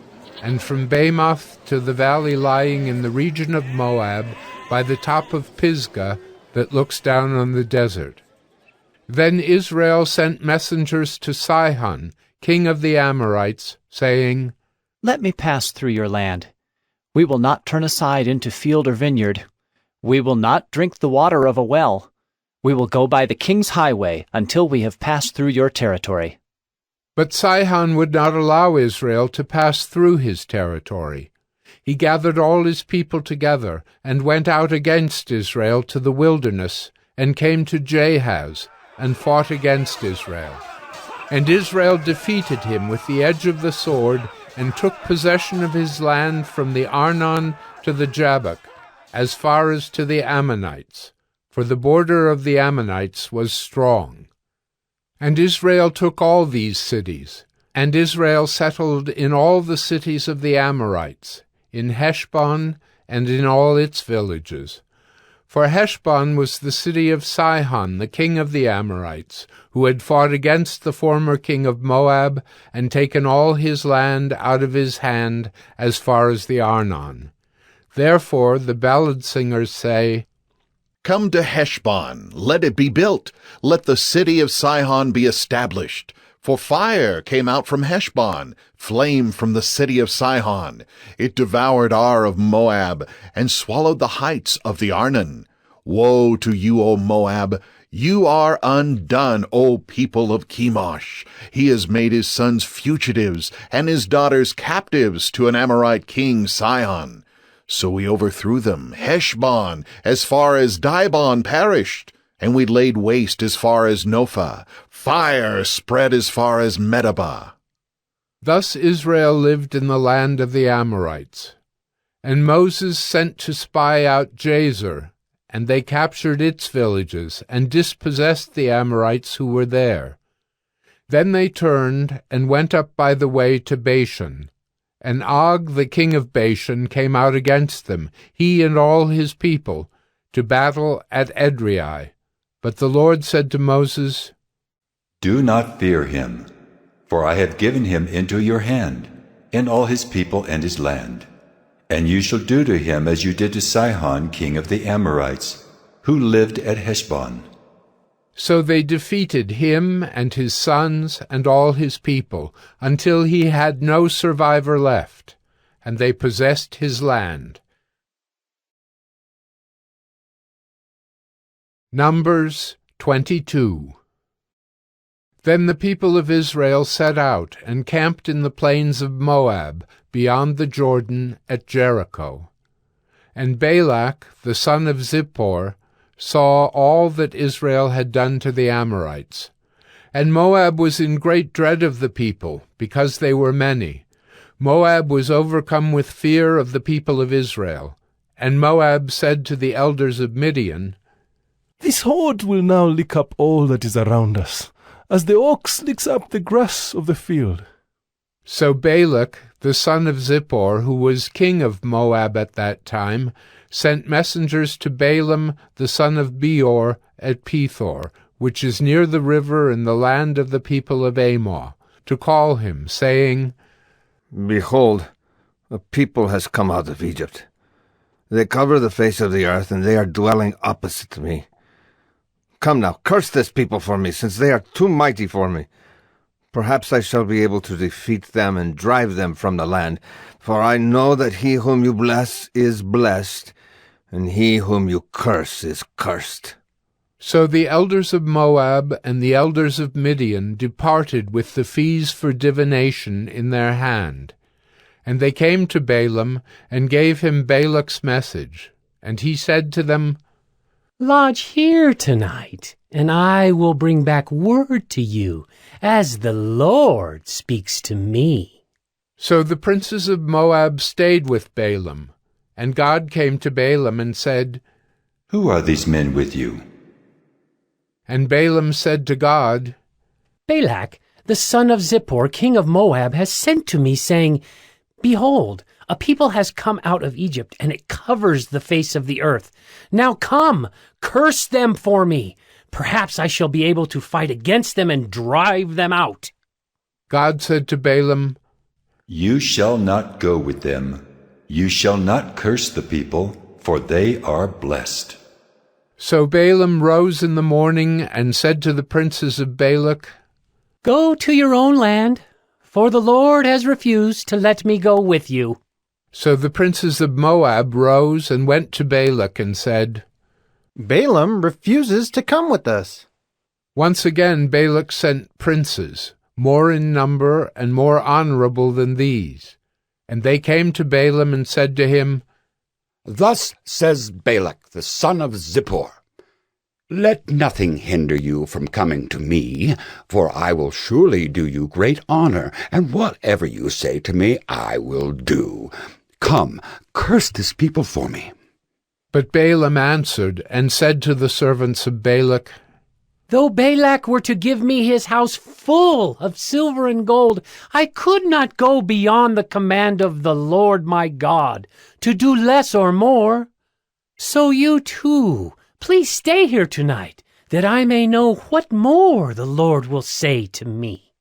and from Bamoth to the valley lying in the region of Moab, by the top of Pisgah, that looks down on the desert. Then Israel sent messengers to Sihon, king of the Amorites, saying, Let me pass through your land. We will not turn aside into field or vineyard. We will not drink the water of a well. We will go by the king's highway until we have passed through your territory. But Sihon would not allow Israel to pass through his territory. He gathered all his people together, and went out against Israel to the wilderness, and came to Jahaz, and fought against Israel. And Israel defeated him with the edge of the sword, and took possession of his land from the Arnon to the Jabbok, as far as to the Ammonites, for the border of the Ammonites was strong. And Israel took all these cities, and Israel settled in all the cities of the Amorites, in Heshbon, and in all its villages. For Heshbon was the city of Sihon, the king of the Amorites, who had fought against the former king of Moab, and taken all his land out of his hand as far as the Arnon. Therefore the ballad singers say, Come to Heshbon, let it be built, let the city of Sihon be established. For fire came out from Heshbon, flame from the city of Sihon. It devoured Ar of Moab, and swallowed the heights of the Arnon. Woe to you, O Moab! You are undone, O people of Chemosh. He has made his sons fugitives, and his daughters captives to an Amorite king, Sihon. So we overthrew them. Heshbon, as far as Dibon, perished, and we laid waste as far as Nophah. Fire spread as far as Medeba. Thus Israel lived in the land of the Amorites. And Moses sent to spy out Jazer, and they captured its villages, and dispossessed the Amorites who were there. Then they turned, and went up by the way to Bashan. And Og the king of Bashan came out against them, he and all his people, to battle at Edrei. But the Lord said to Moses, Do not fear him, for I have given him into your hand, and all his people and his land. And you shall do to him as you did to Sihon king of the Amorites, who lived at Heshbon. So they defeated him and his sons and all his people, until he had no survivor left, and they possessed his land. Numbers 22. Then the people of Israel set out, and camped in the plains of Moab, beyond the Jordan, at Jericho. And Balak, the son of Zippor, saw all that Israel had done to the Amorites. And Moab was in great dread of the people, because they were many. Moab was overcome with fear of the people of Israel. And Moab said to the elders of Midian, This horde will now lick up all that is around us, as the ox licks up the grass of the field. So Balak, the son of Zippor, who was king of Moab at that time, sent messengers to Balaam the son of Beor at Pethor, which is near the river in the land of the people of Ammon, to call him, saying, Behold, a people has come out of Egypt. They cover the face of the earth, and they are dwelling opposite to me. Come now, curse this people for me, since they are too mighty for me. Perhaps I shall be able to defeat them and drive them from the land, for I know that he whom you bless is blessed, and he whom you curse is cursed. So the elders of Moab and the elders of Midian departed with the fees for divination in their hand. And they came to Balaam, and gave him Balak's message. And he said to them, Lodge here tonight, and I will bring back word to you, as the Lord speaks to me. So the princes of Moab stayed with Balaam. And God came to Balaam and said, Who are these men with you? And Balaam said to God, Balak, the son of Zippor, king of Moab, has sent to me, saying, Behold, a people has come out of Egypt, and it covers the face of the earth. Now come, curse them for me. Perhaps I shall be able to fight against them and drive them out. God said to Balaam, You shall not go with them. You shall not curse the people, for they are blessed. So Balaam rose in the morning and said to the princes of Balak, Go to your own land, for the Lord has refused to let me go with you. So the princes of Moab rose and went to Balak and said, Balaam refuses to come with us. Once again Balak sent princes, more in number and more honorable than these. And they came to Balaam and said to him, Thus says Balak, the son of Zippor, Let nothing hinder you from coming to me, for I will surely do you great honor, and whatever you say to me I will do. Come, curse this people for me. But Balaam answered and said to the servants of Balak, Though Balak were to give me his house full of silver and gold, I could not go beyond the command of the Lord my God, to do less or more. So you too, please stay here tonight, that I may know what more the Lord will say to me.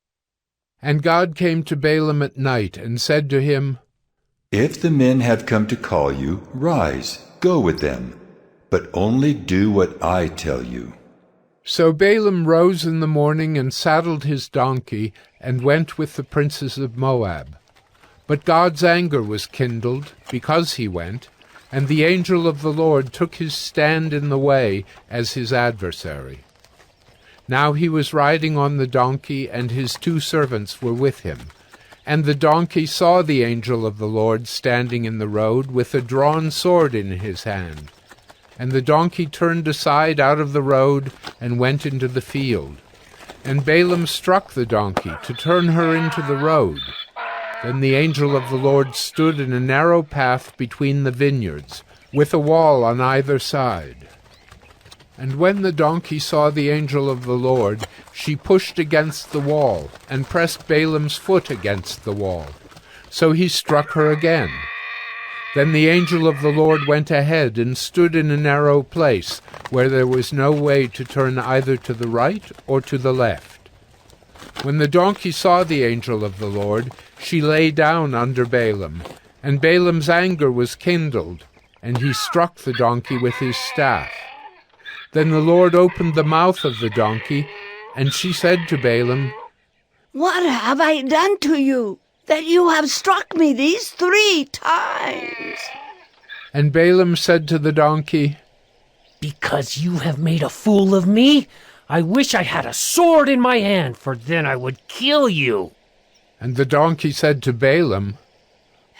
And God came to Balaam at night and said to him, If the men have come to call you, rise, go with them, but only do what I tell you. So Balaam rose in the morning and saddled his donkey and went with the princes of Moab. But God's anger was kindled because he went, and the angel of the Lord took his stand in the way as his adversary. Now he was riding on the donkey, and his 2 servants were with him. And the donkey saw the angel of the Lord standing in the road with a drawn sword in his hand. And the donkey turned aside out of the road and went into the field. And Balaam struck the donkey to turn her into the road. Then the angel of the Lord stood in a narrow path between the vineyards, with a wall on either side. And when the donkey saw the angel of the Lord, she pushed against the wall, and pressed Balaam's foot against the wall. So he struck her again. Then the angel of the Lord went ahead and stood in a narrow place, where there was no way to turn either to the right or to the left. When the donkey saw the angel of the Lord, she lay down under Balaam, and Balaam's anger was kindled, and he struck the donkey with his staff. Then the Lord opened the mouth of the donkey, and she said to Balaam, What have I done to you, that you have struck me these 3 times? And Balaam said to the donkey, Because you have made a fool of me, I wish I had a sword in my hand, for then I would kill you. And the donkey said to Balaam,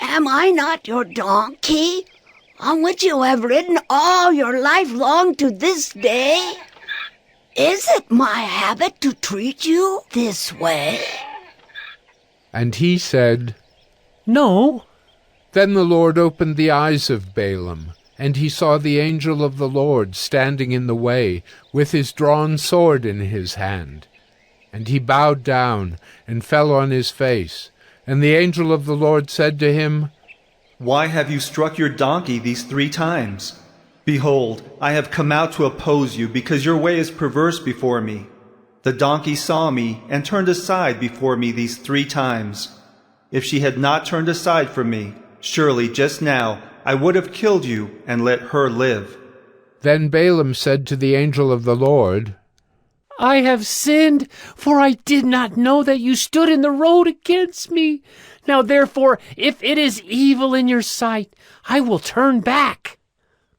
Am I not your donkey, on which you have ridden all your life long to this day? Is it my habit to treat you this way? And he said, No. Then the Lord opened the eyes of Balaam, and he saw the angel of the Lord standing in the way, with his drawn sword in his hand. And he bowed down and fell on his face. And the angel of the Lord said to him, Why have you struck your donkey these 3 times? Behold, I have come out to oppose you, because your way is perverse before me. The donkey saw me and turned aside before me these 3 times. If she had not turned aside from me, surely just now I would have killed you and let her live." Then Balaam said to the angel of the Lord, I have sinned, for I did not know that you stood in the road against me. Now therefore, if it is evil in your sight, I will turn back.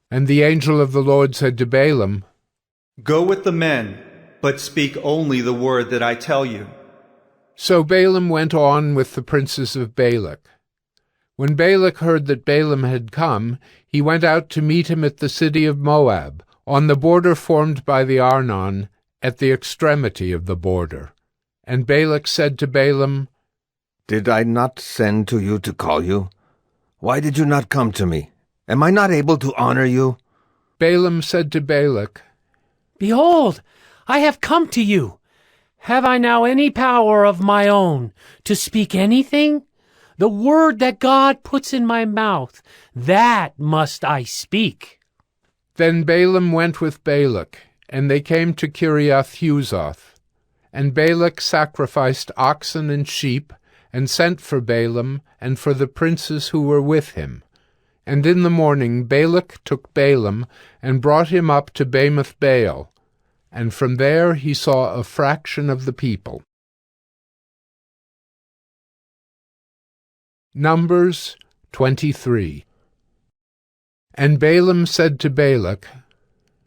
And the angel of the Lord said to Balaam, "Go with the men, but speak only the word that I tell you." So Balaam went on with the princes of Balak. When Balak heard that Balaam had come, he went out to meet him at the city of Moab, on the border formed by the Arnon, at the extremity of the border. And Balak said to Balaam, Did I not send to you to call you? Why did you not come to me? Am I not able to honor you? Balaam said to Balak, Behold, I have come to you. Have I now any power of my own to speak anything? The word that God puts in my mouth, that must I speak. Then Balaam went with Balak, and they came to Kiriath-Huzoth. And Balak sacrificed oxen and sheep, and sent for Balaam and for the princes who were with him. And in the morning Balak took Balaam, and brought him up to Bamoth Baal, and from there he saw a fraction of the people. Numbers 23. And Balaam said to Balak,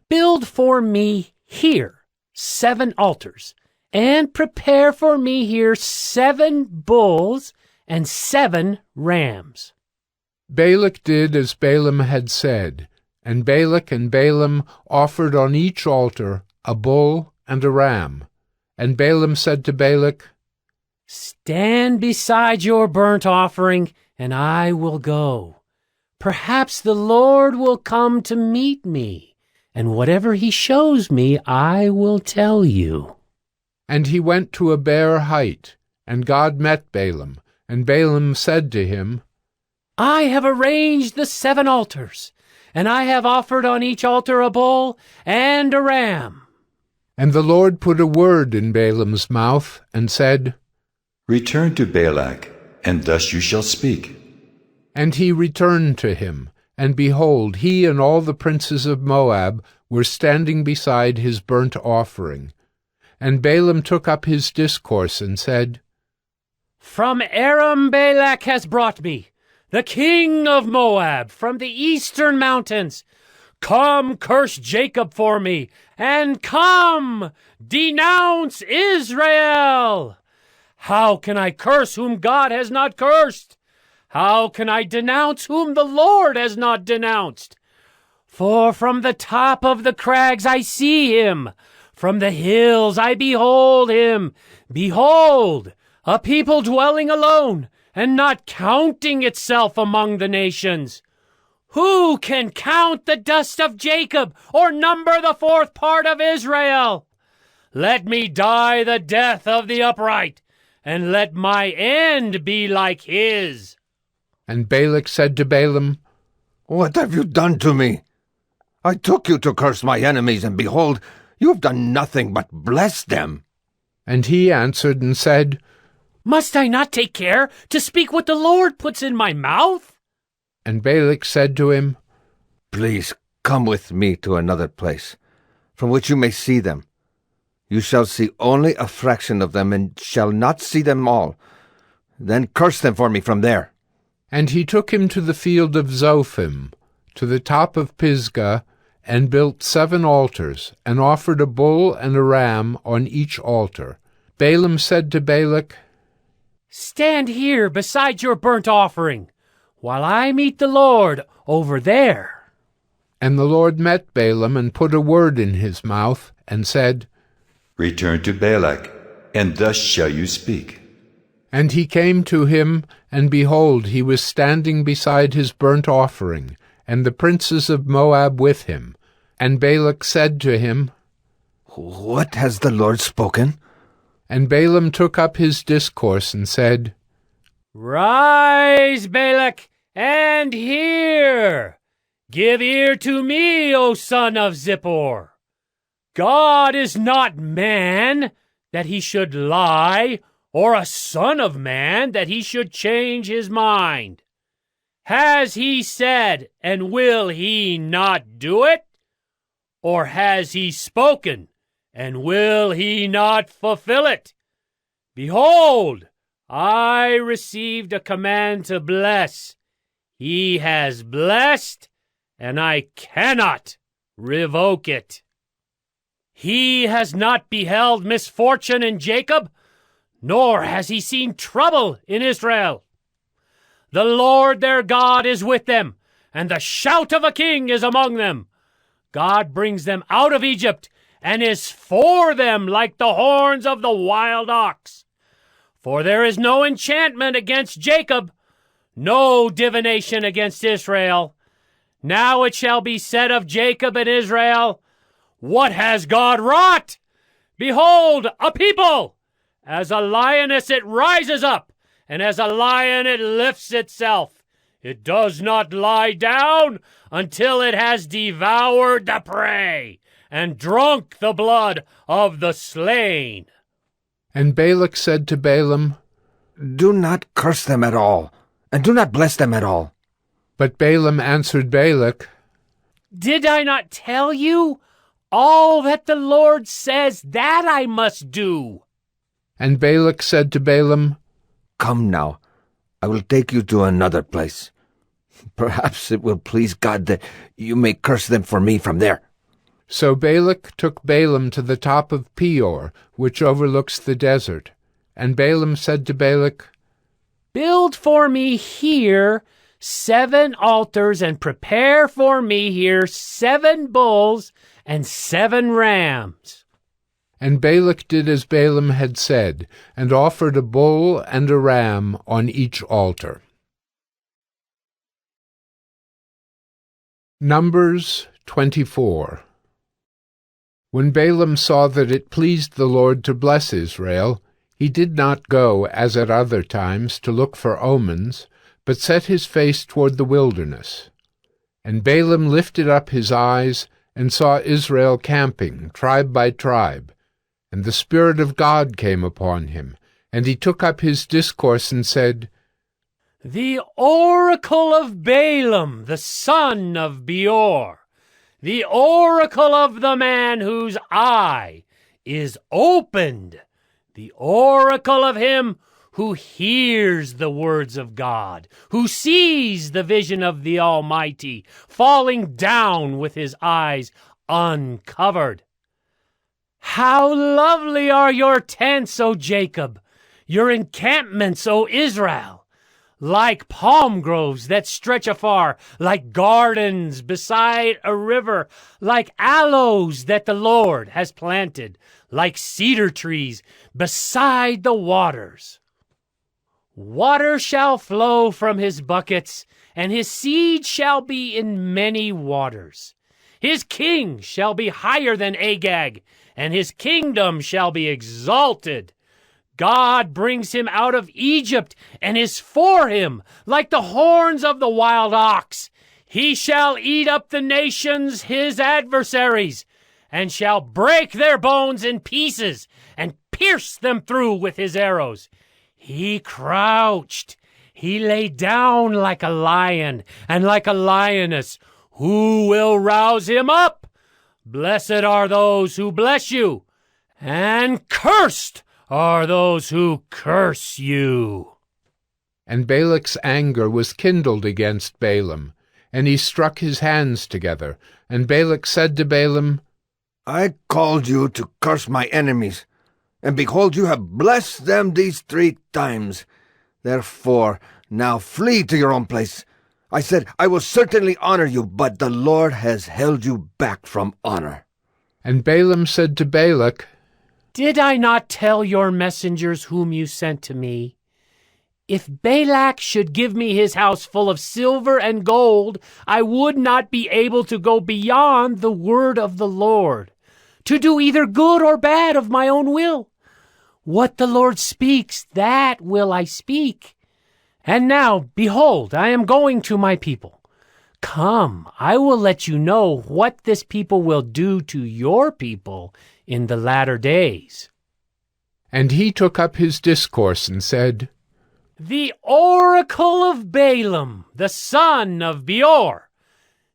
Build for me here 7 altars, and prepare for me here 7 bulls and 7 rams. Balak did as Balaam had said, and Balak and Balaam offered on each altar a bull and a ram. And Balaam said to Balak, Stand beside your burnt offering, and I will go. Perhaps the Lord will come to meet me, and whatever he shows me, I will tell you. And he went to a bare height, and God met Balaam. And Balaam said to him, I have arranged the 7 altars, and I have offered on each altar a bull and a ram. And the Lord put a word in Balaam's mouth, and said, Return to Balak, and thus you shall speak. And he returned to him, and behold, he and all the princes of Moab were standing beside his burnt offering. And Balaam took up his discourse, and said, From Aram Balak has brought me, the king of Moab, from the eastern mountains. Come, curse Jacob for me, and come, denounce Israel. How can I curse whom God has not cursed? How can I denounce whom the Lord has not denounced? For from the top of the crags I see him, from the hills I behold him. Behold, a people dwelling alone, and not counting itself among the nations. Who can count the dust of Jacob, or number the 4th part of Israel? Let me die the death of the upright, and let my end be like his. And Balak said to Balaam, What have you done to me? I took you to curse my enemies, and behold, you have done nothing but bless them. And he answered and said, Must I not take care to speak what the Lord puts in my mouth? And Balak said to him, Please come with me to another place, from which you may see them. You shall see only a fraction of them, and shall not see them all. Then curse them for me from there. And he took him to the field of Zophim, to the top of Pisgah, and built 7 altars, and offered a bull and a ram on each altar. Balaam said to Balak, Stand here beside your burnt offering, while I meet the Lord over there. And the Lord met Balaam, and put a word in his mouth, and said, Return to Balak, and thus shall you speak. And he came to him, and behold, he was standing beside his burnt offering, and the princes of Moab with him. And Balak said to him, What has the Lord spoken? And Balaam took up his discourse, and said, Rise, Balak, and hear. Give ear to me, O son of Zippor. God is not man, that he should lie, or a son of man, that he should change his mind? Has he said, and will he not do it? Or has he spoken, and will he not fulfill it? Behold, I received a command to bless. He has blessed, and I cannot revoke it. He has not beheld misfortune in Jacob, nor has he seen trouble in Israel. The Lord their God is with them, and the shout of a king is among them. God brings them out of Egypt, and is for them like the horns of the wild ox. For there is no enchantment against Jacob, no divination against Israel. Now it shall be said of Jacob and Israel, what has God wrought? Behold, a people! As a lioness it rises up, and as a lion it lifts itself. It does not lie down until it has devoured the prey and drunk the blood of the slain. And Balak said to Balaam, Do not curse them at all, and do not bless them at all. But Balaam answered Balak, Did I not tell you? All that the Lord says, that I must do. And Balak said to Balaam, Come now, I will take you to another place. Perhaps it will please God that you may curse them for me from there. So Balak took Balaam to the top of Peor, which overlooks the desert. And Balaam said to Balak, Build for me here 7 altars, and prepare for me here 7 bulls and 7 rams. And Balak did as Balaam had said, and offered a bull and a ram on each altar. Numbers 24. When Balaam saw that it pleased the Lord to bless Israel, he did not go, as at other times, to look for omens, but set his face toward the wilderness. And Balaam lifted up his eyes, and saw Israel camping, tribe by tribe. And the Spirit of God came upon him, and he took up his discourse and said, The oracle of Balaam, the son of Beor, the oracle of the man whose eye is opened, the oracle of him who hears the words of God, who sees the vision of the Almighty, falling down with his eyes uncovered. How lovely are your tents, O Jacob, your encampments, O Israel! Like palm groves that stretch afar, like gardens beside a river, like aloes that the Lord has planted, like cedar trees beside the waters. Water shall flow from his buckets, and his seed shall be in many waters. His king shall be higher than Agag, and his kingdom shall be exalted. God brings him out of Egypt, and is for him, like the horns of the wild ox. He shall eat up the nations, his adversaries, and shall break their bones in pieces, and pierce them through with his arrows. He crouched, he lay down like a lion, and like a lioness. Who will rouse him up? Blessed are those who bless you, and cursed are those who curse you. And Balak's anger was kindled against Balaam, and he struck his hands together. And Balak said to Balaam, I called you to curse my enemies, and behold, you have blessed them these 3 times. Therefore, now flee to your own place. I said, I will certainly honor you, but the Lord has held you back from honor. And Balaam said to Balak, Did I not tell your messengers whom you sent to me? If Balak should give me his house full of silver and gold, I would not be able to go beyond the word of the Lord, to do either good or bad of my own will. What the Lord speaks, that will I speak. And now, behold, I am going to my people. Come, I will let you know what this people will do to your people in the latter days. And he took up his discourse and said, The oracle of Balaam, the son of Beor,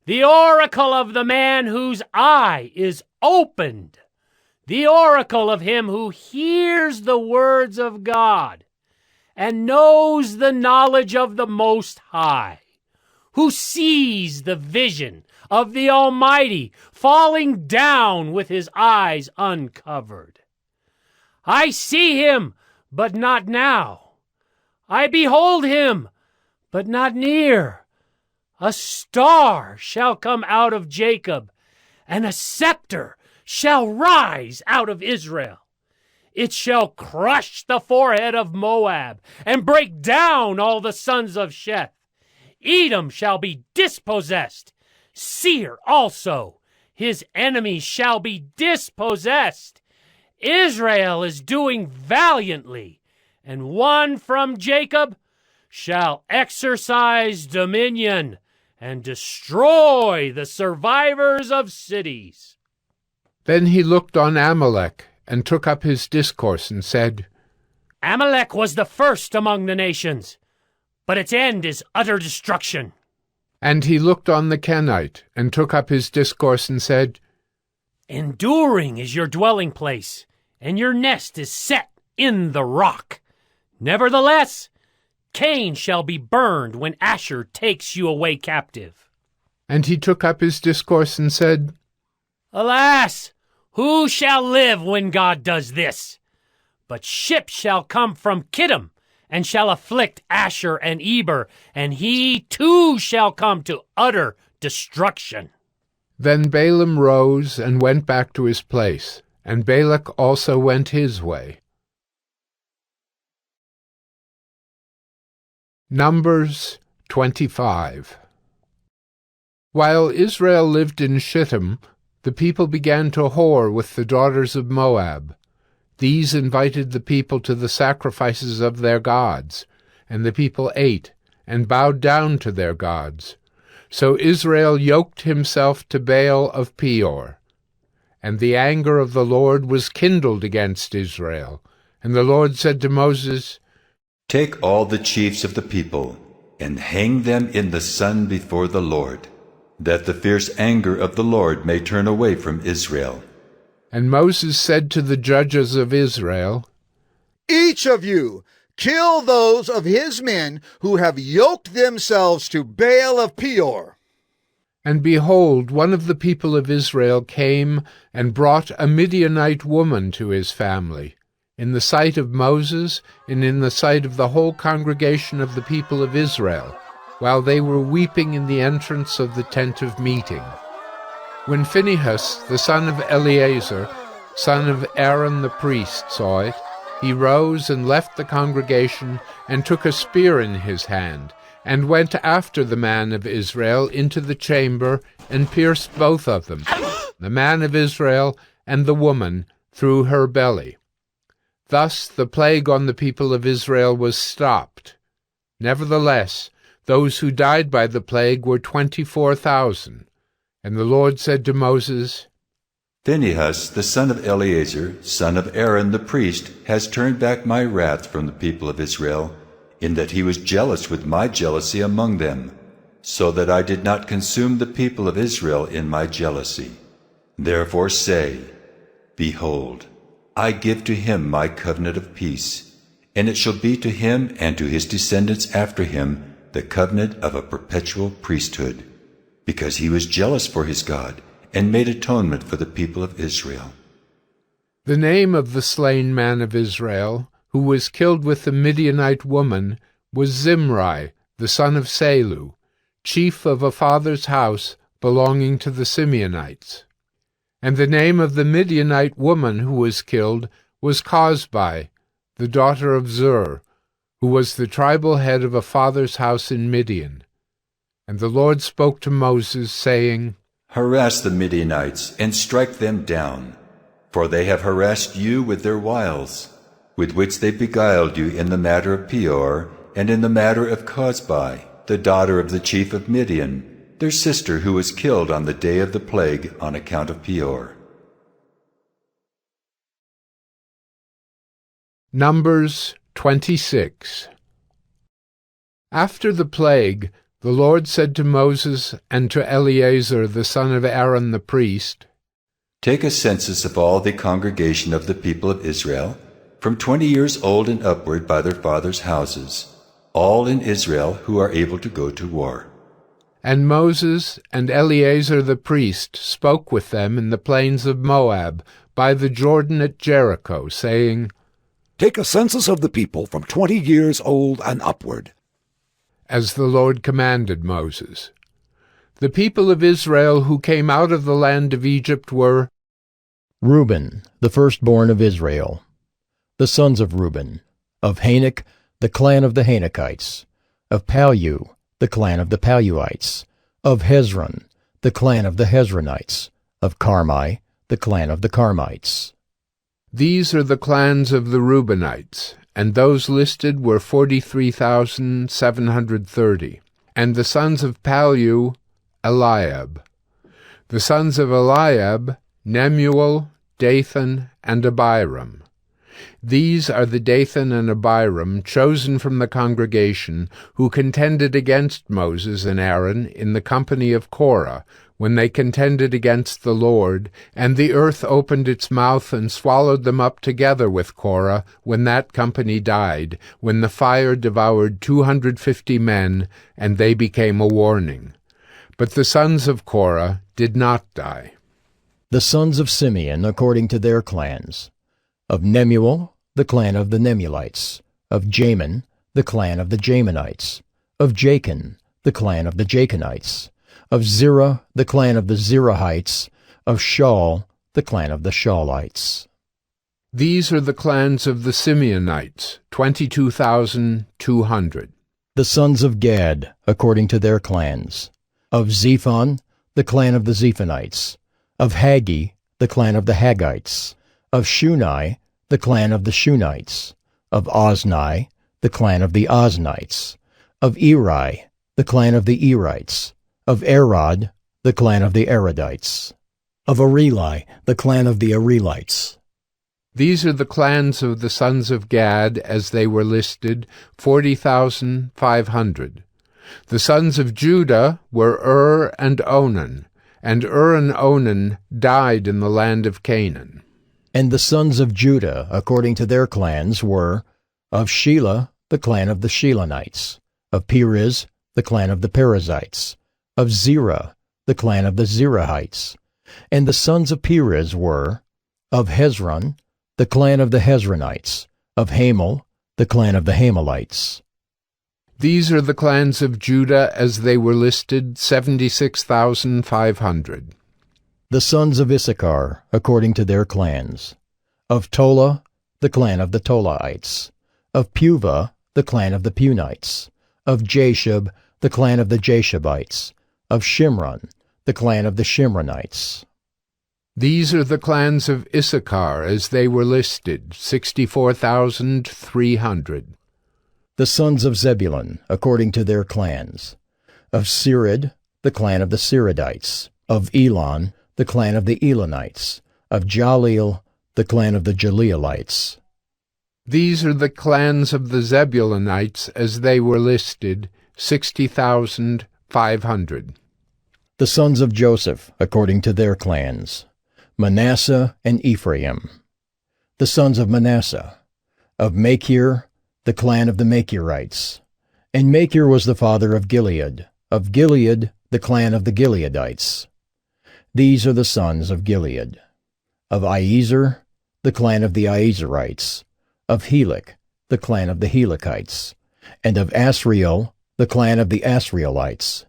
the oracle of the man whose eye is opened, the oracle of him who hears the words of God and knows the knowledge of the Most High, who sees the vision of the Almighty falling down with his eyes uncovered. I see him, but not now. I behold him, but not near. A star shall come out of Jacob, and a scepter shall rise out of Israel. It shall crush the forehead of Moab, and break down all the sons of Sheth. Edom shall be dispossessed, Seir also. His enemies shall be dispossessed. Israel is doing valiantly, and one from Jacob shall exercise dominion and destroy the survivors of cities. Then he looked on Amalek, and took up his discourse and said, Amalek was the first among the nations, but its end is utter destruction. And he looked on the Kenite, and took up his discourse and said, Enduring is your dwelling place, and your nest is set in the rock. Nevertheless, Cain shall be burned when Asher takes you away captive. And he took up his discourse and said, Alas, who shall live when God does this? But ships shall come from Kittim, and shall afflict Asher and Eber, and he too shall come to utter destruction. Then Balaam rose and went back to his place, and Balak also went his way. Numbers 25. While Israel lived in Shittim, the people began to whore with the daughters of Moab. These invited the people to the sacrifices of their gods, and the people ate and bowed down to their gods. So Israel yoked himself to Baal of Peor. And the anger of the Lord was kindled against Israel. And the Lord said to Moses, Take all the chiefs of the people, and hang them in the sun before the Lord, that the fierce anger of the Lord may turn away from Israel. And Moses said to the judges of Israel, Each of you kill those of his men who have yoked themselves to Baal of Peor. And behold, one of the people of Israel came and brought a Midianite woman to his family, in the sight of Moses and in the sight of the whole congregation of the people of Israel, while they were weeping in the entrance of the tent of meeting. When Phinehas, the son of Eleazar, son of Aaron the priest, saw it, he rose and left the congregation and took a spear in his hand, and went after the man of Israel into the chamber and pierced both of them, the man of Israel and the woman, through her belly. Thus the plague on the people of Israel was stopped. Nevertheless, those who died by the plague were 24,000. And the Lord said to Moses, Phinehas, the son of Eleazar, son of Aaron the priest, has turned back my wrath from the people of Israel, in that he was jealous with my jealousy among them, so that I did not consume the people of Israel in my jealousy. Therefore say, Behold, I give to him my covenant of peace, and it shall be to him and to his descendants after him the covenant of a perpetual priesthood, because he was jealous for his God, and made atonement for the people of Israel. The name of the slain man of Israel, who was killed with the Midianite woman, was Zimri, the son of Salu, chief of a father's house belonging to the Simeonites. And the name of the Midianite woman who was killed was Cosbi, the daughter of Zur, who was the tribal head of a father's house in Midian. And the Lord spoke to Moses, saying, Harass the Midianites, and strike them down, for they have harassed you with their wiles, with which they beguiled you in the matter of Peor, and in the matter of Cosbi, the daughter of the chief of Midian, their sister who was killed on the day of the plague on account of Peor. Numbers 26. After the plague, the Lord said to Moses and to Eleazar the son of Aaron the priest, Take a census of all the congregation of the people of Israel, from 20 years old and upward by their fathers' houses, all in Israel who are able to go to war. And Moses and Eleazar the priest spoke with them in the plains of Moab, by the Jordan at Jericho, saying, Take a census of the people from 20 years old and upward. As the Lord commanded Moses. The people of Israel who came out of the land of Egypt were Reuben, the firstborn of Israel. The sons of Reuben, of Hanok, the clan of the Hanokites, of Palu, the clan of the Paluites, of Hezron, the clan of the Hezronites, of Carmi, the clan of the Carmites. These are the clans of the Reubenites, and those listed were 43,730. And the sons of Palu, Eliab. The sons of Eliab, Nemuel, Dathan, and Abiram. These are the Dathan and Abiram, chosen from the congregation, who contended against Moses and Aaron in the company of Korah, when they contended against the Lord, and the earth opened its mouth and swallowed them up together with Korah, when that company died, when the fire devoured 250 men, and they became a warning. But the sons of Korah did not die. The sons of Simeon according to their clans. Of Nemuel, the clan of the Nemulites. Of Jamin, the clan of the Jaminites. Of Jachin, the clan of the Jachinites. Of Zerah, the clan of the Zerahites. Of Shaul, the clan of the Shaulites. These are the clans of the Simeonites, 22,200. The sons of Gad, according to their clans. Of Zephon, the clan of the Zephonites. Of Haggi, the clan of the Haggites. Of Shunai, the clan of the Shunites. Of Ozni, the clan of the Oznites. Of Eri, the clan of the Erites. Of Arod, the clan of the Arodites. Of Areli, the clan of the Arelites. These are the clans of the sons of Gad, as they were listed, 40,500. The sons of Judah were and Onan, and and Onan died in the land of Canaan. And the sons of Judah, according to their clans, were of Shelah, the clan of the Shelonites. Of Perez, the clan of the Perizzites. Of Zerah, the clan of the Zerahites. And the sons of Perez were of Hezron, the clan of the Hezronites. Of Hamel, the clan of the Hamelites. These are the clans of Judah as they were listed, 76,500. The sons of Issachar, according to their clans. Of Tola, the clan of the Tolaites. Of Puvah, the clan of the Punites. Of Jashub, the clan of the Jashubites. Of Shimron, the clan of the Shimronites. These are the clans of Issachar as they were listed, 64,300. The sons of Zebulun, according to their clans. Of Sered, the clan of the Seredites. Of Elon, the clan of the Elonites. Of Jaleel, the clan of the Jaleelites. These are the clans of the Zebulunites as they were listed, 60,500. The sons of Joseph, according to their clans. Manasseh and Ephraim. The sons of Manasseh. Of Machir, the clan of the Machirites. And Machir was the father of Gilead. Of Gilead, the clan of the Gileadites. These are the sons of Gilead. Of Iezer, the clan of the Iezerites. Of Helek, the clan of the Helekites. And of Asriel, the clan of the Asrielites.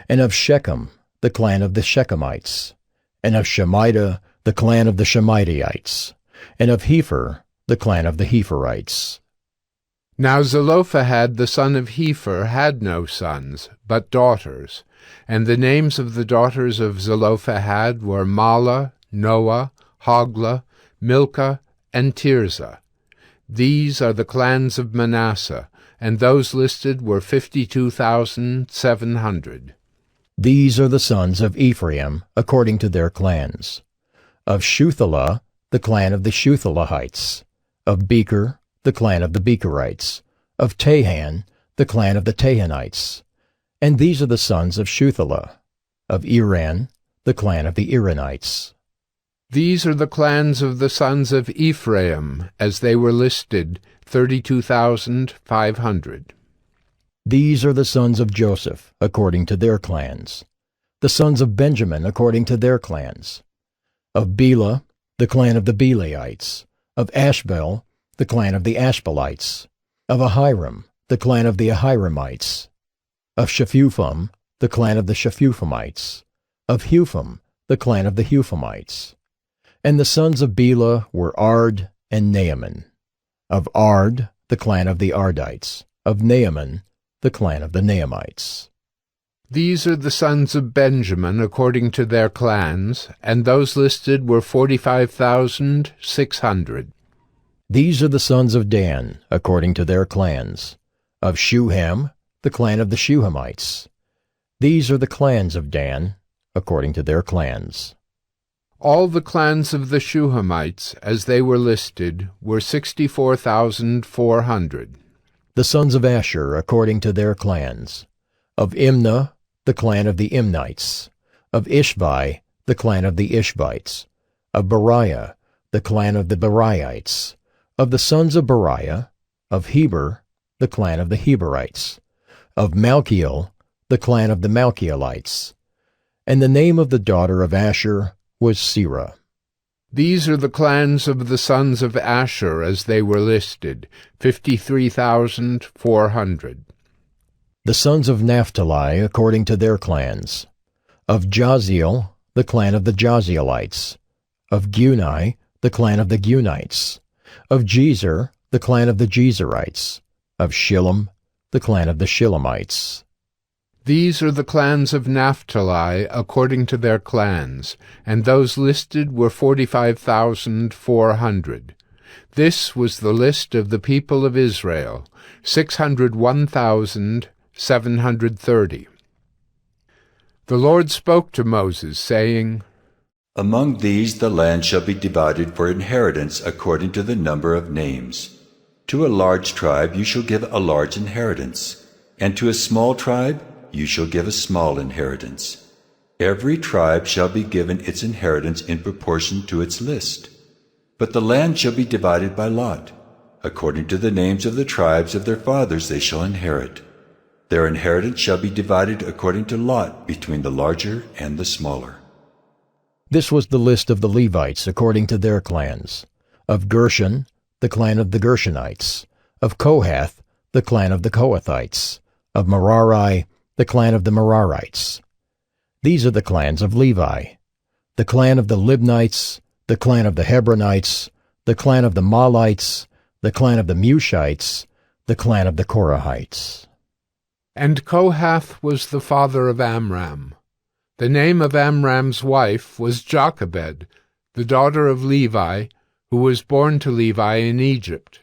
And of Shechem, the clan of the Shechemites. And of Shemida, the clan of the Shemidaites. And of Hepher, the clan of the Hepherites. Now Zelophehad the son of Hepher had no sons, but daughters. And the names of the daughters of Zelophehad were Mahlah, Noah, Hoglah, Milcah, and Tirzah. These are the clans of Manasseh, and those listed were 52,700. These are the sons of Ephraim, according to their clans. Of Shuthelah, the clan of the Shuthelahites. Of Becher, the clan of the Becherites. Of Tahan, the clan of the Tahanites. And these are the sons of Shuthelah. Of Iran, the clan of the Iranites. These are the clans of the sons of Ephraim, as they were listed, 32,500. These are the sons of Joseph, according to their clans. The sons of Benjamin, according to their clans. Of Bela, the clan of the Belaites. Of Ashbel, the clan of the Ashbelites. Of Ahiram, the clan of the Ahiramites. Of Shephupham, the clan of the Shephuphamites. Of Hupham, the clan of the Huphamites. And the sons of Bela were Ard and Naaman. Of Ard, the clan of the Ardites. Of Naaman, the clan of the Naamites. These are the sons of Benjamin according to their clans, and those listed were 45,600. These are the sons of Dan according to their clans. Of Shuham, the clan of the Shuhamites. These are the clans of Dan according to their clans. All the clans of the Shuhamites, as they were listed, were 64,400. The sons of Asher according to their clans. Of Imnah, the clan of the Imnites. Of Ishvi, the clan of the Ishvites. Of Beriah, the clan of the Beriites. Of the sons of Beriah. Of Heber, the clan of the Heberites. Of Malchiel, the clan of the Malchielites. And the name of the daughter of Asher was Serah. These are the clans of the sons of Asher as they were listed, 53,400. The sons of Naphtali according to their clans. Of Jaziel, the clan of the Jazielites. Of Guni, the clan of the Gunites. Of Jezer, the clan of the Jezerites. Of Shillem, the clan of the Shillemites. These are the clans of Naphtali according to their clans, and those listed were 45,400. This was the list of the people of Israel, 601,730. The Lord spoke to Moses, saying, Among these the land shall be divided for inheritance according to the number of names. To a large tribe you shall give a large inheritance, and to a small tribe you shall give a small inheritance. Every tribe shall be given its inheritance in proportion to its list. But the land shall be divided by lot. According to the names of the tribes of their fathers they shall inherit. Their inheritance shall be divided according to lot between the larger and the smaller. This was the list of the Levites according to their clans. Of Gershon, the clan of the Gershonites. Of Kohath, the clan of the Kohathites. Of Merari, the clan of the Merarites. These are the clans of Levi. The clan of the Libnites, the clan of the Hebronites, the clan of the Mahlites, the clan of the Mushites, the clan of the Korahites. And Kohath was the father of Amram. The name of Amram's wife was Jochebed, the daughter of Levi, who was born to Levi in Egypt.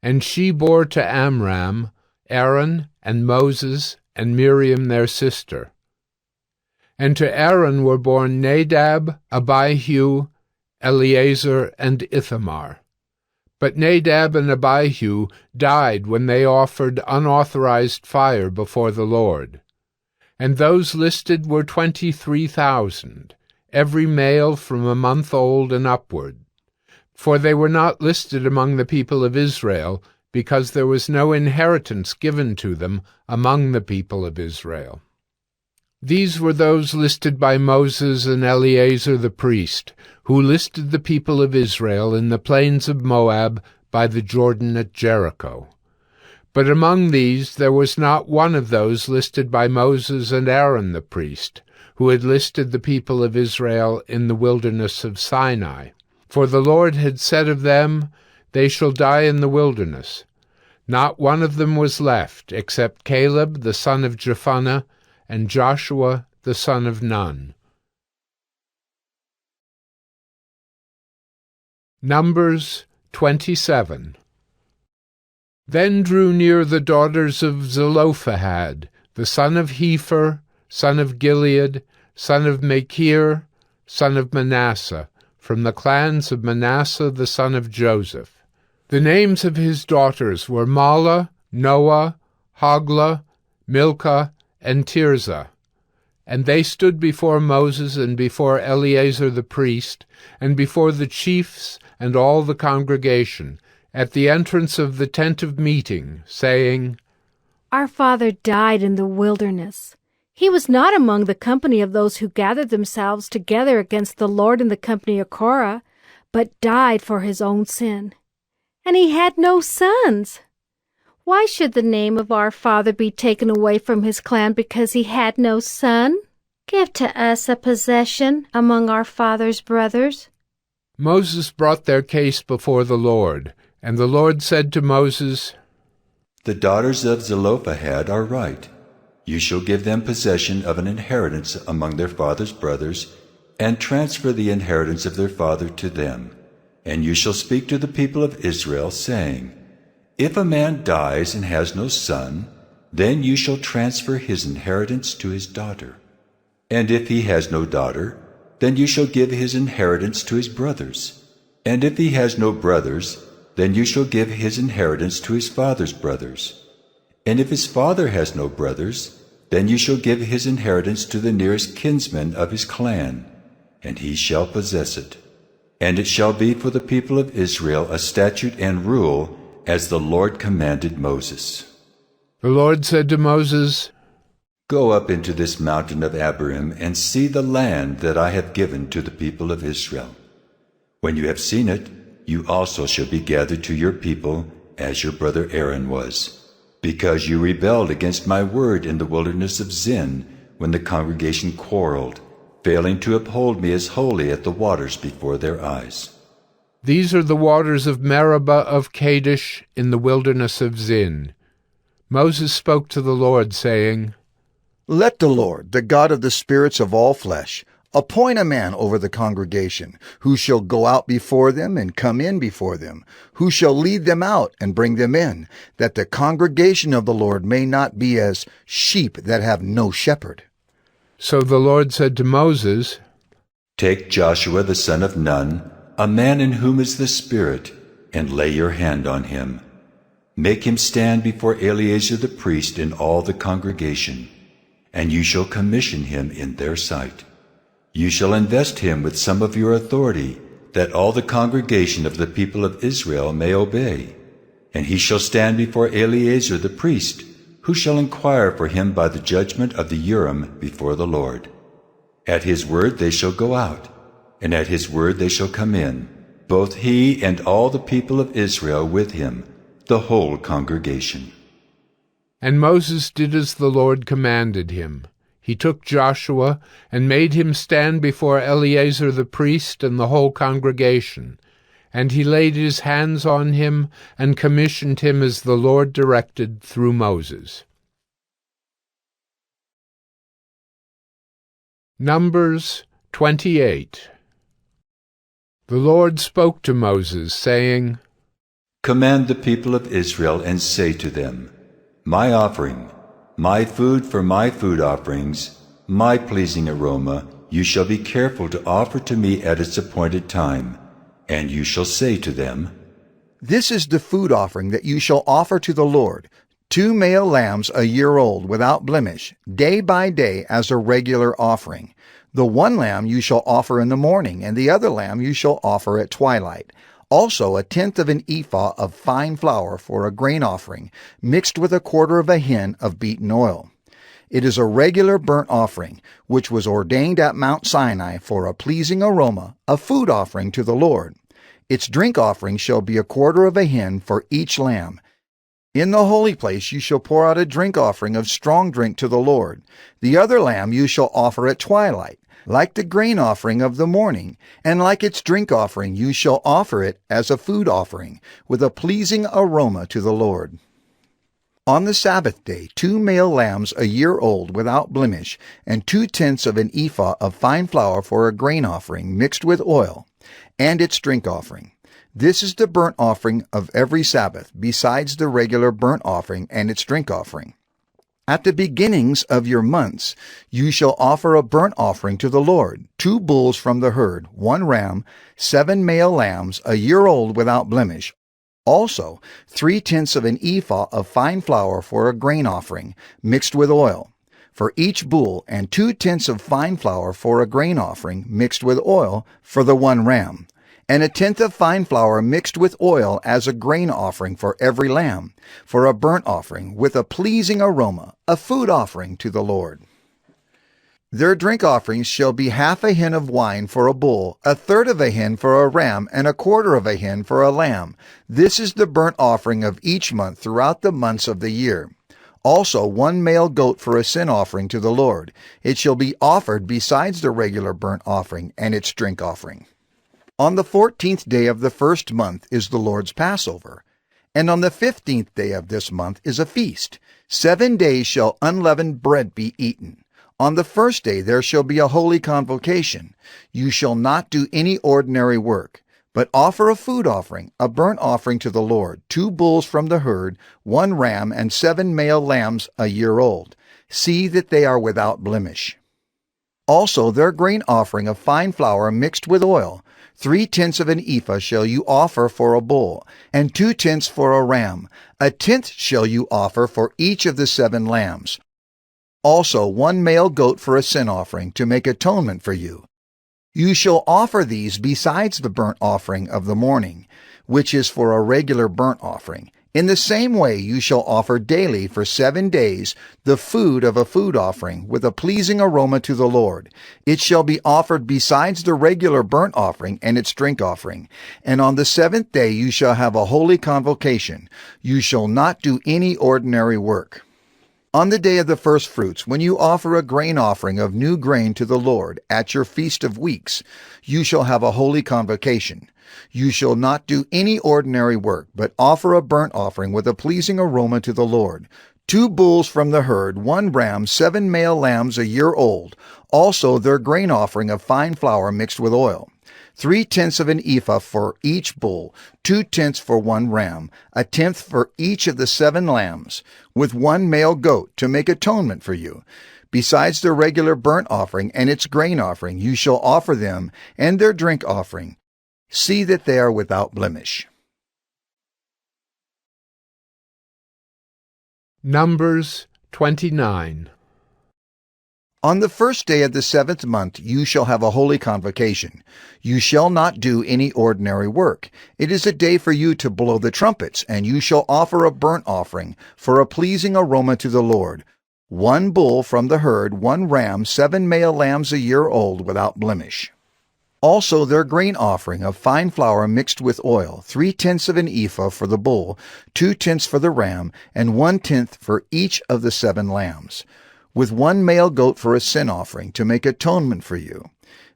And she bore to Amram Aaron and Moses and Miriam their sister. And to Aaron were born Nadab, Abihu, Eleazar, and Ithamar. But Nadab and Abihu died when they offered unauthorized fire before the Lord. And those listed were 23,000, every male from a month old and upward. For they were not listed among the people of Israel, because there was no inheritance given to them among the people of Israel. These were those listed by Moses and Eleazar the priest, who listed the people of Israel in the plains of Moab by the Jordan at Jericho. But among these there was not one of those listed by Moses and Aaron the priest, who had listed the people of Israel in the wilderness of Sinai. For the Lord had said of them, They shall die in the wilderness. Not one of them was left, except Caleb the son of Jephunneh, and Joshua the son of Nun. Numbers 27. Then drew near the daughters of Zelophehad, the son of Hepher, son of Gilead, son of Machir, son of Manasseh, from the clans of Manasseh the son of Joseph. The names of his daughters were Mahlah, Noah, Hoglah, Milcah, and Tirzah. And they stood before Moses and before Eleazar the priest, and before the chiefs and all the congregation, at the entrance of the tent of meeting, saying, Our father died in the wilderness. He was not among the company of those who gathered themselves together against the Lord in the company of Korah, but died for his own sin. And he had no sons. Why should the name of our father be taken away from his clan because he had no son? Give to us a possession among our father's brothers. Moses brought their case before the Lord, and the Lord said to Moses, The daughters of Zelophehad are right. You shall give them possession of an inheritance among their father's brothers, and transfer the inheritance of their father to them. And you shall speak to the people of Israel, saying, If a man dies and has no son, then you shall transfer his inheritance to his daughter. And if he has no daughter, then you shall give his inheritance to his brothers. And if he has no brothers, then you shall give his inheritance to his father's brothers. And if his father has no brothers, then you shall give his inheritance to the nearest kinsman of his clan, and he shall possess it. And it shall be for the people of Israel a statute and rule, as the Lord commanded Moses. The Lord said to Moses, Go up into this mountain of Abarim, and see the land that I have given to the people of Israel. When you have seen it, you also shall be gathered to your people, as your brother Aaron was, because you rebelled against my word in the wilderness of Zin, when the congregation quarreled, failing to uphold me as holy at the waters before their eyes. These are the waters of Meribah of Kadesh in the wilderness of Zin. Moses spoke to the Lord, saying, Let the Lord, the God of the spirits of all flesh, appoint a man over the congregation, who shall go out before them and come in before them, who shall lead them out and bring them in, that the congregation of the Lord may not be as sheep that have no shepherd. So the Lord said to Moses, Take Joshua the son of Nun, a man in whom is the Spirit, and lay your hand on him. Make him stand before Eleazar the priest and all the congregation, and you shall commission him in their sight. You shall invest him with some of your authority, that all the congregation of the people of Israel may obey. And he shall stand before Eleazar the priest, who shall inquire for him by the judgment of the Urim before the Lord. At his word they shall go out, and at his word they shall come in, both he and all the people of Israel with him, the whole congregation. And Moses did as the Lord commanded him. He took Joshua and made him stand before Eleazar the priest and the whole congregation. And he laid his hands on him and commissioned him as the Lord directed through Moses. Numbers 28. The Lord spoke to Moses, saying, Command the people of Israel and say to them, My offering, my food for my food offerings, my pleasing aroma, you shall be careful to offer to me at its appointed time. And you shall say to them, This is the food offering that you shall offer to the Lord, 2 male lambs a year old without blemish, day by day as a regular offering. The one lamb you shall offer in the morning, and the other lamb you shall offer at twilight. Also 1/10 of an ephah of fine flour for a grain offering, mixed with 1/4 of a hin of beaten oil. It is a regular burnt offering, which was ordained at Mount Sinai for a pleasing aroma, a food offering to the Lord. Its drink offering shall be 1/4 of a hin for each lamb. In the holy place you shall pour out a drink offering of strong drink to the Lord. The other lamb you shall offer at twilight, like the grain offering of the morning, and like its drink offering you shall offer it as a food offering, with a pleasing aroma to the Lord. On the Sabbath day 2 male lambs a year old without blemish, and 2/10 of an ephah of fine flour for a grain offering mixed with oil, and its drink offering. This is the burnt offering of every Sabbath, besides the regular burnt offering and its drink offering. At the beginnings of your months you shall offer a burnt offering to the Lord, 2 bulls from the herd, 1 ram, 7 male lambs a year old without blemish, Also, 3/10 of an ephah of fine flour for a grain offering, mixed with oil, for each bull, and 2/10 of fine flour for a grain offering, mixed with oil, for the one ram, and 1/10 of fine flour mixed with oil as a grain offering for every lamb, for a burnt offering with a pleasing aroma, a food offering to the Lord. Their drink offerings shall be half a hin of wine for a bull, 1/3 of a hin for a ram, and 1/4 of a hin for a lamb. This is the burnt offering of each month throughout the months of the year. Also 1 male goat for a sin offering to the Lord. It shall be offered besides the regular burnt offering and its drink offering. On the 14th day of the first month is the Lord's Passover, and on the 15th day of this month is a feast. 7 days shall unleavened bread be eaten. On the first day there shall be a holy convocation. You shall not do any ordinary work, but offer a food offering, a burnt offering to the Lord, 2 bulls from the herd, 1 ram, and 7 male lambs a year old. See that they are without blemish. Also their grain offering of fine flour mixed with oil, 3/10 of an ephah shall you offer for a bull, and 2/10 for a ram. 1/10 shall you offer for each of the 7 lambs. Also 1 male goat for a sin offering, to make atonement for you. You shall offer these besides the burnt offering of the morning, which is for a regular burnt offering. In the same way you shall offer daily for 7 days the food of a food offering, with a pleasing aroma to the Lord. It shall be offered besides the regular burnt offering and its drink offering. And on the 7th day you shall have a holy convocation. You shall not do any ordinary work. On the day of the first fruits, when you offer a grain offering of new grain to the Lord at your feast of weeks, you shall have a holy convocation. You shall not do any ordinary work, but offer a burnt offering with a pleasing aroma to the Lord. 2 bulls from the herd, 1 ram, 7 male lambs a year old, also their grain offering of fine flour mixed with oil. 3/10 of an ephah for each bull, 2/10 for 1 ram, 1/10 for each of the 7 lambs, with 1 male goat to make atonement for you. Besides the regular burnt offering and its grain offering, you shall offer them and their drink offering. See that they are without blemish. Numbers 29. On the first day of the 7th month you shall have a holy convocation. You shall not do any ordinary work. It is a day for you to blow the trumpets, and you shall offer a burnt offering for a pleasing aroma to the Lord. 1 bull from the herd, 1 ram, 7 male lambs a year old without blemish. Also their grain offering of fine flour mixed with oil, 3/10 of an ephah for the bull, 2/10 for the ram, and 1/10 for each of the 7 lambs, with 1 male goat for a sin offering, to make atonement for you.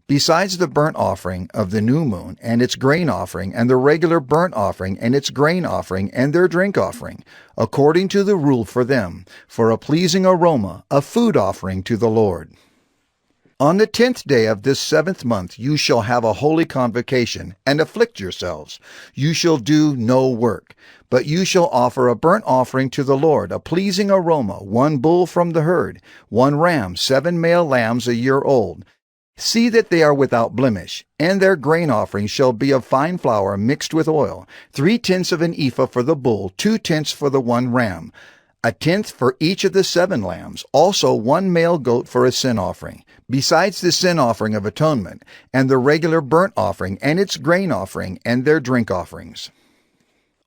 Besides the burnt offering of the new moon and its grain offering, and the regular burnt offering and its grain offering and their drink offering, according to the rule for them, for a pleasing aroma, a food offering to the Lord. On the 10th day of this 7th month you shall have a holy convocation, and afflict yourselves. You shall do no work, but you shall offer a burnt offering to the Lord, a pleasing aroma, 1 bull from the herd, 1 ram, 7 male lambs a year old. See that they are without blemish, and their grain offering shall be of fine flour mixed with oil, 3/10 of an ephah for the bull, 2/10 for the 1 ram, 1/10 for each of the 7 lambs, also 1 male goat for a sin offering, besides the sin offering of atonement, and the regular burnt offering and its grain offering and their drink offerings.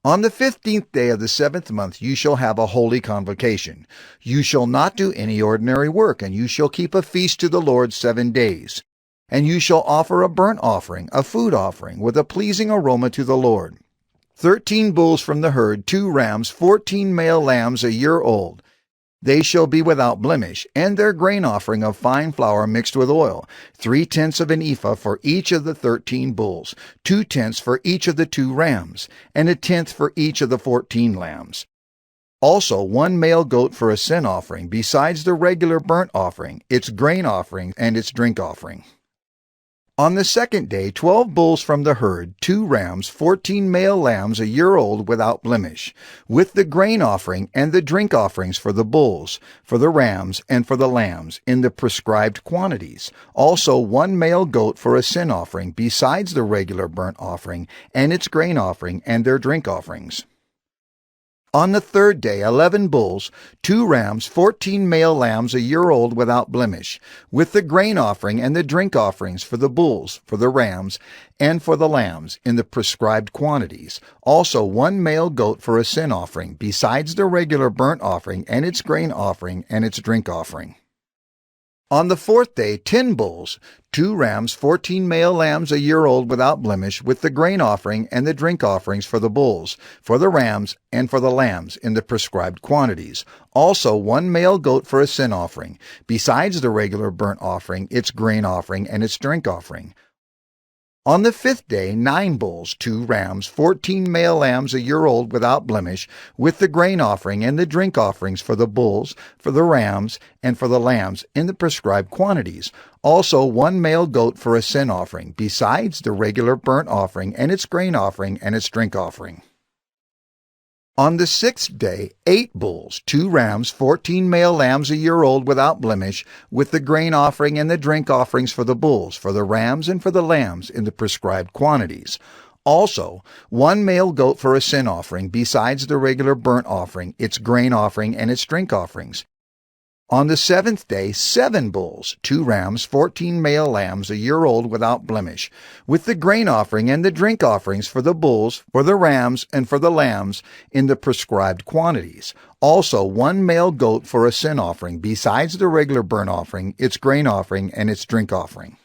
On the 15th day of the 7th month you shall have a holy convocation. You shall not do any ordinary work, and you shall keep a feast to the Lord 7 days. And you shall offer a burnt offering, a food offering, with a pleasing aroma to the Lord. 13 bulls from the herd, 2 rams, 14 male lambs a year old. They shall be without blemish, and their grain offering of fine flour mixed with oil, 3/10 of an ephah for each of the 13 bulls, 2/10 for each of the 2 rams, and 1/10 for each of the 14 lambs. Also 1 male goat for a sin offering, besides the regular burnt offering, its grain offering, and its drink offering. On the second day 12 bulls from the herd, 2 rams, 14 male lambs a year old without blemish, with the grain offering and the drink offerings for the bulls, for the rams, and for the lambs, in the prescribed quantities. Also 1 male goat for a sin offering, besides the regular burnt offering, and its grain offering, and their drink offerings. On the third day 11 bulls, 2 rams, 14 male lambs a year old without blemish, with the grain offering and the drink offerings for the bulls, for the rams, and for the lambs, in the prescribed quantities. Also 1 male goat for a sin offering, besides the regular burnt offering, and its grain offering, and its drink offering. On the fourth day 10 bulls, 2 rams, 14 male lambs a year old without blemish, with the grain offering and the drink offerings for the bulls, for the rams, and for the lambs, in the prescribed quantities. Also 1 male goat for a sin offering, besides the regular burnt offering, its grain offering, and its drink offering. On the fifth day 9 bulls, 2 rams, 14 male lambs a year old without blemish, with the grain offering and the drink offerings for the bulls, for the rams, and for the lambs, in the prescribed quantities. Also 1 male goat for a sin offering, besides the regular burnt offering, and its grain offering, and its drink offering. On the sixth day 8 bulls, 2 rams, 14 male lambs a year old without blemish, with the grain offering and the drink offerings for the bulls, for the rams, and for the lambs, in the prescribed quantities. Also 1 male goat for a sin offering, besides the regular burnt offering, its grain offering, and its drink offerings. On the seventh day 7 bulls, 2 rams, 14 male lambs a year old without blemish, with the grain offering and the drink offerings for the bulls, for the rams, and for the lambs, in the prescribed quantities. Also 1 male goat for a sin offering, besides the regular burnt offering, its grain offering, and its drink offering.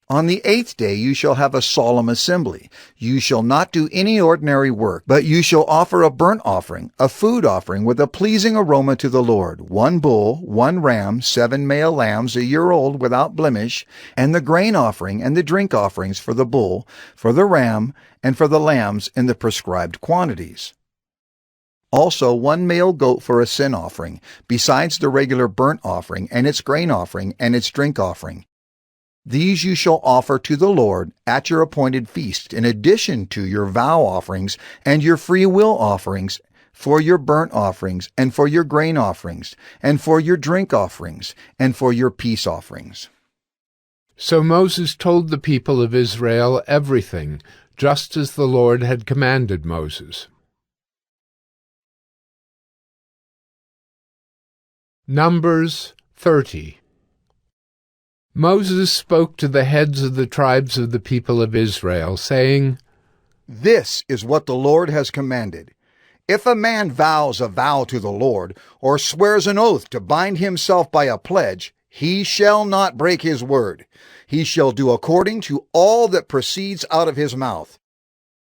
On the 8th day you shall have a solemn assembly. You shall not do any ordinary work, but you shall offer a burnt offering, a food offering with a pleasing aroma to the Lord, 1 bull, 1 ram, 7 male lambs a year old without blemish, and the grain offering and the drink offerings for the bull, for the ram, and for the lambs, in the prescribed quantities. Also 1 male goat for a sin offering, besides the regular burnt offering, and its grain offering, and its drink offering. These you shall offer to the Lord at your appointed feast, in addition to your vow offerings and your free will offerings, for your burnt offerings, and for your grain offerings, and for your drink offerings, and for your peace offerings. So Moses told the people of Israel everything, just as the Lord had commanded Moses. Numbers 30. Moses spoke to the heads of the tribes of the people of Israel, saying, This is what the Lord has commanded. If a man vows a vow to the Lord, or swears an oath to bind himself by a pledge, he shall not break his word. He shall do according to all that proceeds out of his mouth.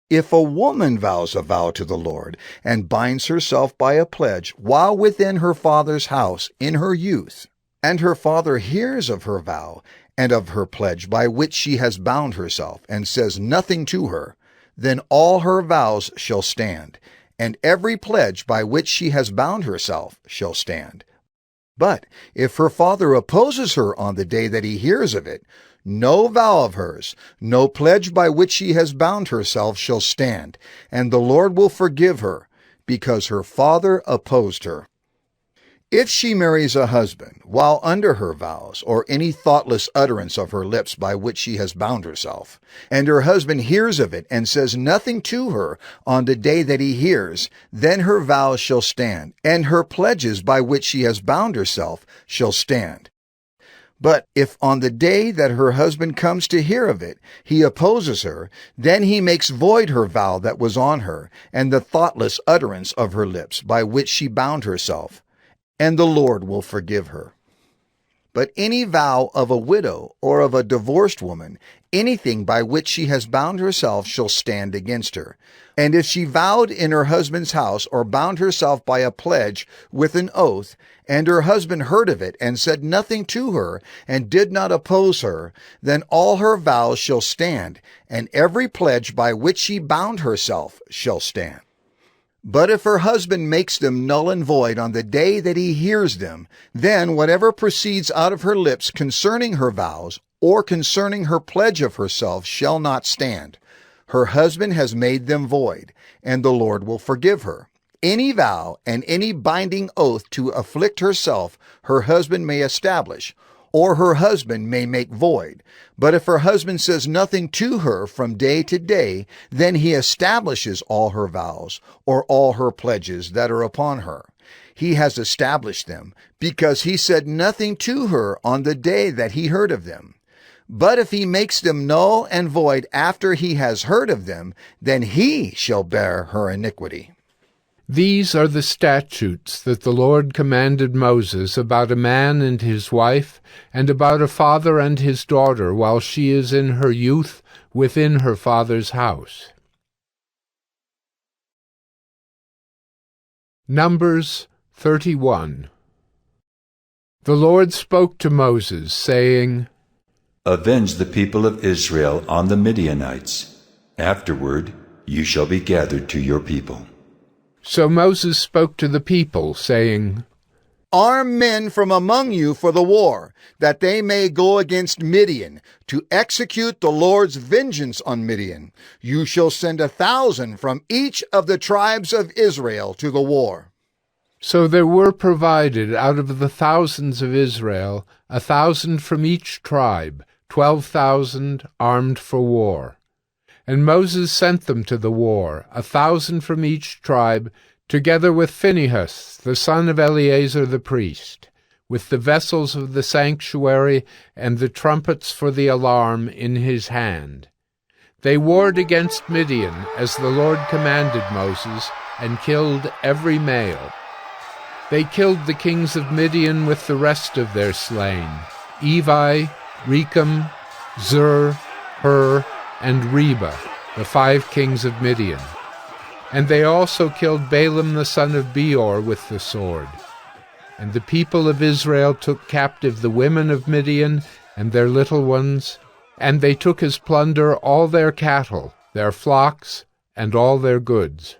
If a woman vows a vow to the Lord, and binds herself by a pledge while within her father's house in her youth, and her father hears of her vow and of her pledge by which she has bound herself, and says nothing to her, then all her vows shall stand, and every pledge by which she has bound herself shall stand. But if her father opposes her on the day that he hears of it, no vow of hers, no pledge by which she has bound herself shall stand, and the Lord will forgive her, because her father opposed her. If she marries a husband while under her vows, or any thoughtless utterance of her lips by which she has bound herself, and her husband hears of it and says nothing to her on the day that he hears, then her vows shall stand, and her pledges by which she has bound herself shall stand. But if on the day that her husband comes to hear of it, he opposes her, then he makes void her vow that was on her, and the thoughtless utterance of her lips by which she bound herself, and the Lord will forgive her. But any vow of a widow or of a divorced woman, anything by which she has bound herself, shall stand against her. And if she vowed in her husband's house, or bound herself by a pledge with an oath, and her husband heard of it, and said nothing to her, and did not oppose her, then all her vows shall stand, and every pledge by which she bound herself shall stand. But if her husband makes them null and void on the day that he hears them, then whatever proceeds out of her lips concerning her vows, or concerning her pledge of herself, shall not stand. Her husband has made them void, and the Lord will forgive her. Any vow and any binding oath to afflict herself, her husband may establish, or her husband may make void. But if her husband says nothing to her from day to day, then he establishes all her vows, or all her pledges that are upon her. He has established them, because he said nothing to her on the day that he heard of them. But if he makes them null and void after he has heard of them, then he shall bear her iniquity. These are the statutes that the Lord commanded Moses about a man and his wife, and about a father and his daughter while she is in her youth within her father's house. Numbers 31. The Lord spoke to Moses, saying, Avenge the people of Israel on the Midianites. Afterward you shall be gathered to your people. So Moses spoke to the people, saying, Arm men from among you for the war, that they may go against Midian, to execute the Lord's vengeance on Midian. You shall send 1,000 from each of the tribes of Israel to the war. So there were provided out of the thousands of Israel 1,000 from each tribe, 12,000 armed for war. And Moses sent them to the war, 1,000 from each tribe, together with Phinehas, the son of Eleazar the priest, with the vessels of the sanctuary and the trumpets for the alarm in his hand. They warred against Midian, as the Lord commanded Moses, and killed every male. They killed the kings of Midian with the rest of their slain, Evi, Rechem, Zur, Hur, and Reba, the 5 kings of Midian. And they also killed Balaam the son of Beor with the sword. And the people of Israel took captive the women of Midian and their little ones, and they took as plunder all their cattle, their flocks, and all their goods.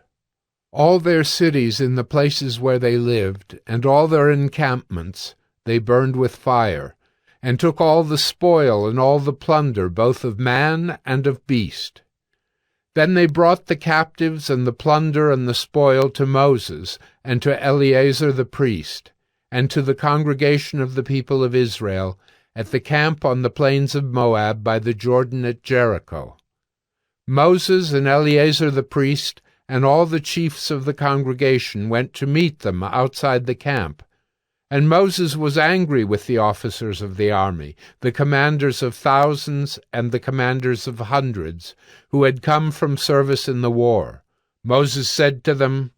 All their cities in the places where they lived, and all their encampments, they burned with fire, and took all the spoil and all the plunder, both of man and of beast. Then they brought the captives and the plunder and the spoil to Moses and to Eleazar the priest, and to the congregation of the people of Israel, at the camp on the plains of Moab by the Jordan at Jericho. Moses and Eleazar the priest and all the chiefs of the congregation went to meet them outside the camp. And Moses was angry with the officers of the army, the commanders of thousands and the commanders of hundreds, who had come from service in the war. Moses said to them,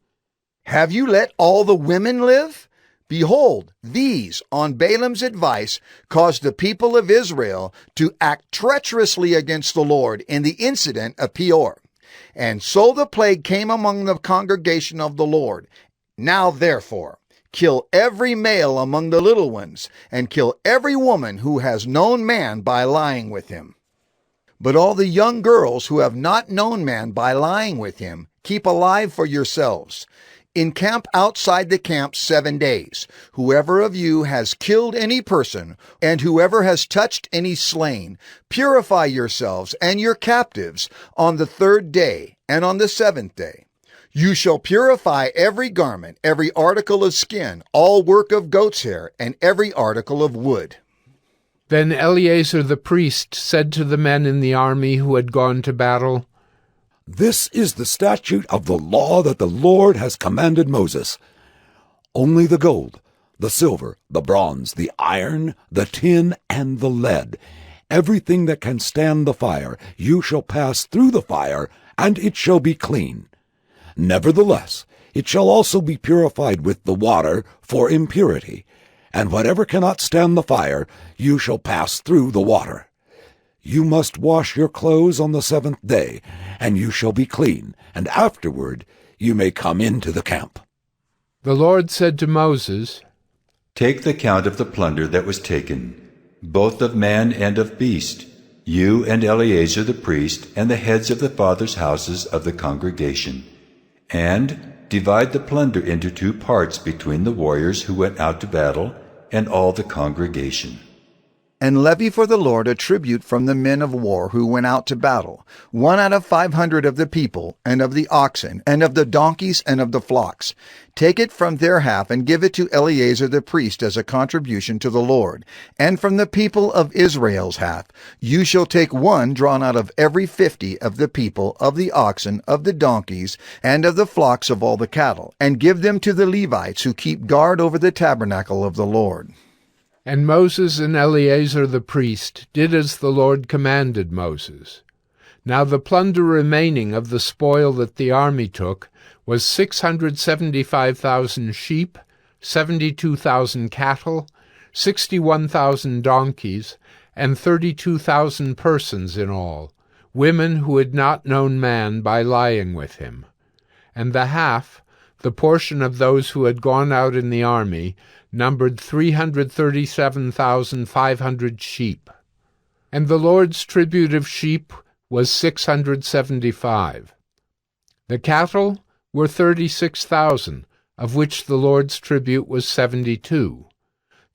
Have you let all the women live? Behold, these, on Balaam's advice, caused the people of Israel to act treacherously against the Lord in the incident of Peor. And so the plague came among the congregation of the Lord. Now therefore, kill every male among the little ones, and kill every woman who has known man by lying with him. But all the young girls who have not known man by lying with him, keep alive for yourselves. Encamp outside the camp 7 days. Whoever of you has killed any person, and whoever has touched any slain, purify yourselves and your captives on the 3rd day and on the 7th day. You shall purify every garment, every article of skin, all work of goat's hair, and every article of wood. Then Eleazar the priest said to the men in the army who had gone to battle, This is the statute of the law that the Lord has commanded Moses. Only the gold, the silver, the bronze, the iron, the tin, and the lead, everything that can stand the fire, you shall pass through the fire, and it shall be clean. Nevertheless, it shall also be purified with the water for impurity, and whatever cannot stand the fire, you shall pass through the water. You must wash your clothes on the 7th day, and you shall be clean, and afterward you may come into the camp. The Lord said to Moses, Take the count of the plunder that was taken, both of man and of beast, you and Eleazar the priest, and the heads of the fathers' houses of the congregation. And divide the plunder into 2 parts between the warriors who went out to battle and all the congregation. And levy for the Lord a tribute from the men of war who went out to battle, 1 out of 500 of the people, and of the oxen, and of the donkeys, and of the flocks. Take it from their half, and give it to Eleazar the priest as a contribution to the Lord. And from the people of Israel's half, you shall take 1 drawn out of every 50 of the people, of the oxen, of the donkeys, and of the flocks of all the cattle, and give them to the Levites who keep guard over the tabernacle of the Lord. And Moses and Eleazar the priest did as the Lord commanded Moses. Now the plunder remaining of the spoil that the army took was 675,000 sheep, 72,000 cattle, 61,000 donkeys, and 32,000 persons in all, women who had not known man by lying with him. And the half, the portion of those who had gone out in the army, numbered 337,500 sheep. And the Lord's tribute of sheep was 675. The cattle were 36,000, of which the Lord's tribute was 72.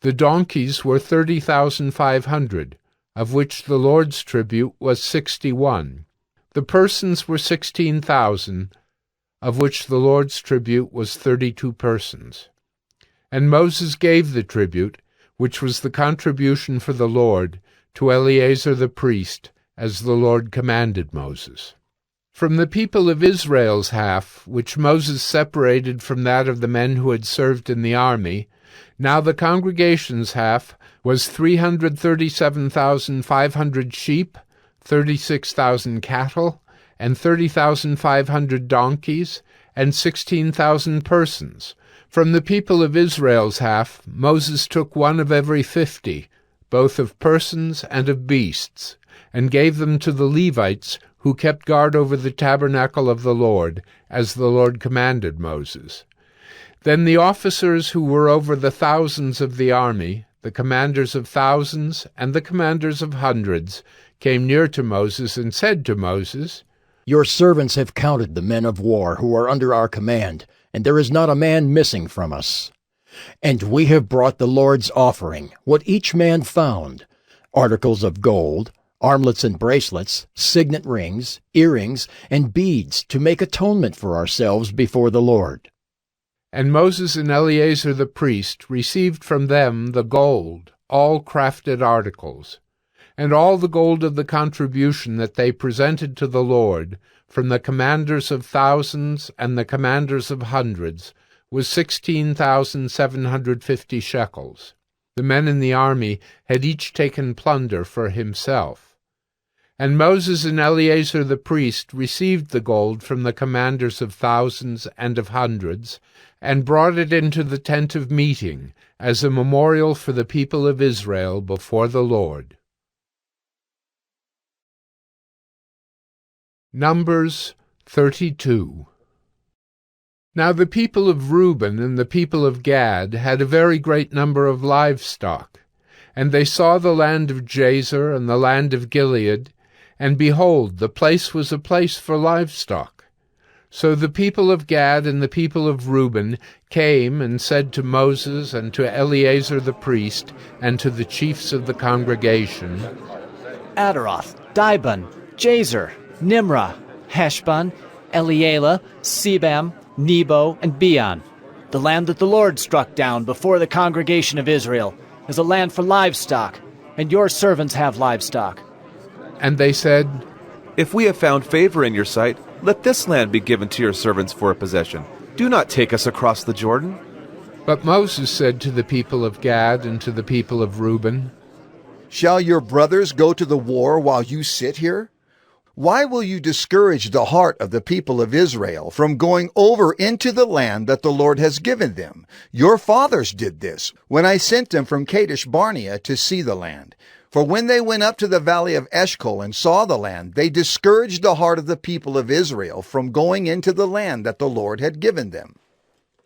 The donkeys were 30,500, of which the Lord's tribute was 61. The persons were 16,000, of which the Lord's tribute was 32 persons. And Moses gave the tribute, which was the contribution for the Lord, to Eleazar the priest, as the Lord commanded Moses. From the people of Israel's half, which Moses separated from that of the men who had served in the army, now the congregation's half was 337,500 sheep, 36,000 cattle, and 30,500 donkeys, and 16,000 persons. From the people of Israel's half, Moses took 1 of every 50, both of persons and of beasts, and gave them to the Levites, who kept guard over the tabernacle of the Lord, as the Lord commanded Moses. Then the officers who were over the thousands of the army, the commanders of thousands and the commanders of hundreds, came near to Moses and said to Moses, Your servants have counted the men of war who are under our command, and there is not a man missing from us. And we have brought the Lord's offering, what each man found, articles of gold, armlets and bracelets, signet rings, earrings, and beads, to make atonement for ourselves before the Lord. And Moses and Eleazar the priest received from them the gold, all crafted articles, and all the gold of the contribution that they presented to the Lord, from the commanders of thousands and the commanders of hundreds, was 16,750 shekels. The men in the army had each taken plunder for himself. And Moses and Eleazar the priest received the gold from the commanders of thousands and of hundreds, and brought it into the tent of meeting, as a memorial for the people of Israel before the Lord. Numbers 32. Now the people of Reuben and the people of Gad had a very great number of livestock. And they saw the land of Jazer and the land of Gilead, and behold, the place was a place for livestock. So the people of Gad and the people of Reuben came and said to Moses and to Eleazar the priest and to the chiefs of the congregation, Adaroth, Dibon, Jazer, Nimrah, Heshbon, Elealeh, Sebam, Nebo, and Beon. The land that the Lord struck down before the congregation of Israel is a land for livestock, and your servants have livestock. And they said, If we have found favor in your sight, let this land be given to your servants for a possession. Do not take us across the Jordan. But Moses said to the people of Gad and to the people of Reuben, Shall your brothers go to the war while you sit here? Why will you discourage the heart of the people of Israel from going over into the land that the Lord has given them? Your fathers did this when I sent them from Kadesh Barnea to see the land. For when they went up to the valley of Eshcol and saw the land, they discouraged the heart of the people of Israel from going into the land that the Lord had given them.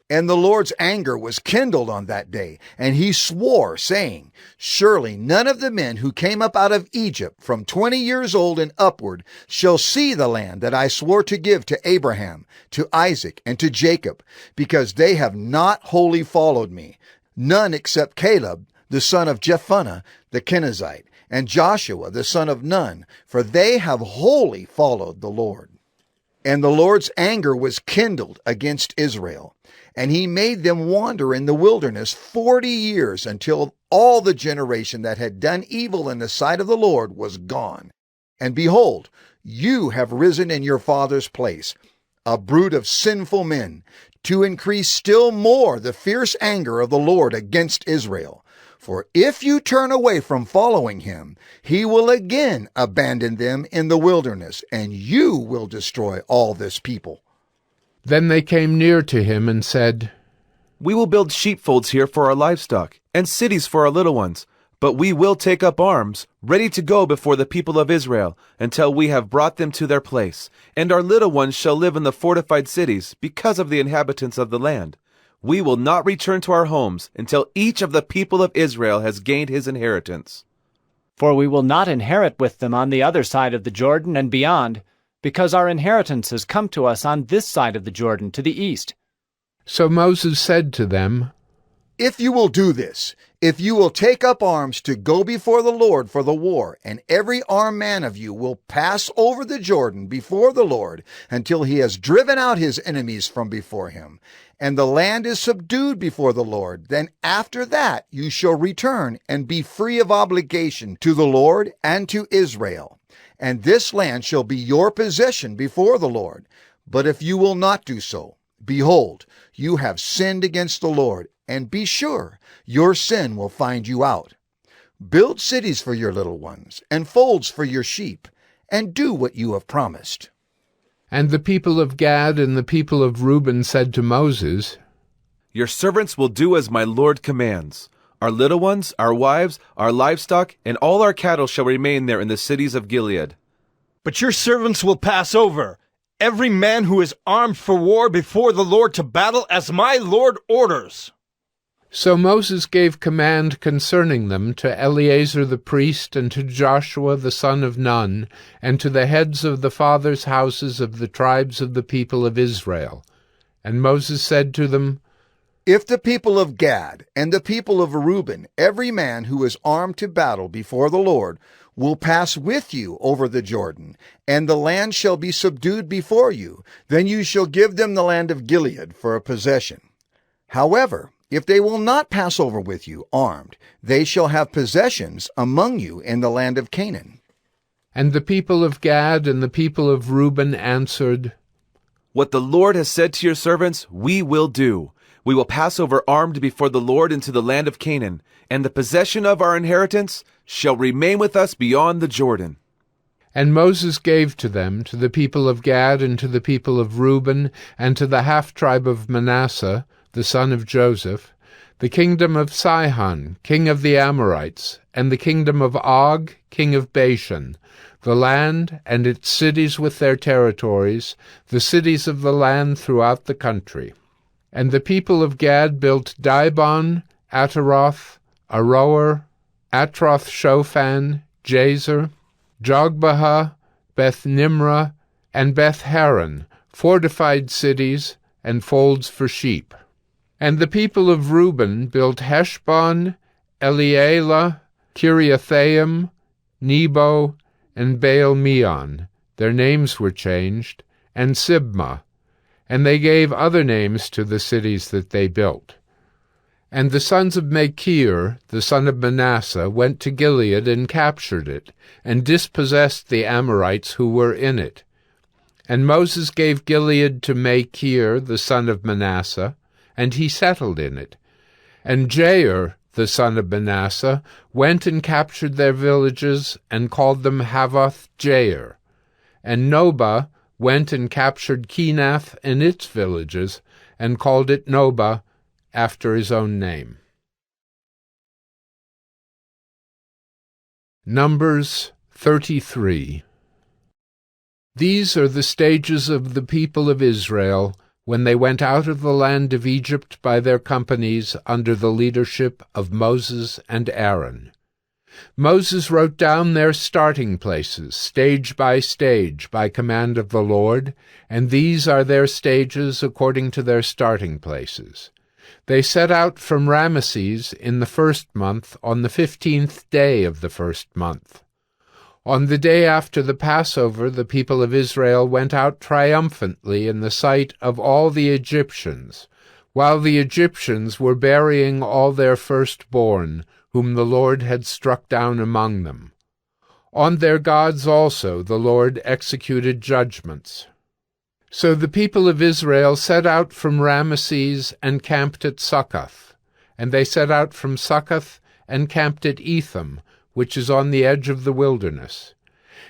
And the Lord's anger was kindled on that day, and he swore, saying, Surely none of the men who came up out of Egypt from 20 years old and upward shall see the land that I swore to give to Abraham, to Isaac, and to Jacob, because they have not wholly followed me. None except Caleb, the son of Jephunneh, the Kenizzite, and Joshua, the son of Nun, for they have wholly followed the Lord. And the Lord's anger was kindled against Israel, and he made them wander in the wilderness 40 years until all the generation that had done evil in the sight of the Lord was gone. And behold, you have risen in your father's place, a brood of sinful men, to increase still more the fierce anger of the Lord against Israel. For if you turn away from following him, he will again abandon them in the wilderness, and you will destroy all this people. Then they came near to him and said, We will build sheepfolds here for our livestock, and cities for our little ones. But we will take up arms, ready to go before the people of Israel, until we have brought them to their place. And our little ones shall live in the fortified cities, because of the inhabitants of the land. We will not return to our homes until each of the people of Israel has gained his inheritance. For we will not inherit with them on the other side of the Jordan and beyond, because our inheritance has come to us on this side of the Jordan, to the east. So Moses said to them, If you will do this, if you will take up arms to go before the Lord for the war, and every armed man of you will pass over the Jordan before the Lord until he has driven out his enemies from before him, and the land is subdued before the Lord, then after that you shall return and be free of obligation to the Lord and to Israel. And this land shall be your possession before the Lord. But if you will not do so, behold, you have sinned against the Lord, and be sure your sin will find you out. Build cities for your little ones, and folds for your sheep, and do what you have promised. And the people of Gad and the people of Reuben said to Moses, Your servants will do as my Lord commands. Our little ones, our wives, our livestock, and all our cattle shall remain there in the cities of Gilead. But your servants will pass over, every man who is armed for war before the Lord to battle, as my Lord orders. So Moses gave command concerning them to Eleazar the priest, and to Joshua the son of Nun, and to the heads of the fathers' houses of the tribes of the people of Israel. And Moses said to them, If the people of Gad and the people of Reuben, every man who is armed to battle before the Lord, will pass with you over the Jordan, and the land shall be subdued before you, then you shall give them the land of Gilead for a possession. However, if they will not pass over with you armed, they shall have possessions among you in the land of Canaan. And the people of Gad and the people of Reuben answered, What the Lord has said to your servants, we will do. We will pass over armed before the Lord into the land of Canaan, and the possession of our inheritance shall remain with us beyond the Jordan. And Moses gave to them, to the people of Gad and to the people of Reuben, and to the half-tribe of Manasseh, the son of Joseph, the kingdom of Sihon, king of the Amorites, and the kingdom of Og, king of Bashan, the land and its cities with their territories, the cities of the land throughout the country. And the people of Gad built Dibon, Ataroth, Aroer, Atroth-Shophan, Jazer, Jogbehah, Beth-Nimrah, and Beth-Haran, fortified cities and folds for sheep. And the people of Reuben built Heshbon, Elealeh, Kiriathaim, Nebo, and Baal-Meon. Their names were changed, and Sibmah. And they gave other names to the cities that they built. And the sons of Machir, the son of Manasseh, went to Gilead and captured it, and dispossessed the Amorites who were in it. And Moses gave Gilead to Machir, the son of Manasseh, and he settled in it. And Jair, the son of Manasseh, went and captured their villages, and called them Havoth-Jair. And Nobah went and captured Kenath and its villages, and called it Nobah, after his own name. Numbers 33. These are the stages of the people of Israel when they went out of the land of Egypt by their companies under the leadership of Moses and Aaron. Moses wrote down their starting places, stage by command of the Lord, and these are their stages according to their starting places. They set out from Ramesses in the 1st month on the 15th day of the 1st month. On the day after the Passover, the people of Israel went out triumphantly in the sight of all the Egyptians, while the Egyptians were burying all their firstborn, whom the Lord had struck down among them. On their gods also the Lord executed judgments. So the people of Israel set out from Ramesses and camped at Succoth, and they set out from Succoth and camped at Etham, which is on the edge of the wilderness.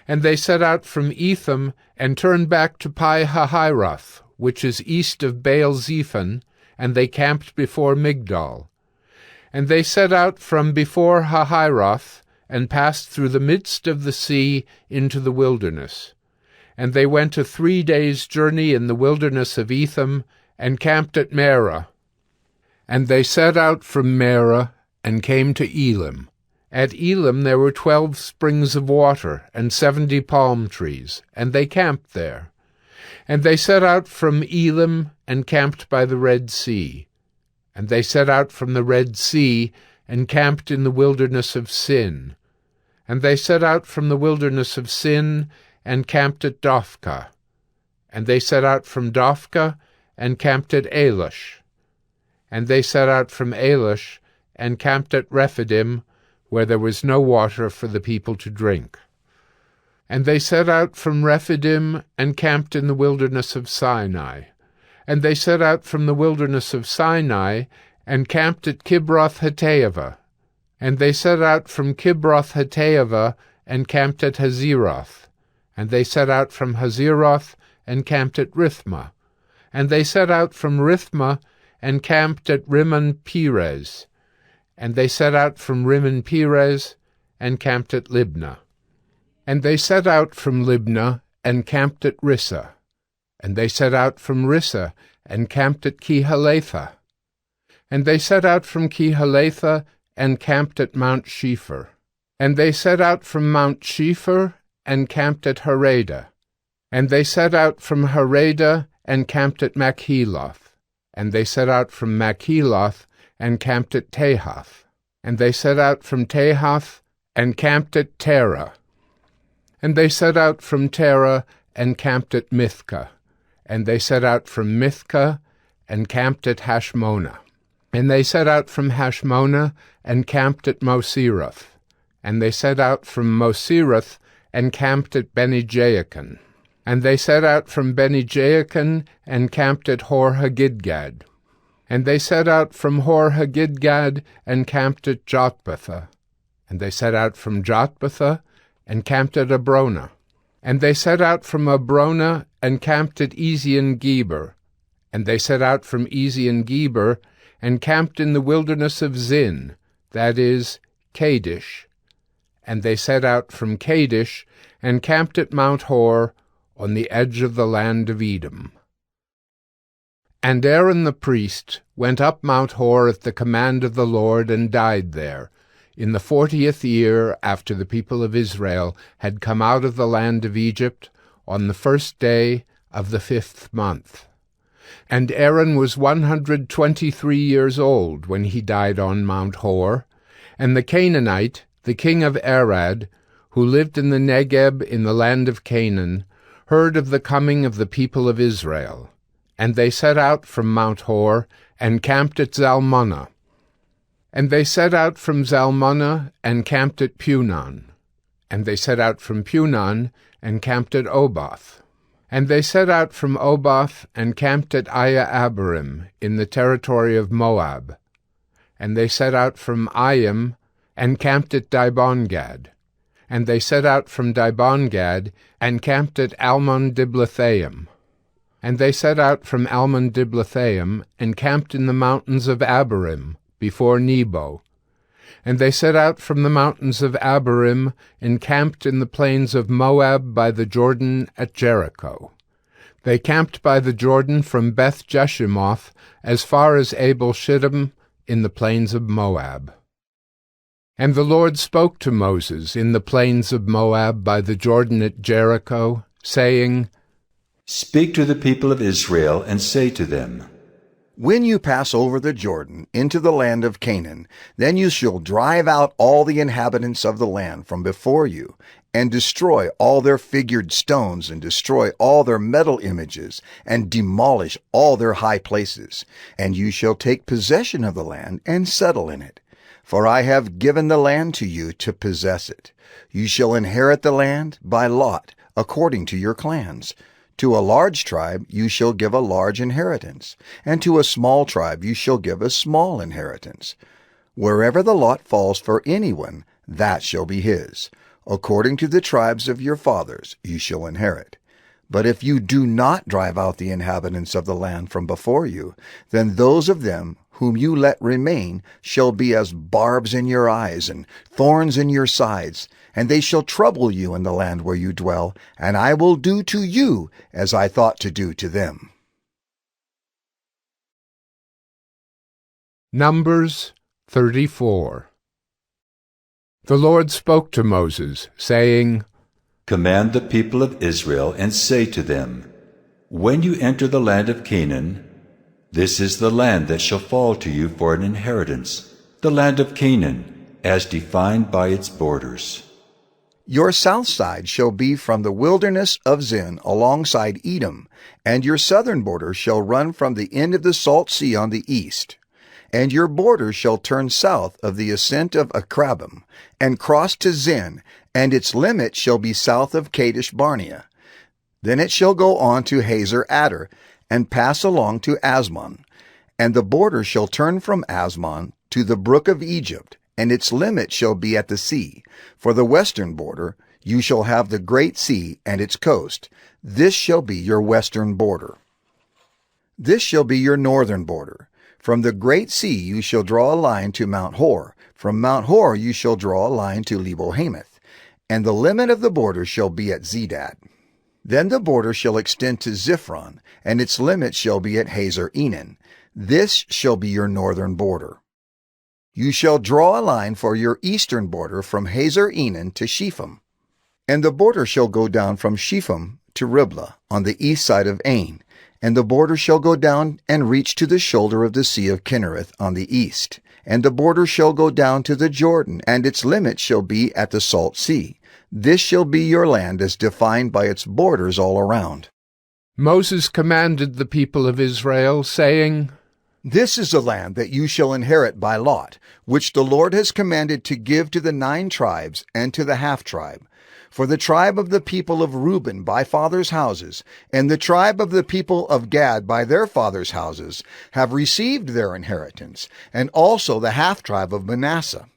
And they set out from Etham and turned back to Pi-hahiroth, which is east of Baal-zephon, and they camped before Migdol. And they set out from before Hahiroth, and passed through the midst of the sea into the wilderness. And they went a 3 days' journey in the wilderness of Etham, and camped at Marah. And they set out from Marah, and came to Elim. At Elim there were 12 springs of water, and 70 palm trees, and they camped there. And they set out from Elim, and camped by the Red Sea. And they set out from the Red Sea, and camped in the wilderness of Sin. And they set out from the wilderness of Sin, and camped at Dophkah. And they set out from Dophkah, and camped at Elish. And they set out from Elish, and camped at Rephidim, where there was no water for the people to drink. And they set out from Rephidim, and camped in the wilderness of Sinai. And they set out from the wilderness of Sinai, and camped at Kibroth-Hattaavah. And they set out from Kibroth-Hattaavah, and camped at Hazeroth. And they set out from Hazeroth, and camped at Rithmah. And they set out from Rithmah, and camped at Rimmon-Perez. And they set out from Rimmon-Perez, and camped at Libnah. And they set out from Libnah, and camped at Rissah. And they set out from Rissah, and camped at Kehalatha. And they set out from Kehalatha, and camped at Mount Shepher. And they set out from Mount Shepher, and camped at Harada. And they set out from Harada, and camped at Machheloth. And they set out from Machheloth, and camped at Tahath. And they set out from Tahath, and camped at Terah. And they set out from Terah, and camped at Mithkah. And they set out from Mithkah, and camped at Hashmonah. And they set out from Hashmonah, and camped at Moseroth. And they set out from Moseroth, and camped at Beni-Jaakan. And they set out from Beni-Jaakan, and camped at Hor-Haggidgad. And they set out from Hor-Haggidgad, and camped at Jotbathah. And they set out from Jotbathah, and camped at Abrona. And they set out from Abrona, and camped at Ezion-Geber. And they set out from Ezion-Geber, and camped in the wilderness of Zin, that is, Kadesh. And they set out from Kadesh, and camped at Mount Hor, on the edge of the land of Edom. And Aaron the priest went up Mount Hor at the command of the Lord, and died there, in the 40th year after the people of Israel had come out of the land of Egypt, on the 1st day of the 5th month. And Aaron was 123 years old when he died on Mount Hor, and the Canaanite, the king of Arad, who lived in the Negeb in the land of Canaan, heard of the coming of the people of Israel. And they set out from Mount Hor, and camped at Zalmunna. And they set out from Zalmunna, and camped at Punon. And they set out from Punon, and camped at Oboth. And they set out from Oboth, and camped at Aya-Abarim, in the territory of Moab. And they set out from Ayim, and camped at Dibongad. And they set out from Dibongad, and camped at Almon-Diblathaim. And they set out from Almon-Diblathaim, and camped in the mountains of Abarim, before Nebo. And they set out from the mountains of Abarim, and camped in the plains of Moab by the Jordan at Jericho. They camped by the Jordan from Beth Jeshimoth as far as Abel Shittim in the plains of Moab. And the Lord spoke to Moses in the plains of Moab by the Jordan at Jericho, saying, Speak to the people of Israel and say to them, When you pass over the Jordan into the land of Canaan, then you shall drive out all the inhabitants of the land from before you, and destroy all their figured stones, and destroy all their metal images, and demolish all their high places. And you shall take possession of the land and settle in it. For I have given the land to you to possess it. You shall inherit the land by lot, according to your clans. To a large tribe you shall give a large inheritance, and to a small tribe you shall give a small inheritance. Wherever the lot falls for anyone, that shall be his. According to the tribes of your fathers you shall inherit. But if you do not drive out the inhabitants of the land from before you, then those of them whom you let remain shall be as barbs in your eyes and thorns in your sides, and they shall trouble you in the land where you dwell, and I will do to you as I thought to do to them. Numbers 34. The Lord spoke to Moses, saying, Command the people of Israel and say to them, When you enter the land of Canaan, this is the land that shall fall to you for an inheritance, the land of Canaan, as defined by its borders. Your south side shall be from the wilderness of Zin alongside Edom, and your southern border shall run from the end of the salt sea on the east. And your border shall turn south of the ascent of Akrabim, and cross to Zin, and its limit shall be south of Kadesh Barnea. Then it shall go on to Hazer Adar, and pass along to Asmon. And the border shall turn from Asmon to the brook of Egypt, and its limit shall be at the sea. For the western border you shall have the great sea and its coast. This shall be your western border. This shall be your northern border. From the great sea you shall draw a line to Mount Hor. From Mount Hor you shall draw a line to Lebo-Hamath. And the limit of the border shall be at Zedad. Then the border shall extend to Ziphron, and its limit shall be at Hazer Enan. This shall be your northern border. You shall draw a line for your eastern border from Hazer Enan to Shepham. And the border shall go down from Shepham to Riblah on the east side of Ain. And the border shall go down and reach to the shoulder of the sea of Kinnereth on the east. And the border shall go down to the Jordan, and its limit shall be at the salt sea. This shall be your land as defined by its borders all around. Moses commanded the people of Israel, saying, This is the land that you shall inherit by lot, which the Lord has commanded to give to the 9 tribes and to the half-tribe. For the tribe of the people of Reuben by fathers' houses, and the tribe of the people of Gad by their fathers' houses, have received their inheritance, and also the half-tribe of Manasseh.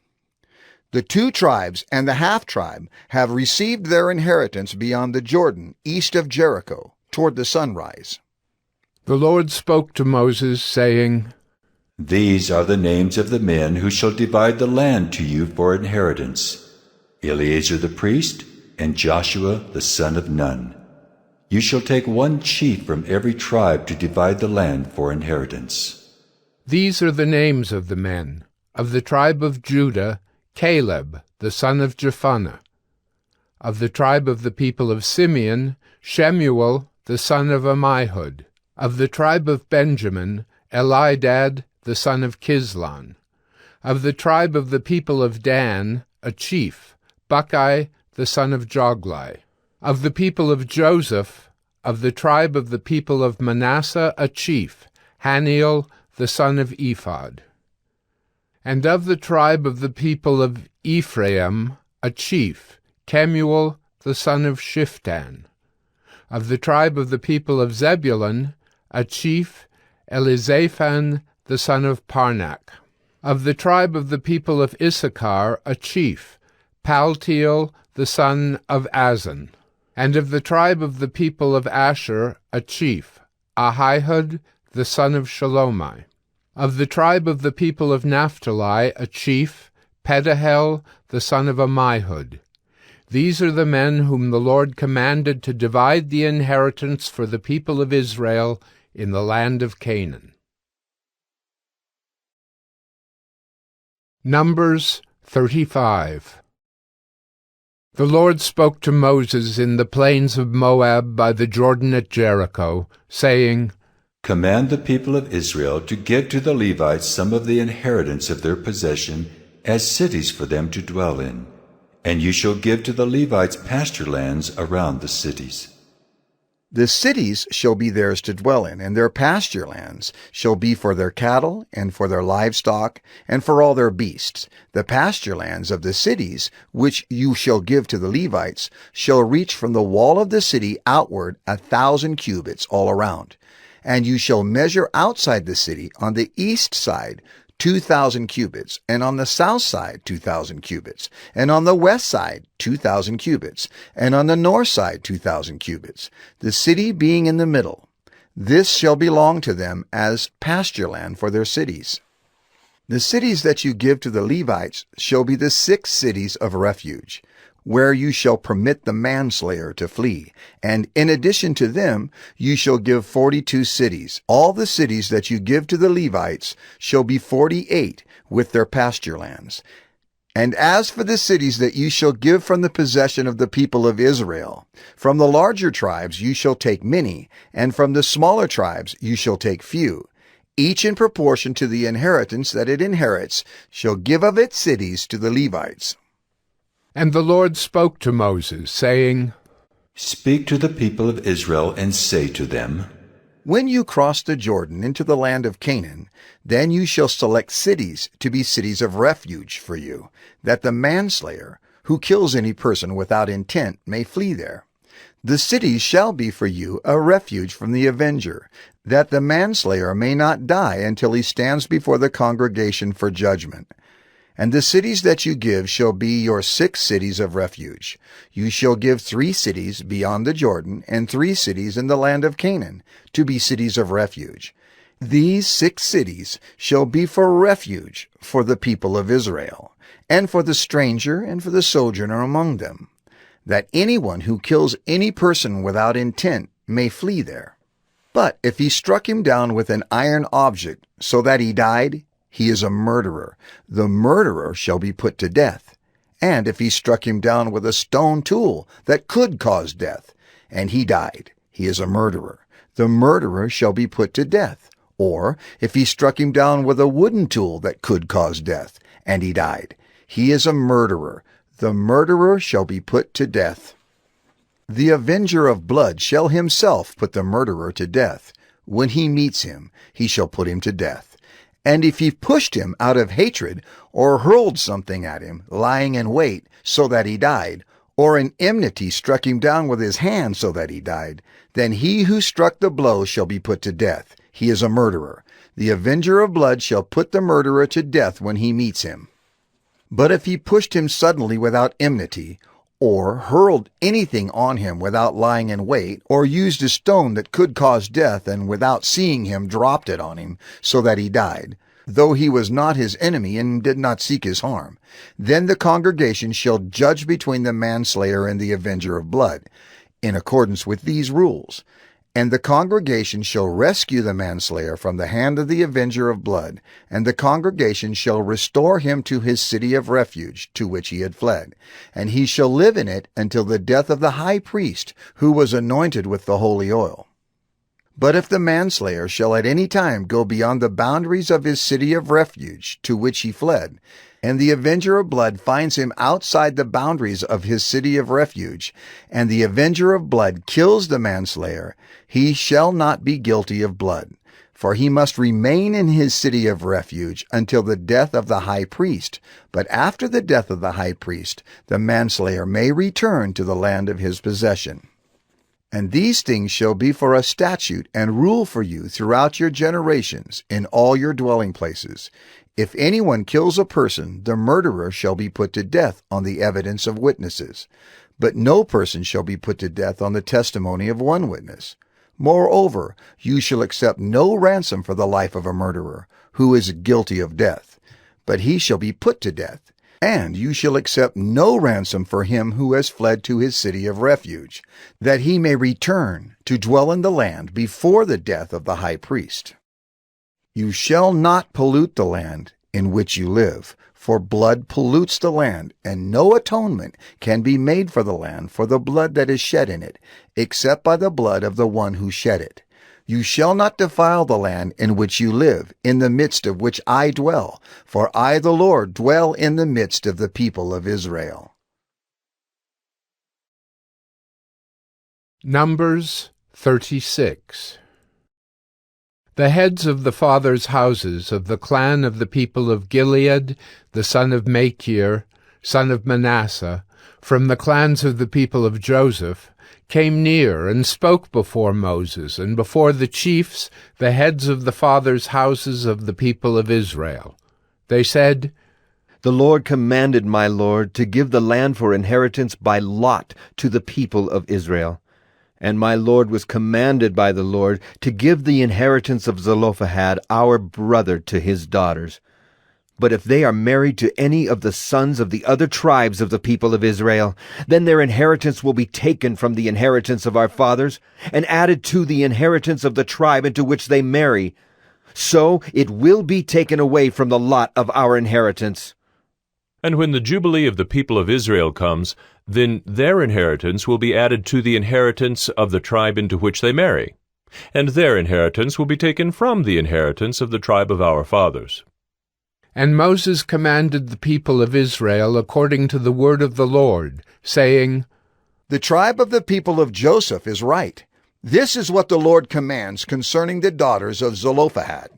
The 2 tribes and the half-tribe have received their inheritance beyond the Jordan, east of Jericho, toward the sunrise. The Lord spoke to Moses, saying, These are the names of the men who shall divide the land to you for inheritance: Eleazar the priest, and Joshua the son of Nun. You shall take 1 chief from every tribe to divide the land for inheritance. These are the names of the men. Of the tribe of Judah, Caleb the son of Jephunneh. Of the tribe of the people of Simeon, Shemuel the son of Ammihud. Of the tribe of Benjamin, Elidad the son of Kislon. Of the tribe of the people of Dan, a chief, Buckai the son of Joglai. Of the people of Joseph, of the tribe of the people of Manasseh, a chief, Haniel the son of Ephod. And of the tribe of the people of Ephraim, a chief, Kemuel the son of Shiftan. Of the tribe of the people of Zebulun, a chief, Elizaphan the son of Parnak. Of the tribe of the people of Issachar, a chief, Paltiel the son of Azan. And of the tribe of the people of Asher, a chief, Ahihud the son of Shalomai. Of the tribe of the people of Naphtali, a chief, Pedahel the son of Ammihud. These are the men whom the Lord commanded to divide the inheritance for the people of Israel in the land of Canaan. Numbers 35. The Lord spoke to Moses in the plains of Moab by the Jordan at Jericho, saying, Command the people of Israel to give to the Levites some of the inheritance of their possession as cities for them to dwell in, and you shall give to the Levites pasture lands around the cities. The cities shall be theirs to dwell in, and their pasture lands shall be for their cattle, and for their livestock, and for all their beasts. The pasture lands of the cities, which you shall give to the Levites, shall reach from the wall of the city outward 1,000 cubits all around. And you shall measure outside the city on the east side 2,000 cubits, and on the south side 2,000 cubits, and on the west side 2,000 cubits, and on the north side 2,000 cubits, the city being in the middle. This shall belong to them as pasture land for their cities. The cities that you give to the Levites shall be the 6 cities of refuge, where you shall permit the manslayer to flee. And in addition to them, you shall give 42 cities. All the cities that you give to the Levites shall be 48 with their pasture lands. And as for the cities that you shall give from the possession of the people of Israel, from the larger tribes you shall take many, and from the smaller tribes you shall take few. Each in proportion to the inheritance that it inherits shall give of its cities to the Levites. And the Lord spoke to Moses, saying, Speak to the people of Israel and say to them, When you cross the Jordan into the land of Canaan, then you shall select cities to be cities of refuge for you, that the manslayer, who kills any person without intent, may flee there. The cities shall be for you a refuge from the avenger, that the manslayer may not die until he stands before the congregation for judgment. And the cities that you give shall be your 6 cities of refuge. You shall give 3 cities beyond the Jordan, and 3 cities in the land of Canaan, to be cities of refuge. These 6 cities shall be for refuge for the people of Israel, and for the stranger and for the sojourner among them, that anyone who kills any person without intent may flee there. But if he struck him down with an iron object so that he died, he is a murderer. The murderer shall be put to death. And if he struck him down with a stone tool that could cause death, and he died, he is a murderer. The murderer shall be put to death. Or if he struck him down with a wooden tool that could cause death, and he died, he is a murderer. The murderer shall be put to death. The avenger of blood shall himself put the murderer to death. When he meets him, he shall put him to death. And if he pushed him out of hatred, or hurled something at him, lying in wait, so that he died, or in enmity struck him down with his hand so that he died, then he who struck the blow shall be put to death. He is a murderer. The avenger of blood shall put the murderer to death when he meets him. But if he pushed him suddenly without enmity, or hurled anything on him without lying in wait, or used a stone that could cause death, and without seeing him dropped it on him, so that he died, though he was not his enemy and did not seek his harm, then the congregation shall judge between the manslayer and the avenger of blood, in accordance with these rules. And the congregation shall rescue the manslayer from the hand of the avenger of blood, and the congregation shall restore him to his city of refuge, to which he had fled. And he shall live in it until the death of the high priest, who was anointed with the holy oil. But if the manslayer shall at any time go beyond the boundaries of his city of refuge, to which he fled, and the avenger of blood finds him outside the boundaries of his city of refuge, and the avenger of blood kills the manslayer, he shall not be guilty of blood, for he must remain in his city of refuge until the death of the high priest. But after the death of the high priest, the manslayer may return to the land of his possession. And these things shall be for a statute and rule for you throughout your generations in all your dwelling places. If anyone kills a person, the murderer shall be put to death on the evidence of witnesses. But no person shall be put to death on the testimony of one witness. Moreover, you shall accept no ransom for the life of a murderer, who is guilty of death, but he shall be put to death. And you shall accept no ransom for him who has fled to his city of refuge, that he may return to dwell in the land before the death of the high priest. You shall not pollute the land in which you live, for blood pollutes the land, and no atonement can be made for the land for the blood that is shed in it, except by the blood of the one who shed it. You shall not defile the land in which you live, in the midst of which I dwell, for I, the Lord, dwell in the midst of the people of Israel. Numbers 36. The heads of the fathers' houses of the clan of the people of Gilead, the son of Machir, son of Manasseh, from the clans of the people of Joseph, came near and spoke before Moses and before the chiefs, the heads of the fathers' houses of the people of Israel. They said, The Lord commanded my Lord to give the land for inheritance by lot to the people of Israel. And my Lord was commanded by the Lord to give the inheritance of Zelophehad our brother to his daughters. But if they are married to any of the sons of the other tribes of the people of Israel, then their inheritance will be taken from the inheritance of our fathers, and added to the inheritance of the tribe into which they marry. So it will be taken away from the lot of our inheritance. And when the Jubilee of the people of Israel comes, then their inheritance will be added to the inheritance of the tribe into which they marry, and their inheritance will be taken from the inheritance of the tribe of our fathers. And Moses commanded the people of Israel according to the word of the Lord, saying, The tribe of the people of Joseph is right. This is what the Lord commands concerning the daughters of Zelophehad.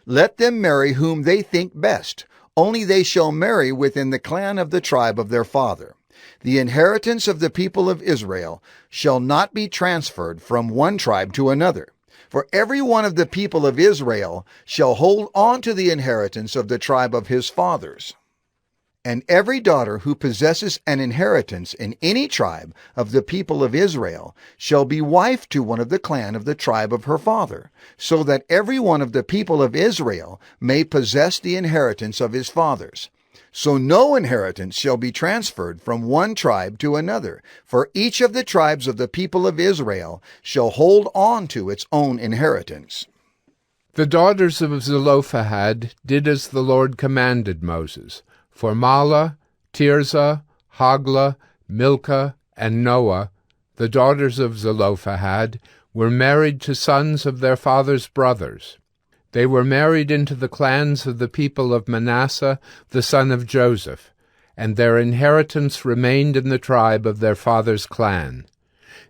Let them marry whom they think best, only they shall marry within the clan of the tribe of their father. The inheritance of the people of Israel shall not be transferred from one tribe to another. For every one of the people of Israel shall hold on to the inheritance of the tribe of his fathers. And every daughter who possesses an inheritance in any tribe of the people of Israel shall be wife to one of the clan of the tribe of her father, so that every one of the people of Israel may possess the inheritance of his fathers. So no inheritance shall be transferred from one tribe to another, for each of the tribes of the people of Israel shall hold on to its own inheritance. The daughters of Zelophehad did as the Lord commanded Moses. For Mahlah, Tirzah, Hoglah, Milcah, and Noah, the daughters of Zelophehad, were married to sons of their father's brothers. They were married into the clans of the people of Manasseh, the son of Joseph, and their inheritance remained in the tribe of their father's clan.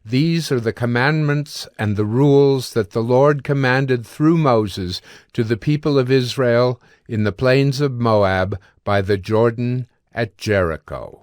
These are the commandments and the rules that the Lord commanded through Moses to the people of Israel in the plains of Moab by the Jordan at Jericho.